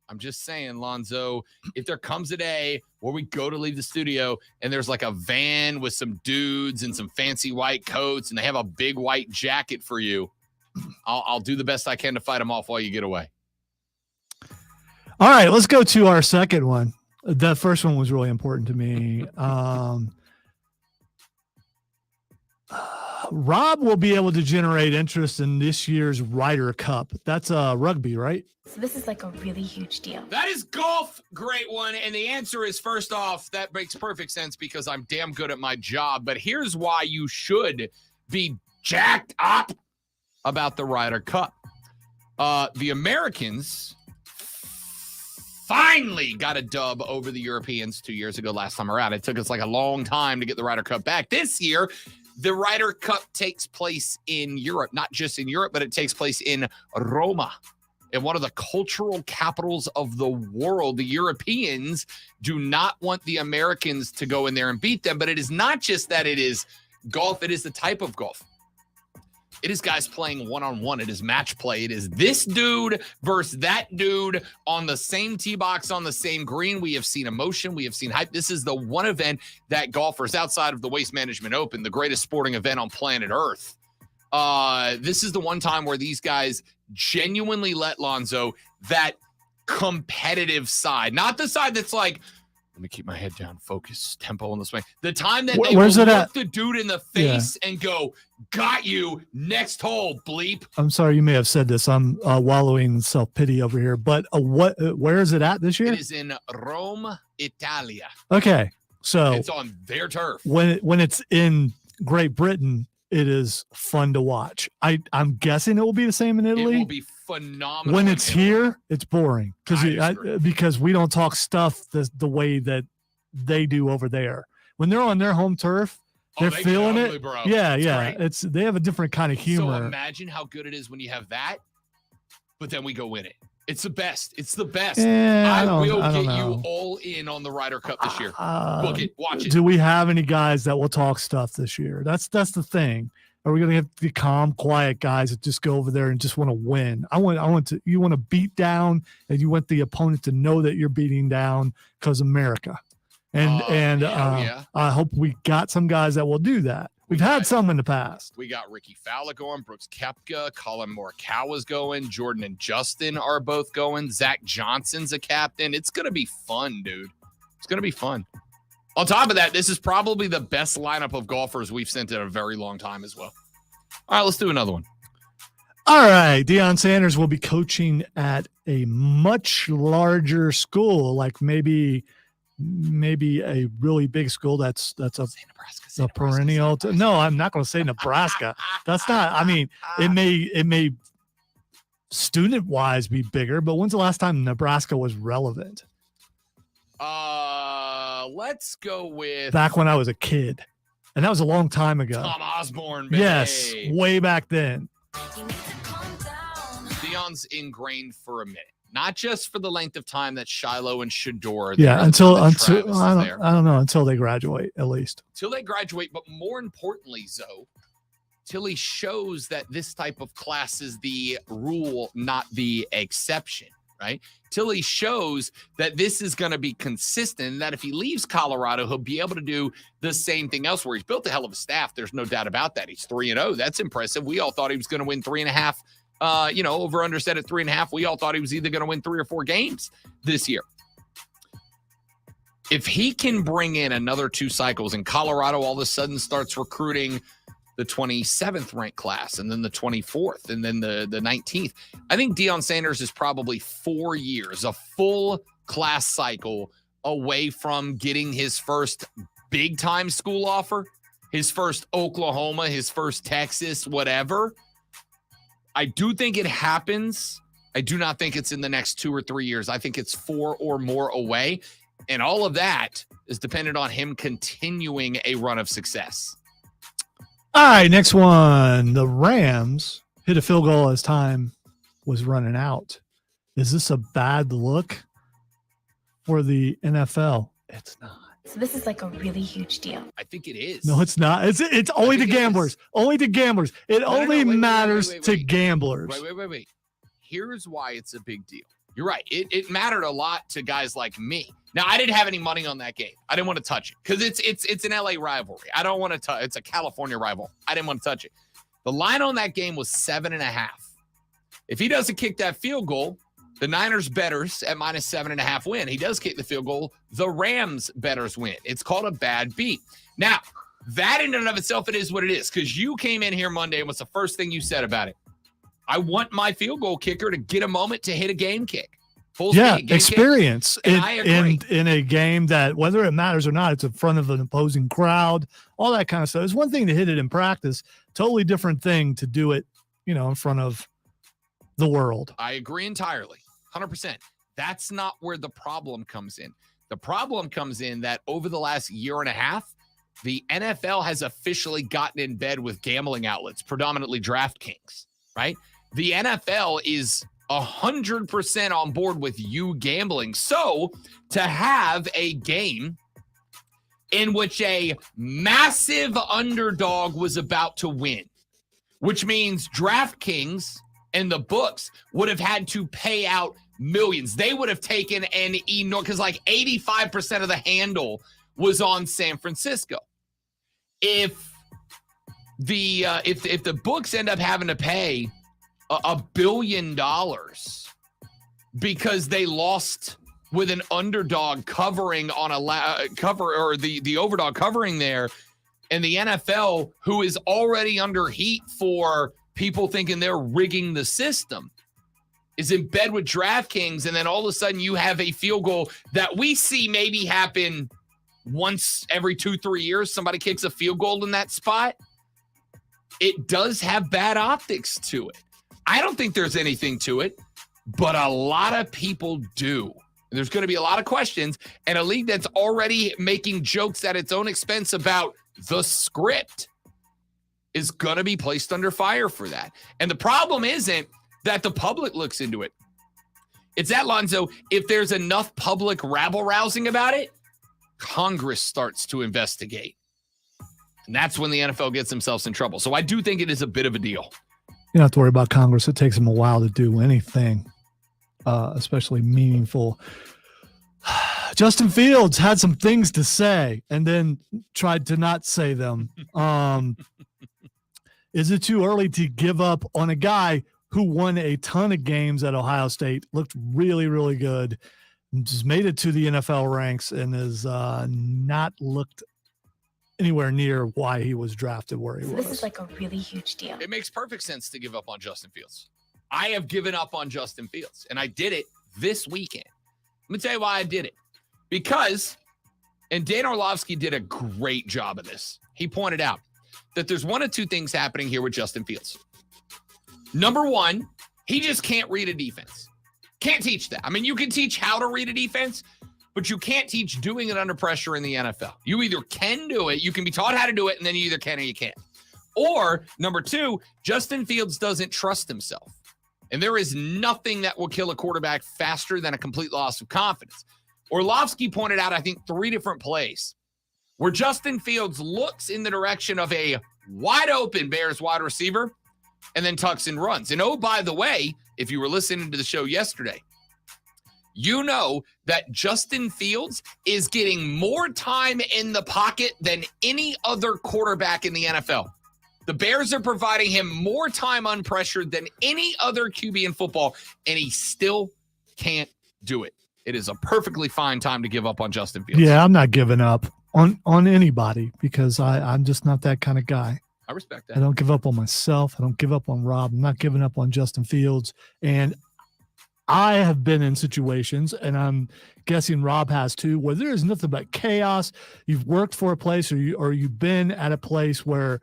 I'm just saying, Lonzo, if there comes a day where we go to leave the studio and there's like a van with some dudes and some fancy white coats and they have a big white jacket for you, I'll do the best I can to fight them off while you get away. All right, let's go to our second one. The first one was really important to me. Rob will be able to generate interest in this year's Ryder Cup. That's rugby, right? So this is like a really huge deal. That is golf. Great one. And the answer is, first off, that makes perfect sense because I'm damn good at my job. But here's why you should be jacked up about the Ryder Cup. The Americans finally got a dub over the Europeans 2 years ago last time around. It took us like a long time to get the Ryder Cup back. This year, the Ryder Cup takes place in Europe, not just in Europe, but it takes place in Roma, in one of the cultural capitals of the world. The Europeans do not want the Americans to go in there and beat them, but it is not just that it is golf, it is the type of golf. It is guys playing one-on-one. It is match play. It is this dude versus that dude on the same tee box, on the same green. We have seen emotion. We have seen hype. This is the one event that golfers outside of the Waste Management Open, the greatest sporting event on planet Earth. This is the one time where these guys genuinely let Lonzo that competitive side, not the side that's like, Let me keep my head down, focus, tempo on the swing. The time that Where's they it will at? look the dude in the face and go, got you, next hole, bleep. I'm sorry, you may have said this. I'm wallowing in self-pity over here. But where is it at this year? It is in Rome, Italia. Okay, so it's on their turf. When it's in Great Britain, it is fun to watch. I'm guessing it will be the same in Italy. It will be phenomenal. When it's here, it's boring because we don't talk stuff the way that they do over there. When they're on their home turf, they're they feeling get ugly, it. bro. Yeah, It's yeah. great. They have a different kind of humor. So imagine how good it is when you have that, but then we go win it. It's the best. It's the best. I will get you all in on the Ryder Cup this year. Book it. Watch it. Do we have any guys that will talk stuff this year? That's the thing. Are we going to have the calm, quiet guys that just go over there and just want to win? You want to beat down, and you want the opponent to know that you're beating down because America. And I hope we got some guys that will do that. We've had some in the past. We got Ricky Fowler going, Brooks Koepka, Colin Morikawa's going, Jordan and Justin are both going, Zach Johnson's a captain. It's going to be fun, dude. It's going to be fun. On top of that, this is probably the best lineup of golfers we've sent in a very long time as well. All right, let's do another one. All right, Deion Sanders will be coaching at a much larger school, like maybe a really big school that's a perennial. No, I'm not going to say Nebraska. That's not. I mean, it may student wise be bigger, but when's the last time Nebraska was relevant? Let's go with back when I was a kid, and that was a long time ago. Tom Osborne. Baby. Yes, way back then. Deion's ingrained for a minute. Not just for the length of time that Shiloh and Shador. Yeah, until I don't know, until they graduate at least. Till they graduate, but more importantly, Zoe, till he shows that this type of class is the rule, not the exception, right? Till he shows that this is going to be consistent, and that if he leaves Colorado, he'll be able to do the same thing elsewhere. He's built a hell of a staff. There's no doubt about that. He's 3-0. That's impressive. We all thought he was going to win 3.5. Over under set at 3.5. We all thought he was either going to win 3 or 4 games this year. If he can bring in another 2 cycles and Colorado all of a sudden starts recruiting the 27th ranked class and then the 24th and then the 19th, I think Deion Sanders is probably 4 years, a full class cycle away from getting his first big time school offer, his first Oklahoma, his first Texas, whatever. I do think it happens. I do not think it's in the next 2 or 3 years. I think it's 4 or more away. And all of that is dependent on him continuing a run of success. All right, next one. The Rams hit a field goal as time was running out. Is this a bad look for the NFL? It's not. So this is like a really huge deal. I think it is. No, it's not. It's only to gamblers. Only to gamblers. It only matters to gamblers. Wait. Here's why it's a big deal. You're right. It mattered a lot to guys like me. Now, I didn't have any money on that game. I didn't want to touch it because it's an LA rivalry. I don't want to touch. It's a California rival. I didn't want to touch it. The line on that game was 7.5. If he doesn't kick that field goal, the Niners bettors at -7.5 win. He does kick the field goal. The Rams bettors win. It's called a bad beat. Now, that in and of itself, it is what it is, because you came in here Monday and what's the first thing you said about it? I want my field goal kicker to get a moment to hit a game kick. Experience in a game that, whether it matters or not, it's in front of an opposing crowd, all that kind of stuff. It's one thing to hit it in practice, totally different thing to do it, in front of the world. I agree entirely, 100%. That's not where the problem comes in. The problem comes in that over the last year and a half, the NFL has officially gotten in bed with gambling outlets, predominantly DraftKings, right? The NFL is 100% on board with you gambling. So to have a game in which a massive underdog was about to win, which means DraftKings and the books would have had to pay out millions. They would have taken an enormous, because like 85% of the handle was on San Francisco. If the books end up having to pay $1 billion because they lost with an underdog covering on a cover, or the overdog covering there, and the NFL, who is already under heat for people thinking they're rigging the system, is in bed with DraftKings, and then all of a sudden you have a field goal that we see maybe happen once every 2-3 years. Somebody kicks a field goal in that spot. It does have bad optics to it. I don't think there's anything to it, but a lot of people do. There's going to be a lot of questions, and a league that's already making jokes at its own expense about the script is going to be placed under fire for that. And the problem isn't that the public looks into it. It's that, Lonzo, if there's enough public rabble-rousing about it, Congress starts to investigate. And that's when the NFL gets themselves in trouble. So I do think it is a bit of a deal. You don't have to worry about Congress. It takes them a while to do anything, especially meaningful. Justin Fields had some things to say and then tried to not say them. Is it too early to give up on a guy who won a ton of games at Ohio State, looked really, really good, just made it to the NFL ranks, and has not looked anywhere near why he was drafted where he was? This is like a really huge deal. It makes perfect sense to give up on Justin Fields. I have given up on Justin Fields, and I did it this weekend. Let me tell you why I did it. Because, and Dan Orlovsky did a great job of this. He pointed out that there's one of two things happening here with Justin Fields. Number one, he just can't read a defense. Can't teach that. I mean, you can teach how to read a defense, but you can't teach doing it under pressure in the NFL. You either can do it, you can be taught how to do it, and then you either can or you can't. Or, number two, Justin Fields doesn't trust himself. And there is nothing that will kill a quarterback faster than a complete loss of confidence. Orlovsky pointed out, I think, 3 different plays where Justin Fields looks in the direction of a wide open Bears wide receiver and then tucks and runs. And oh, by the way, if you were listening to the show yesterday, you know that Justin Fields is getting more time in the pocket than any other quarterback in the NFL. The Bears are providing him more time unpressured than any other QB in football, and he still can't do it. It is a perfectly fine time to give up on Justin Fields. Yeah, I'm not giving up on anybody because I'm just not that kind of guy. I respect that. I don't give up on myself. I don't give up on Rob. I'm not giving up on Justin Fields. And I have been in situations, and I'm guessing Rob has too, where there is nothing but chaos. You've worked for a place, or you've been at a place where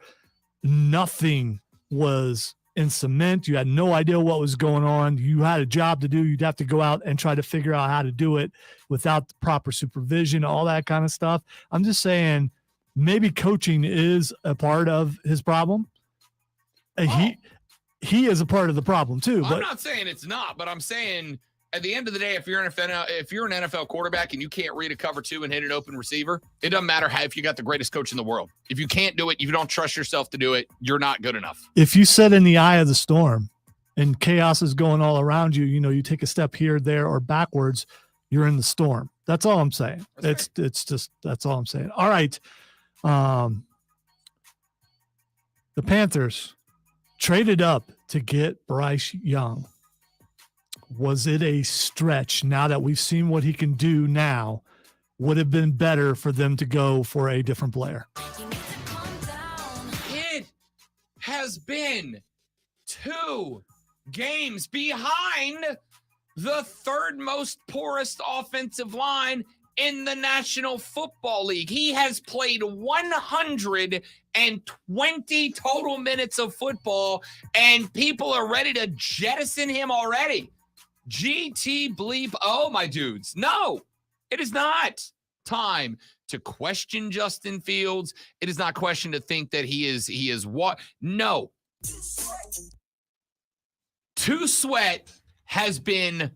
nothing was in cement. You had no idea what was going on. You had a job to do. You'd have to go out and try to figure out how to do it without the proper supervision, all that kind of stuff. I'm just saying maybe coaching is a part of his problem. He is a part of the problem too. I'm not saying it's not, but I'm saying at the end of the day, if you're an NFL quarterback and you can't read a cover 2 and hit an open receiver, it doesn't matter if you got the greatest coach in the world. If you can't do it, if you don't trust yourself to do it, you're not good enough. If you sit in the eye of the storm and chaos is going all around you, you take a step here, there, or backwards, you're in the storm. That's all I'm saying. That's all I'm saying. All right. The Panthers traded up to get Bryce Young. Was it a stretch now that we've seen what he can do now? Would have been better for them to go for a different player. It has been 2 games behind the 3rd most poorest offensive line in the National Football League. He has played 120 total minutes of football, and people are ready to jettison him already. GT bleep, oh, my dudes. No, it is not time to question Justin Fields. It is not question to think that he is what? No. Two Sweat has been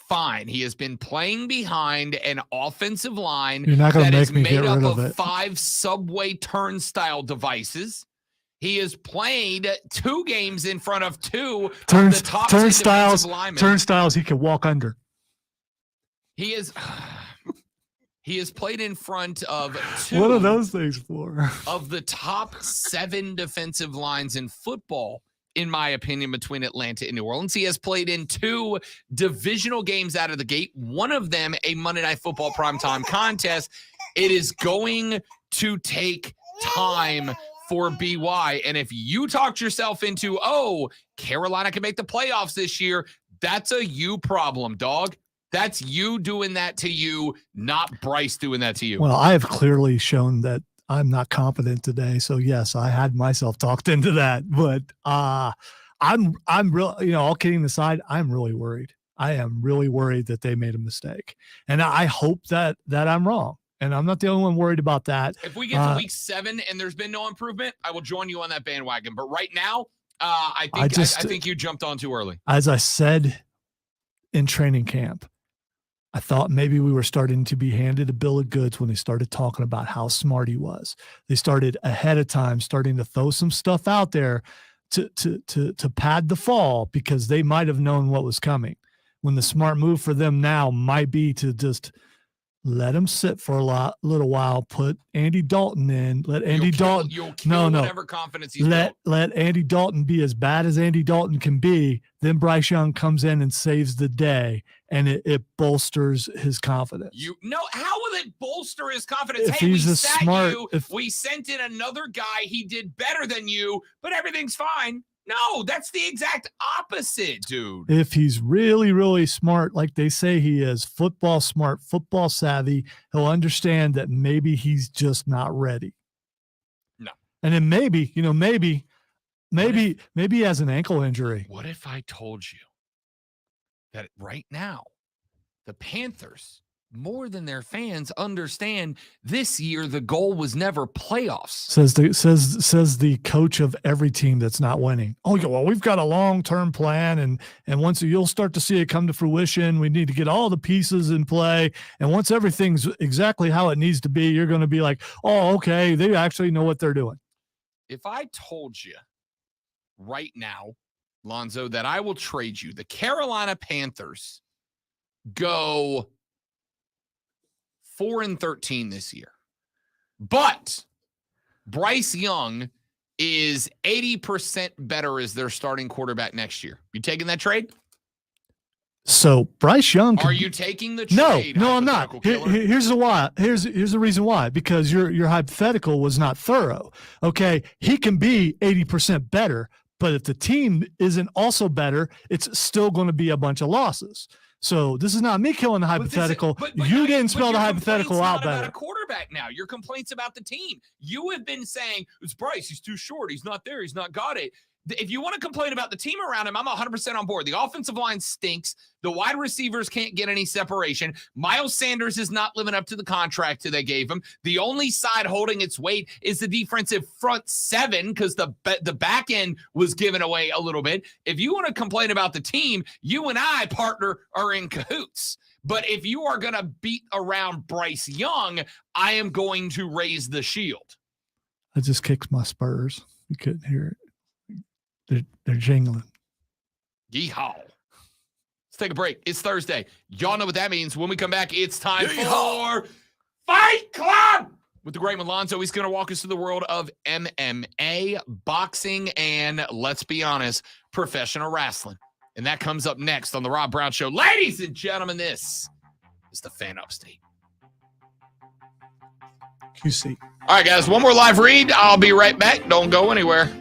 fine. He has been playing behind an offensive line that is made up of 5 subway turnstile devices. He has played 2 games in front of 2 of the top turnstiles. linemen. Turnstiles he can walk under. He has played in front of 2. What are those things for? Of the top 7 defensive lines in football in my opinion, between Atlanta and New Orleans. He has played in 2 divisional games out of the gate, one of them a Monday Night Football primetime contest. It is going to take time for BY. And if you talked yourself into, oh, Carolina can make the playoffs this year, that's a you problem, dog. That's you doing that to you, not Bryce doing that to you. Well, I have clearly shown that I'm not confident today. So yes, I had myself talked into that, but I'm real, all kidding aside, I'm really worried. I am really worried that they made a mistake. And I hope that I'm wrong. And I'm not the only one worried about that. If we get to week 7 and there's been no improvement, I will join you on that bandwagon. But right now, I think you jumped on too early. As I said in training camp, I thought maybe we were starting to be handed a bill of goods when they started talking about how smart he was. They started ahead of time, starting to throw some stuff out there to pad the fall because they might have known what was coming. When the smart move for them now might be to just let him sit for a little while, put Andy Dalton in, let Andy Dalton. You'll kill whatever confidence he's built. Let Andy Dalton be as bad as Andy Dalton can be. Then Bryce Young comes in and saves the day, and it bolsters his confidence. How will it bolster his confidence? If Hey, he's we sent in another guy. He did better than you, but everything's fine. No, that's the exact opposite, dude. If he's really, really smart, like they say he is, football smart, football savvy, he'll understand that maybe he's just not ready. No. And then maybe he has an ankle injury. What if I told you that right now the Panthers, more than their fans, understand this year the goal was never playoffs? Says the coach of every team that's not winning. Oh, yeah, well, we've got a long-term plan, and once you'll start to see it come to fruition, we need to get all the pieces in play. And once everything's exactly how it needs to be, you're going to be like, oh, okay, they actually know what they're doing. If I told you right now, Lonzo, that I will trade you, the Carolina Panthers go 4-13 this year, but Bryce Young is 80% better as their starting quarterback next year. You taking that trade? So Bryce Young, are you taking the trade? No, I'm not. Here's the why. Here's the reason why. Because your hypothetical was not thorough. Okay, he can be 80% better, but if the team isn't also better, it's still going to be a bunch of losses. So this is not me killing the hypothetical. You didn't spell the hypothetical out better. About a quarterback now. Your complaints about the team. You have been saying it's Bryce. He's too short. He's not there. He's not got it. If you want to complain about the team around him, I'm 100% on board. The offensive line stinks. The wide receivers can't get any separation. Miles Sanders is not living up to the contract that they gave him. The only side holding its weight is the defensive front 7 because the back end was given away a little bit. If you want to complain about the team, you and I, partner, are in cahoots. But if you are going to beat around Bryce Young, I am going to raise the shield. I just kicked my spurs. You couldn't hear it. They're jingling. Yeehaw. Let's take a break. It's Thursday. Y'all know what that means. When we come back, it's time for Fight Club with the great Alonzo. He's going to walk us through the world of MMA, boxing, and let's be honest, professional wrestling. And that comes up next on the Rob Brown Show. Ladies and gentlemen, this is the Fan Upstate. QC. All right, guys, one more live read. I'll be right back. Don't go anywhere.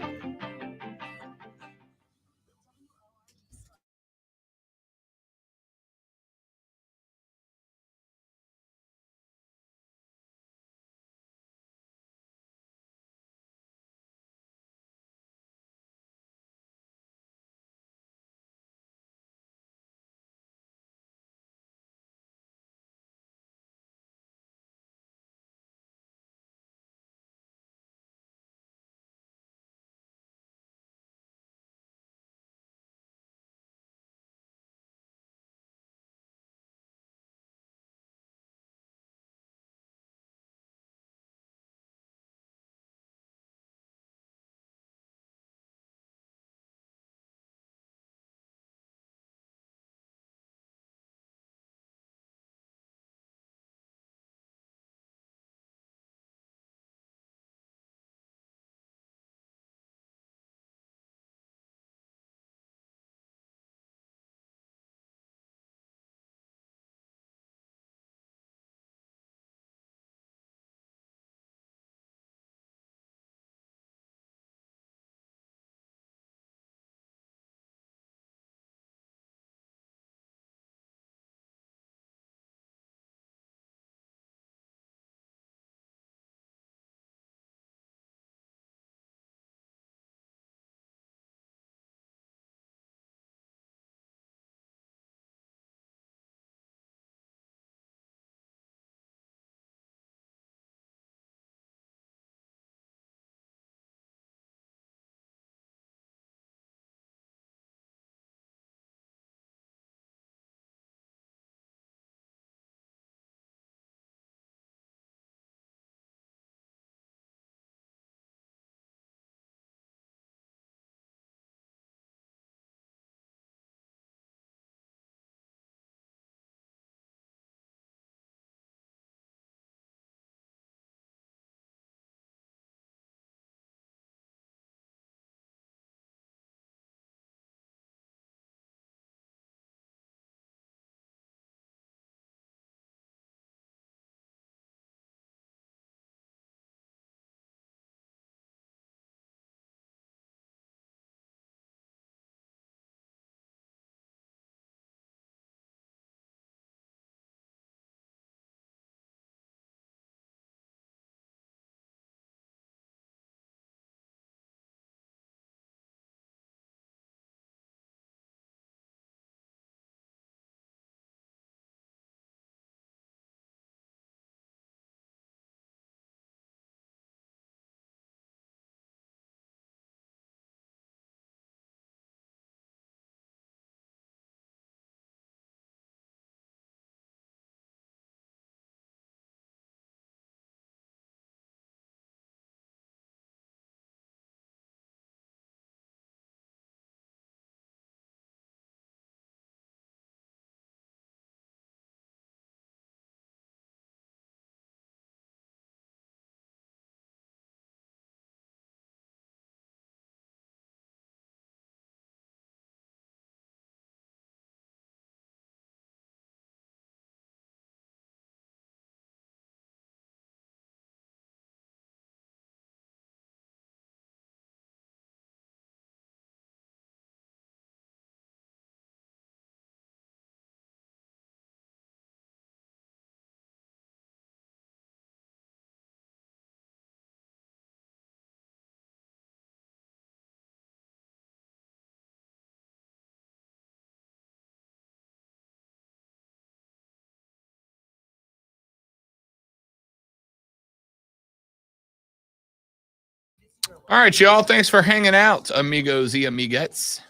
All right, y'all. Thanks for hanging out, amigos y amiguettes.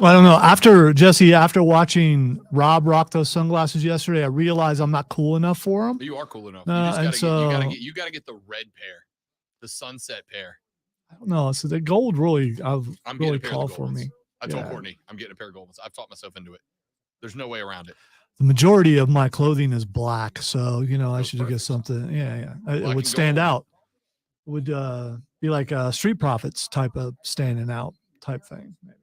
Well, I don't know. After watching Rob rock those sunglasses yesterday, I realized I'm not cool enough for them. You are cool enough. You gotta get the red pair, the sunset pair. I don't know. So the gold really, I'm really getting a pair called of the for gold me. ones. I told Courtney I'm getting a pair of gold ones. I've talked myself into it. There's no way around it. The majority of my clothing is black, so I should get something. Yeah. It would stand out. It would be like a Street Profits type of standing out type thing, maybe.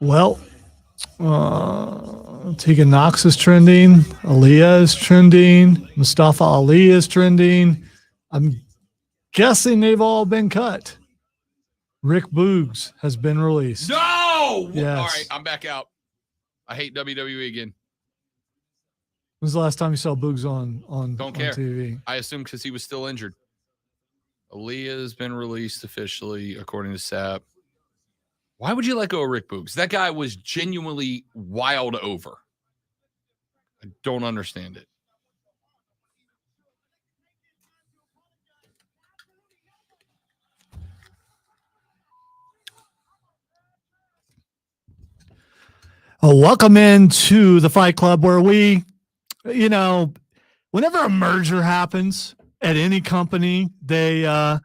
Well, Tegan Knox is trending. Aaliyah is trending. Mustafa Ali is trending. I'm guessing they've all been cut. Rick Boogs has been released. No! Yes. All right, I'm back out. I hate WWE again. When's the last time you saw Boogs on TV? I assume because he was still injured. Aaliyah has been released officially, according to SAP. Why would you let go of Rick Boogs? That guy was genuinely wild over. I don't understand it. Welcome into the Fight Club, where we, whenever a merger happens at any company, they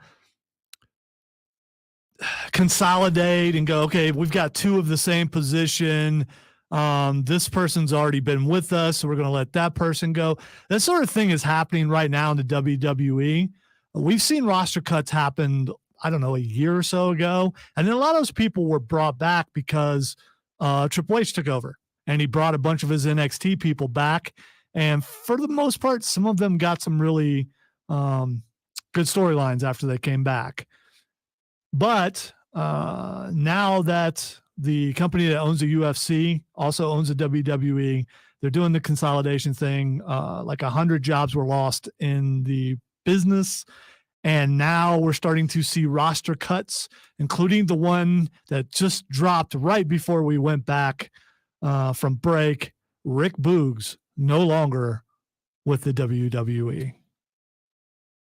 consolidate and go, okay, we've got two of the same position. This person's already been with us, so we're going to let that person go. That sort of thing is happening right now in the WWE. We've seen roster cuts happen, I don't know, a year or so ago. And then a lot of those people were brought back because Triple H took over and he brought a bunch of his NXT people back. And for the most part, some of them got some really good storylines after they came back. But now that the company that owns the UFC also owns the WWE, they're doing the consolidation thing. Like 100 jobs were lost in the business. And now we're starting to see roster cuts, including the one that just dropped right before we went back from break. Rick Boogs no longer with the WWE.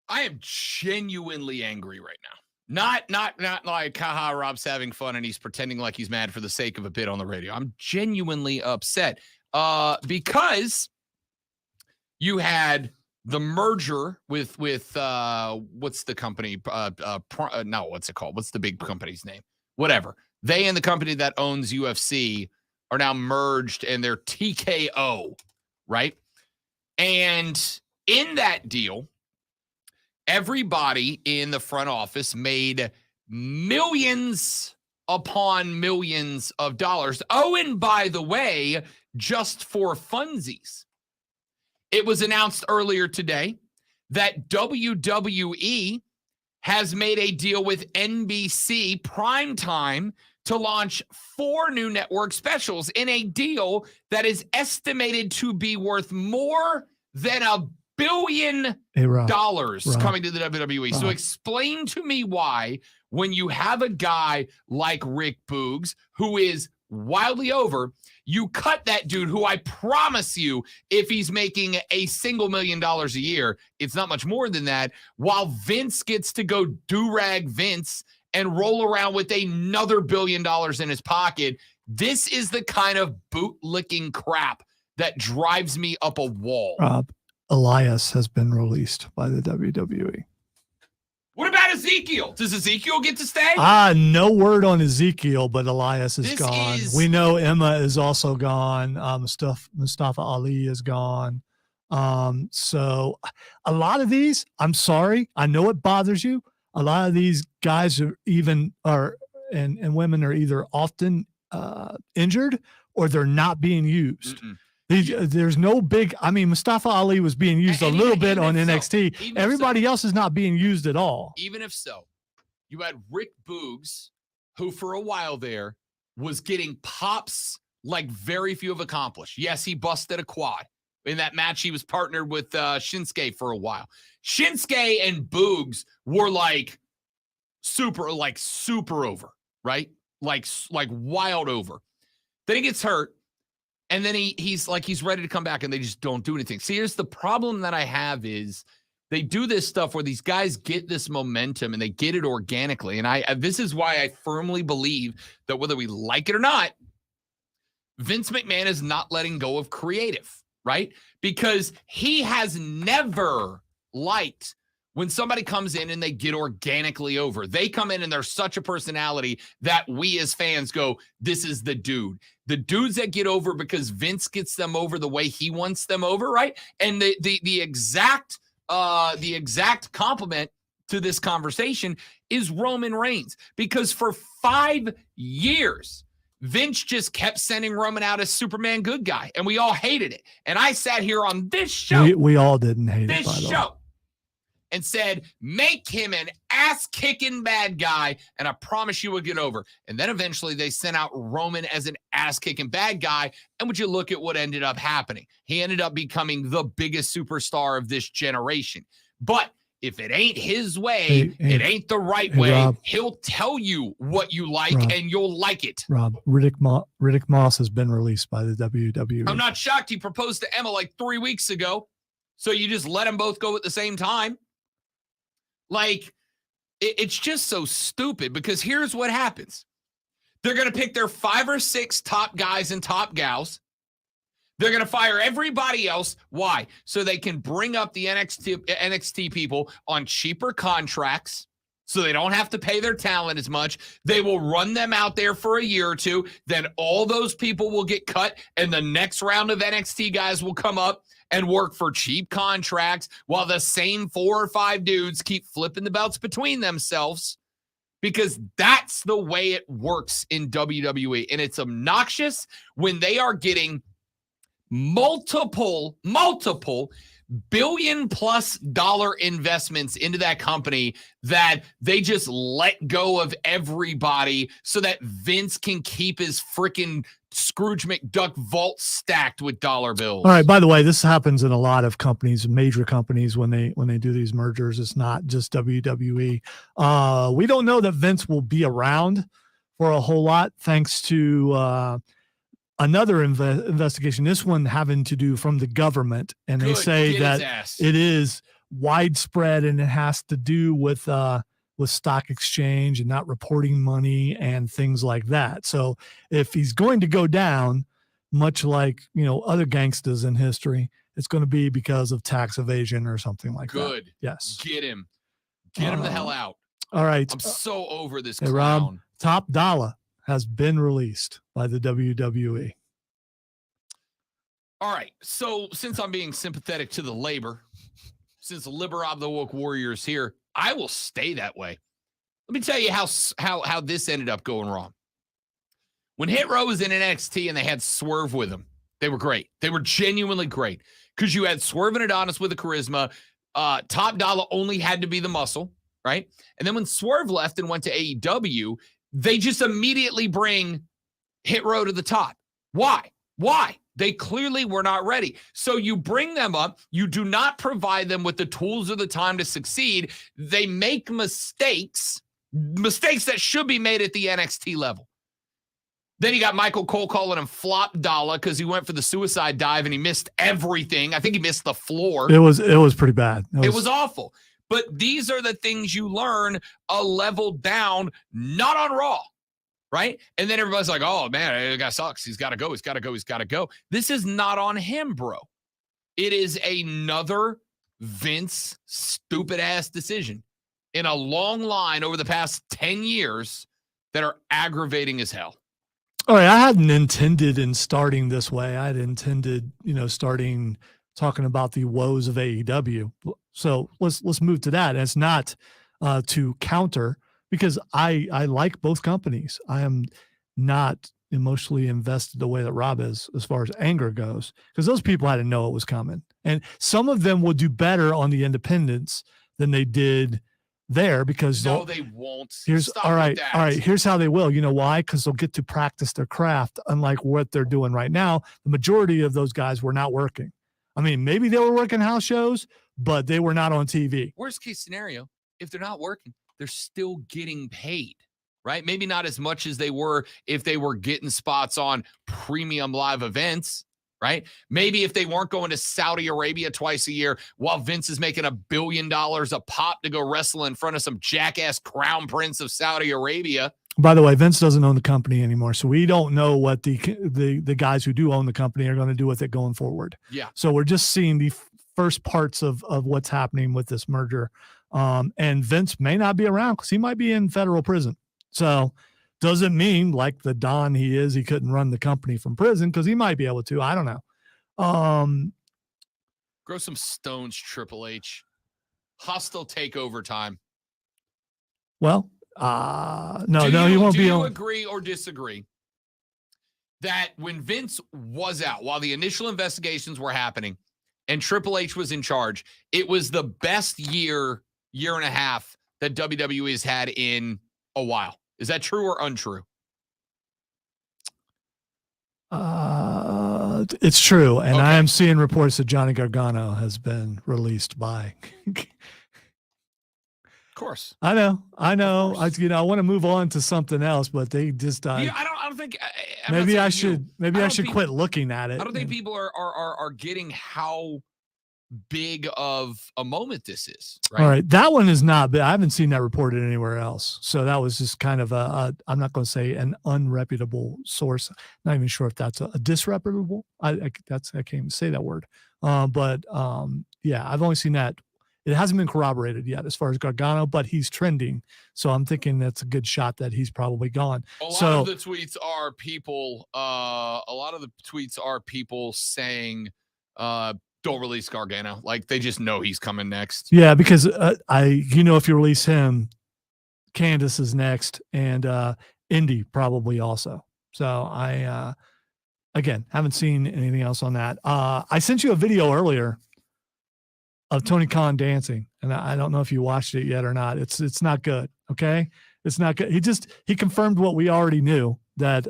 I am genuinely angry right now. Not like, haha, Rob's having fun and he's pretending like he's mad for the sake of a bit on the radio. I'm genuinely upset because you had the merger with what's the company? No, what's it called? What's the big company's name? Whatever. They and the company that owns UFC are now merged and they're TKO, right? And in that deal, everybody in the front office made millions upon millions of dollars. Oh, and by the way, just for funsies, it was announced earlier today that WWE has made a deal with NBC Primetime to launch 4 new network specials in a deal that is estimated to be worth more than $1 billion coming to the WWE. So explain to me why, when you have a guy like Rick Boogs, who is wildly over, you cut that dude who, I promise you, if he's making a single $1 million a year, it's not much more than that, while Vince gets to go do-rag Vince and roll around with another $1 billion in his pocket. This is the kind of bootlicking crap that drives me up a wall. Elias has been released by the WWE. What about Ezekiel? Does Ezekiel get to stay? No word on Ezekiel, but Elias is gone. We know Emma is also gone. Mustafa Ali is gone. So a lot of these, I'm sorry, I know it bothers you. A lot of these guys and women are either often injured or they're not being used. There's no big, Mustafa Ali was being used a little bit on NXT. Everybody else is not being used at all. Even if so, you had Rick Boogs, who for a while there was getting pops like very few have accomplished. Yes, he busted a quad. In that match, he was partnered with Shinsuke for a while. Shinsuke and Boogs were like super over, right? Like wild over. Then he gets hurt, and then he's ready to come back, and they just don't do anything. See, here's the problem that I have is they do this stuff where these guys get this momentum and they get it organically. And this is why I firmly believe that whether we like it or not, Vince McMahon is not letting go of creative, right? Because he has never liked when somebody comes in and they get organically over. They come in and they're such a personality that we as fans go, this is the dude. The dudes that get over because Vince gets them over the way he wants them over, right? And the exact compliment to this conversation is Roman Reigns, because for 5 years, Vince just kept sending Roman out as Superman good guy, and we all hated it. And I sat here on this show. We all didn't hate this it, by the way. show, and said, make him an ass-kicking bad guy, and I promise you we'll get over. And then eventually they sent out Roman as an ass-kicking bad guy, and would you look at what ended up happening? He ended up becoming the biggest superstar of this generation. But if it ain't his way, it ain't the right way. Rob, he'll tell you what you like, Rob, and you'll like it. Rob, Riddick Moss has been released by the WWE. I'm not shocked. He proposed to Emma like 3 weeks ago. So you just let them both go at the same time. Like, it's just so stupid, because here's what happens. They're going to pick their 5 or 6 top guys and top gals. They're going to fire everybody else. Why? So they can bring up the NXT people on cheaper contracts, so they don't have to pay their talent as much. They will run them out there for a year or two. Then all those people will get cut, and the next round of NXT guys will come up and work for cheap contracts while the same 4 or 5 dudes keep flipping the belts between themselves, because that's the way it works in WWE. And it's obnoxious when they are getting multiple $billion+ investments into that company that they just let go of everybody so that Vince can keep his freaking Scrooge McDuck vault stacked with dollar bills. All right. By the way, this happens in a lot of companies, major companies, when they do these mergers. It's not just WWE. We don't know that Vince will be around for a whole lot, thanks to another investigation. This one having to do from the government, and they say that it is widespread and it has to do with stock exchange and not reporting money and things like that. So if he's going to go down, much like, other gangsters in history, it's going to be because of tax evasion or something like that. Good. Yes. Get him the hell out. All right. I'm so over this Hey, clown. Rob, Top Dollar has been released by the WWE. All right. So since I'm being sympathetic to the labor, since Liberab the Woke Warrior is here, I will stay that way. Let me tell you how this ended up going wrong. When Hit Row was in NXT and they had Swerve with them, they were great. They were genuinely great, because you had Swerve and Adonis with the charisma. Top Dollar only had to be the muscle, right? And then when Swerve left and went to AEW, they just immediately bring Hit Row to the top. Why? They clearly were not ready. So you bring them up. You do not provide them with the tools or the time to succeed. They make mistakes that should be made at the NXT level. Then you got Michael Cole calling him Flop Dollar because he went for the suicide dive and he missed everything. I think he missed the floor. It was pretty bad. It was awful. But these are the things you learn a level down, not on Raw. Right? And then everybody's like, oh, man, that guy sucks. He's got to go. This is not on him, bro. It is another Vince stupid-ass decision in a long line over the past 10 years that are aggravating as hell. All right. I hadn't intended in starting this way. I had intended, starting talking about the woes of AEW. So let's move to that. And it's not to counter, because I like both companies. I am not emotionally invested the way that Rob is as far as anger goes, because those people had to know it was coming. And some of them will do better on the independents than they did there, because they won't. All right. Here's how they will. You know why? Because they'll get to practice their craft, unlike what they're doing right now. The majority of those guys were not working. I mean, maybe they were working house shows, but they were not on TV. Worst case scenario, if they're not working, they're still getting paid, right? Maybe not as much as they were if they were getting spots on premium live events, right? Maybe if they weren't going to Saudi Arabia twice a year while Vince is making $1 billion a pop to go wrestle in front of some jackass crown prince of Saudi Arabia. By the way, Vince doesn't own the company anymore, so we don't know what the guys who do own the company are going to do with it going forward. Yeah. So we're just seeing the first parts of what's happening with this merger. And Vince may not be around because he might be in federal prison. So doesn't mean, like the Don he is, he couldn't run the company from prison, because he might be able to. I don't know. Grow some stones, Triple H. Hostile takeover time. Well, no, he won't be. Do you agree or disagree that when Vince was out, while the initial investigations were happening and Triple H was in charge, it was the best year and a half that WWE has had in a while? Is that true or untrue? It's true, and I am seeing reports that Johnny Gargano has been released by. Of course. I know. I want to move on to something else, but they just. I don't think. Maybe I should quit looking at it. I don't think people are getting how big of a moment this is. Right? All right, that one is not big. I haven't seen that reported anywhere else. So that was just kind of I'm not going to say an unreputable source. Not even sure if that's a disreputable. I can't even say that word. Yeah, I've only seen that. It hasn't been corroborated yet as far as Gargano, but he's trending. So I'm thinking that's a good shot that he's probably gone. A lot of the tweets are people saying, don't release Gargano. Like, they just know he's coming next. Yeah, because if you release him, Candace is next, and Indy probably also. So I again haven't seen anything else on that. I sent you a video earlier of Tony Khan dancing, and I don't know if you watched it yet or not. It's not good. Okay, it's not good. He confirmed what we already knew, that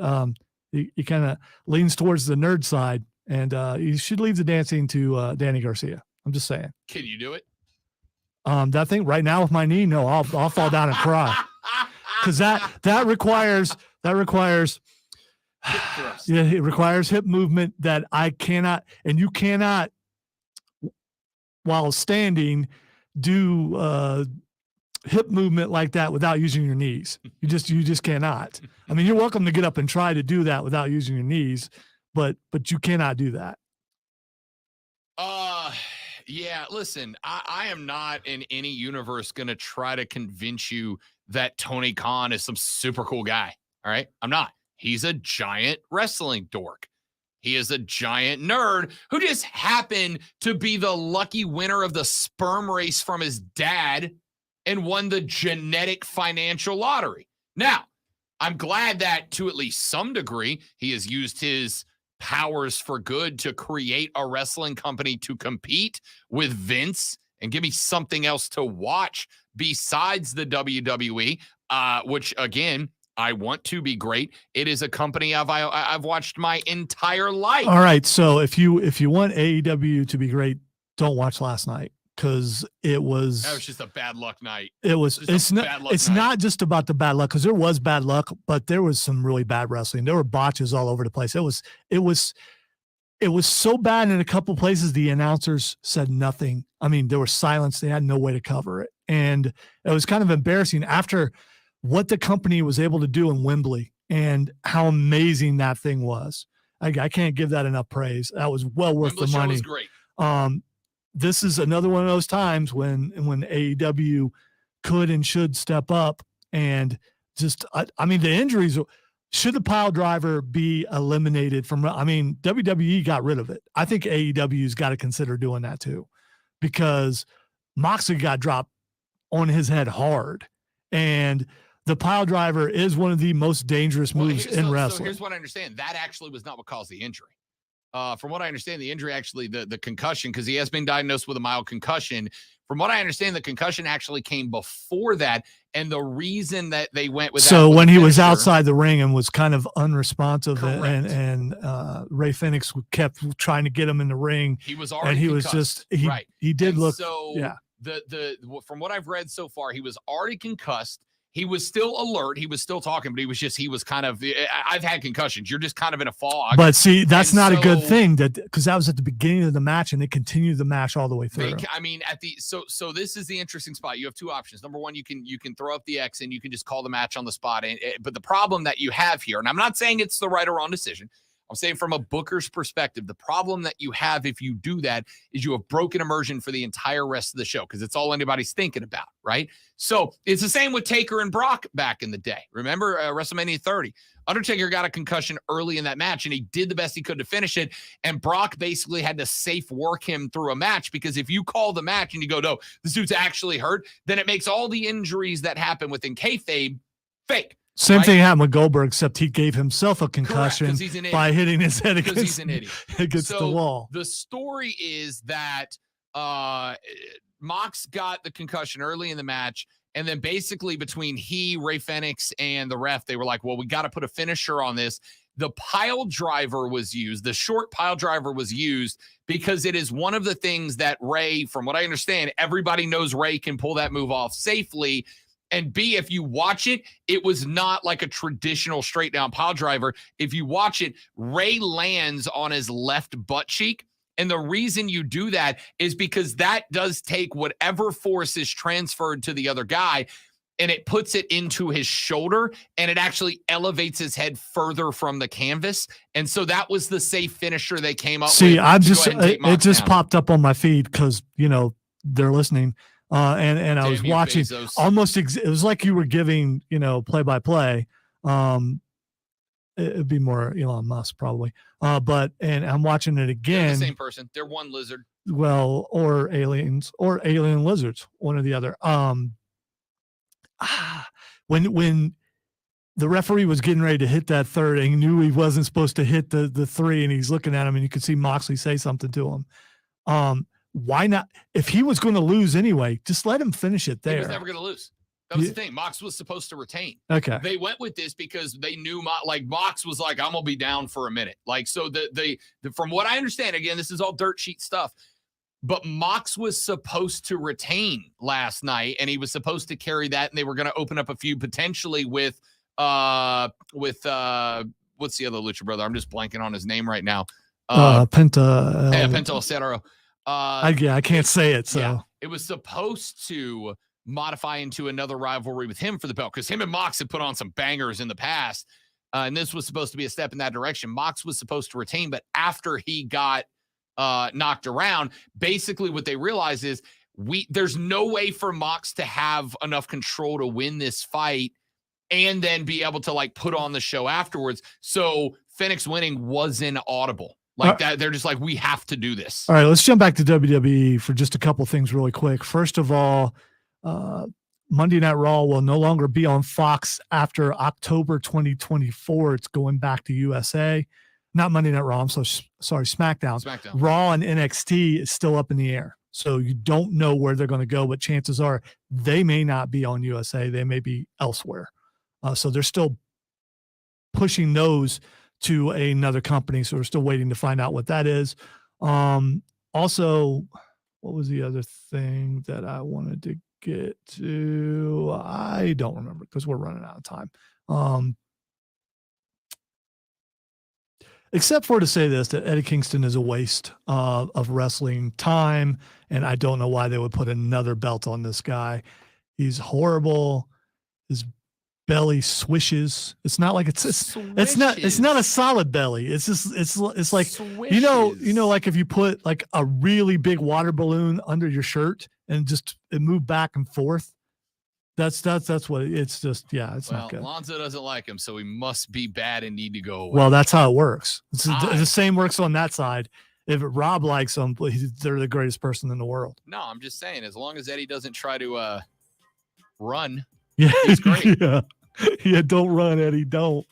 he kind of leans towards the nerd side. And you should leave the dancing to Danny Garcia. I'm just saying. Can you do it? That thing right now with my knee, no, I'll fall down and cry, because that requires it requires hip movement that I cannot, and you cannot, while standing, do hip movement like that without using your knees. You just cannot. I mean, you're welcome to get up and try to do that without using your knees. But you cannot do that. Yeah, listen, I am not in any universe going to try to convince you that Tony Khan is some super cool guy. All right. I'm not. He's a giant wrestling dork. He is a giant nerd who just happened to be the lucky winner of the sperm race from his dad and won the genetic financial lottery. Now, I'm glad that to at least some degree, he has used his powers for good to create a wrestling company to compete with Vince and give me something else to watch besides the WWE, which again, I want to be great. It is a company I've watched my entire life. All right, so if you want AEW to be great, don't watch last night, because that was just a bad luck night. It's not just about the bad luck, because there was bad luck, but there was some really bad wrestling. There were botches all over the place. It was so bad in a couple places the announcers said nothing. I mean, there was silence. They had no way to cover it, and it was kind of embarrassing after what the company was able to do in Wembley and how amazing that thing was. I can't give that enough praise. That was well worth the money. Was great. This is another one of those times when AEW could and should step up, and just, I mean, the injuries, should the pile driver be eliminated from, I mean, WWE got rid of it. I think AEW's got to consider doing that too, because Moxley got dropped on his head hard, and the pile driver is one of the most dangerous moves in wrestling. So here's what I understand. That actually was not what caused the injury. From what I understand, the injury actually, the concussion, because he has been diagnosed with a mild concussion. From what I understand, the concussion actually came before that, And the reason that they went with so that when he was finisher- outside the ring and was kind of unresponsive, Correct. and Ray Phoenix kept trying to get him in the ring, he was already and he concussed. was just right. he did And look so yeah. the from what I've read so far, he was already concussed. He was still alert. He was still talking, but he was kind of, I've had concussions. You're just kind of in a fog. But see, that's And not a good so- thing, because that was at the beginning of the match, and it continued the match all the way through. So this is the interesting spot. You have two options. Number one, you can throw up the X and you can just call the match on the spot. But the problem that you have here, and I'm not saying it's the right or wrong decision. I'm saying from a booker's perspective, the problem that you have if you do that is you have broken immersion for the entire rest of the show because it's all anybody's thinking about, right? So it's the same with Taker and Brock back in the day. Remember WrestleMania 30? Undertaker got a concussion early in that match, and he did the best he could to finish it. And Brock basically had to safe work him through a match because if you call the match and you go, no, this dude's actually hurt, then it makes all the injuries that happen within kayfabe fake. Same right? thing happened with Goldberg, except he gave himself a concussion 'cause he's an by idiot. hitting his head Because he's an idiot. against So the wall. The story is that Mox got the concussion early in the match, and then basically between Ray Phoenix, and the ref, they were like, well, we got to put a finisher on this. The pile driver was used. The short pile driver was used because it is one of the things that Ray, from what I understand, everybody knows Ray can pull that move off safely. And B, if you watch it, it was not like a traditional straight down pile driver. If you watch it, Ray lands on his left butt cheek. And the reason you do that is because that does take whatever force is transferred to the other guy and it puts it into his shoulder and it actually elevates his head further from the canvas. And so that was the safe finisher they came up with. See, I'm to go just ahead and take it Mox just down. popped up on my feed because they're listening. And I was Damn you, watching Bezos. almost it was like you were giving play by play. It'd be more Elon Musk probably. But I'm watching it They're again. the same person. They're one lizard. Well, or aliens or alien lizards, one or the other. When the referee was getting ready to hit that third and he knew he wasn't supposed to hit the three, and he's looking at him and you could see Moxley say something to him. Why not? If he was going to lose anyway, just let him finish it there. He was never going to lose. That was the thing. Mox was supposed to retain. Okay. They went with this because they knew Mox was like, I'm going to be down for a minute. Like, so the from what I understand, again, this is all dirt sheet stuff, but Mox was supposed to retain last night and he was supposed to carry that. And they were going to open up a few potentially with what's the other Lucha brother? I'm just blanking on his name right now. Penta. Penta El Cerro. I can't say it. So yeah, it was supposed to modify into another rivalry with him for the belt because him and Mox had put on some bangers in the past. And this was supposed to be a step in that direction. Mox was supposed to retain, but after he got knocked around, basically what they realized is there's no way for Mox to have enough control to win this fight and then be able to like put on the show afterwards. So Phoenix winning wasn't audible. Like that, they're just like, we have to do this. All right, let's jump back to WWE for just a couple things really quick. First of all, Monday Night Raw will no longer be on Fox after October 2024. It's going back to USA. Not Monday Night Raw. I'm so sorry, SmackDown. Raw and NXT is still up in the air. So you don't know where they're going to go, but chances are they may not be on USA. They may be elsewhere. So they're still pushing those to another company. So we're still waiting to find out what that is. Also, what was the other thing that I wanted to get to? I don't remember because we're running out of time. Except for to say this, that Eddie Kingston is a waste of wrestling time. And I don't know why they would put another belt on this guy. He's horrible. His belly swishes. It's not like it's not a solid belly. It's just it's like Swishes. like if you put like a really big water balloon under your shirt and just it moved back and forth. That's what it's just. Yeah, it's not good. Lonzo doesn't like him, so he must be bad and need to go away. Well, that's how it works. The same works on that side. If Rob likes them, they're the greatest person in the world. No, I'm just saying, as long as Eddie doesn't try to run, Yeah, he's great. Yeah, don't run, Eddie. Don't.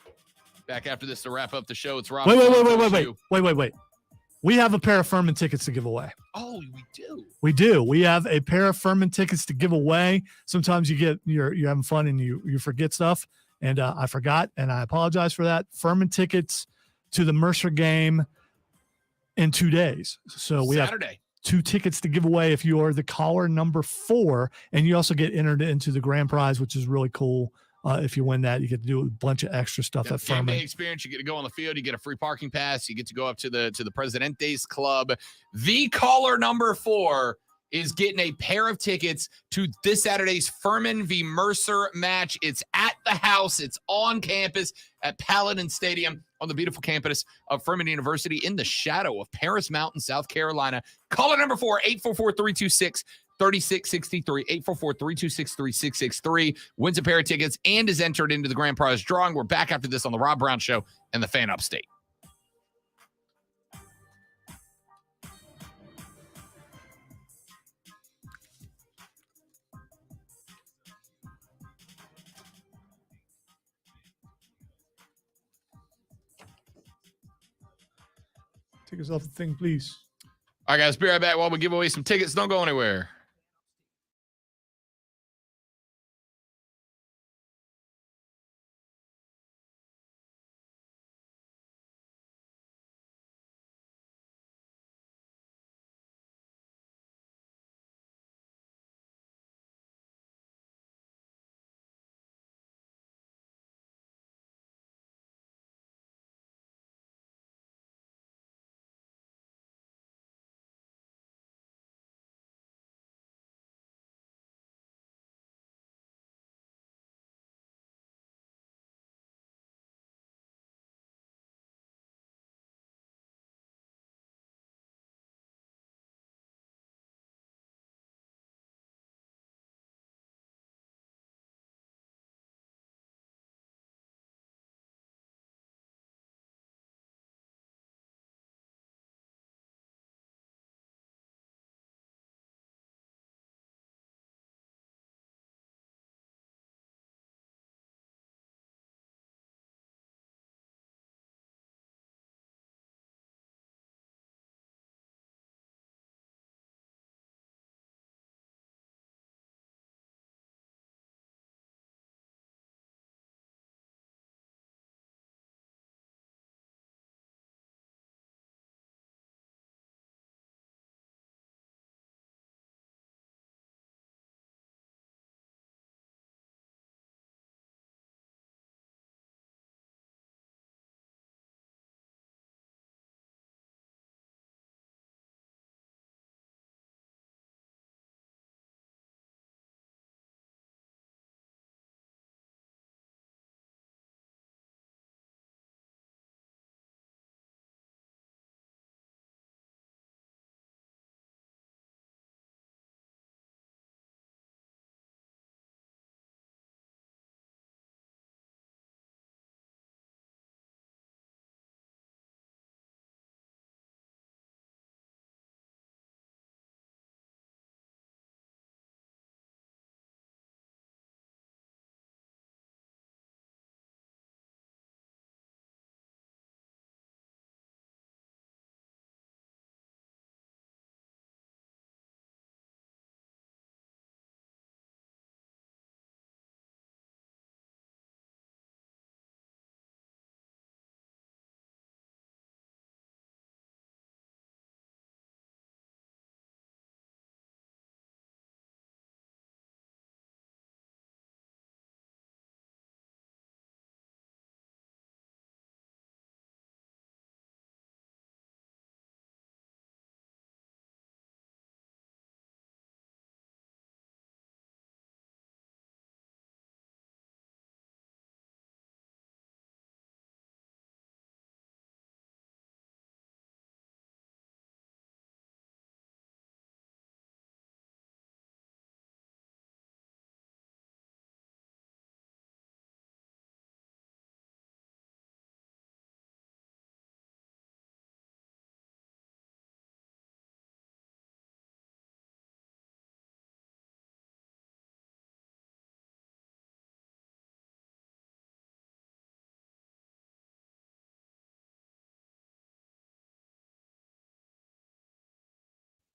Back after this to wrap up the show. It's Rob. Wait. We have a pair of Furman tickets to give away. Oh, we do. We do. We have a pair of Furman tickets to give away. Sometimes you're having fun and you forget stuff, and I forgot, and I apologize for that. Furman tickets to the Mercer game in 2 days. So we Saturday. have 2 tickets to give away if you are the caller number 4, and you also get entered into the grand prize, which is really cool. If you win that, you get to do a bunch of extra stuff at Game Furman. day experience. You get to go on the field. You get a free parking pass. You get to go up to the Presidentes Club. The caller number 4 is getting a pair of tickets to this Saturday's Furman v. Mercer match. It's at the house. It's on campus at Paladin Stadium on the beautiful campus of Furman University in the shadow of Paris Mountain, South Carolina. Caller number 4, 844-326-3663, 844-326-3663, wins a pair of tickets and is entered into the grand prize drawing. We're back after this on the Rob Brown Show and the Fan Upstate. Take us off the thing, please. All right, guys, be right back while we give away some tickets. Don't go anywhere.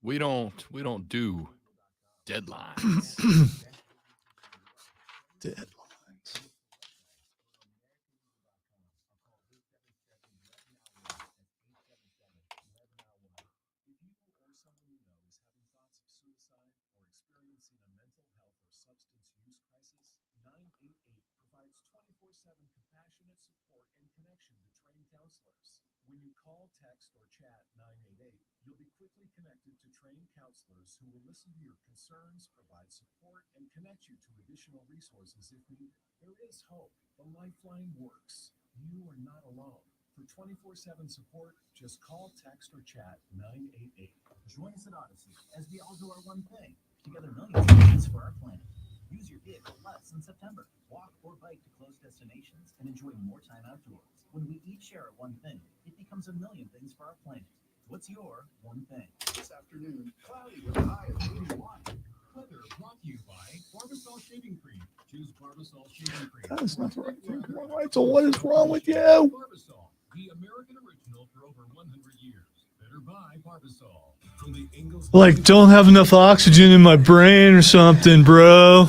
We don't do deadlines. Deadlines. When you call, text, or chat 988, you'll be quickly connected to trained counselors who will listen to your concerns, provide support, and connect you to additional resources if needed. There is hope. The Lifeline works. You are not alone. For 24/7 support, just call, text, or chat 988. Join us at Odyssey as we all do our one thing. Together, millions of things for our planet. Use your vehicle less in September. Walk or bike to close destinations and enjoy more time outdoors. When we each share one thing, it becomes a million things for our planet. What's your one thing? This afternoon, cloudy with a high of 81. Weather brought to you by Barbasol Shaving Cream. Choose Barbasol Shaving Cream. That is not the right thing. Right, so what is wrong with you? Barbasol, the American original for over 100 years. Better buy Barbasol. From the Ingalls. Like, don't have enough oxygen in my brain or something, bro.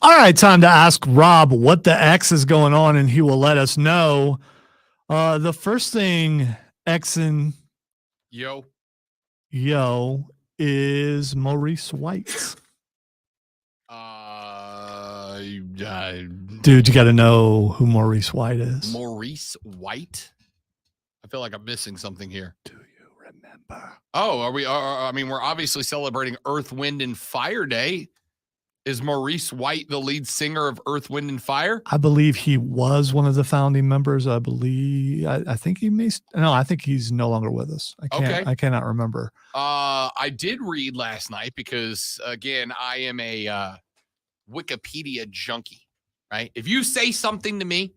All right, time to ask Rob what the X is going on, and he will let us know. The first thing Xing yo is Maurice White. Dude, you got to know who Maurice White is. Maurice White? I feel like I'm missing something here. Do you remember? Oh, are we? I mean, we're obviously celebrating Earth, Wind, and Fire Day. Is Maurice White the lead singer of Earth, Wind, and Fire? I believe he was one of the founding members. I believe. I think he may. No, I think he's no longer with us. I cannot remember. I did read last night because, again, I am a Wikipedia junkie. Right? If you say something to me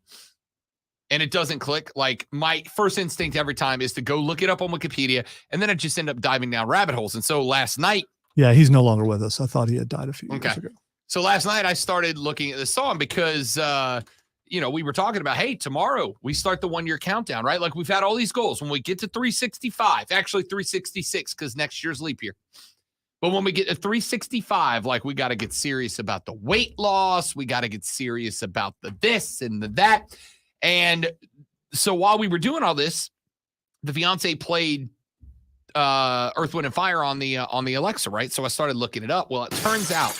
and it doesn't click, like my first instinct every time is to go look it up on Wikipedia, and then I just end up diving down rabbit holes. And so last night. Yeah, he's no longer with us. I thought he had died a few years ago. So last night I started looking at the song because, we were talking about, hey, tomorrow we start the 1-year countdown, right? Like we've had all these goals. When we get to 365, actually 366 because next year's leap year. But when we get to 365, like we got to get serious about the weight loss. We got to get serious about the this and the that. And so while we were doing all this, the fiance played Earth, Wind, and Fire on the Alexa, right? So I started looking it up. Well, it turns out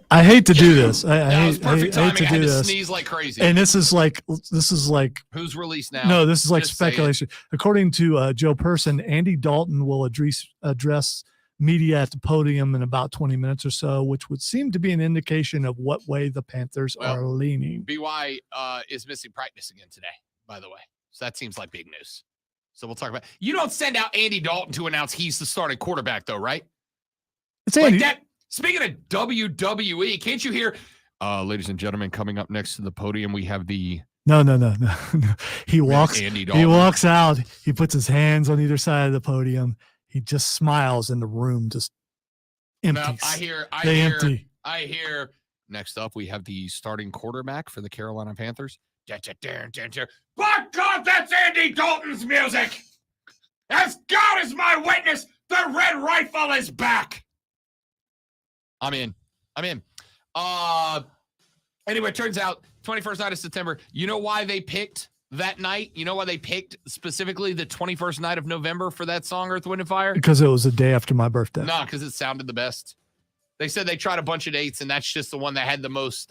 I hate to do this. I hate to do this. Sneeze like crazy. And this is like who's released now? No, this is like Just say speculation. According to Joe Person, Andy Dalton will address media at the podium in about 20 minutes or so, which would seem to be an indication of what way the Panthers are leaning. BY is missing practice again today, by the way. So that seems like big news. So we'll talk about. You don't send out Andy Dalton to announce he's the starting quarterback, though, right? It's Andy. Like that. Speaking of WWE, can't you hear, ladies and gentlemen, coming up next to the podium, we have the. No. He walks. Andy Dalton. He walks out. He puts his hands on either side of the podium. He just smiles, and the room just empties. No, empty. I hear. Next up, we have the starting quarterback for the Carolina Panthers. By God, that's Andy Dalton's music. As God is my witness, the Red Rifle is back. I'm in. Anyway, it turns out 21st night of September. You know why they picked that night? You know why they picked specifically the 21st night of November for that song, Earth, Wind, and Fire? Because it was the day after my birthday. No, because it sounded the best. They said they tried a bunch of dates, and that's just the one that had the most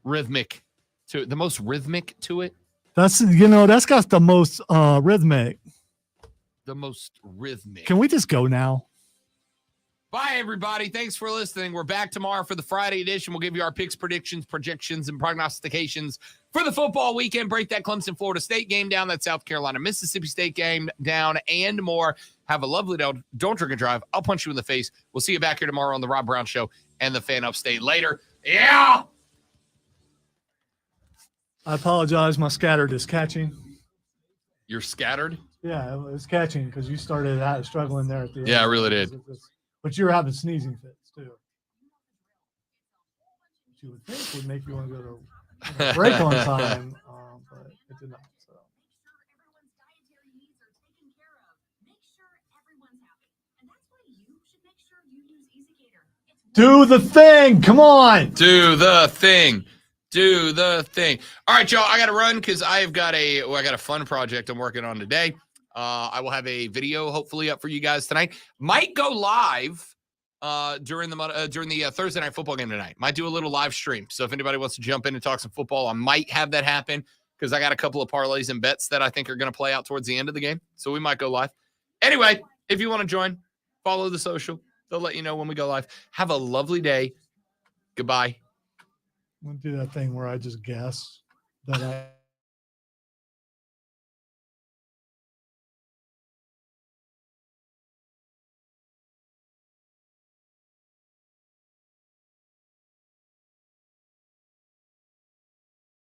rhythmic to it. The most rhythmic to it. That's got the most rhythmic. The most rhythmic. Can we just go now? Bye, everybody. Thanks for listening. We're back tomorrow for the Friday edition. We'll give you our picks, predictions, projections, and prognostications for the football weekend. Break that Clemson-Florida State game down, that South Carolina-Mississippi State game down, and more. Have a lovely day. Don't drink and drive. I'll punch you in the face. We'll see you back here tomorrow on the Rob Brown Show and the Fan Upstate later. Yeah! I apologize. My scattered is catching. You're scattered? Yeah, it was catching because you started out struggling there at the end. Yeah, I really did. But you were having sneezing fits too. Which you would think would make you want to go to break on time, but it did not. So. Do the thing. Come on. Do the thing. Do the thing. All right, y'all. I got to run because I got a fun project I'm working on today. I will have a video hopefully up for you guys tonight. Might go live during the Thursday night football game tonight. Might do a little live stream. So if anybody wants to jump in and talk some football, I might have that happen because I got a couple of parlays and bets that I think are going to play out towards the end of the game. So we might go live. Anyway, if you want to join, follow the social. They'll let you know when we go live. Have a lovely day. Goodbye. I'm going to do that thing where I just guess that I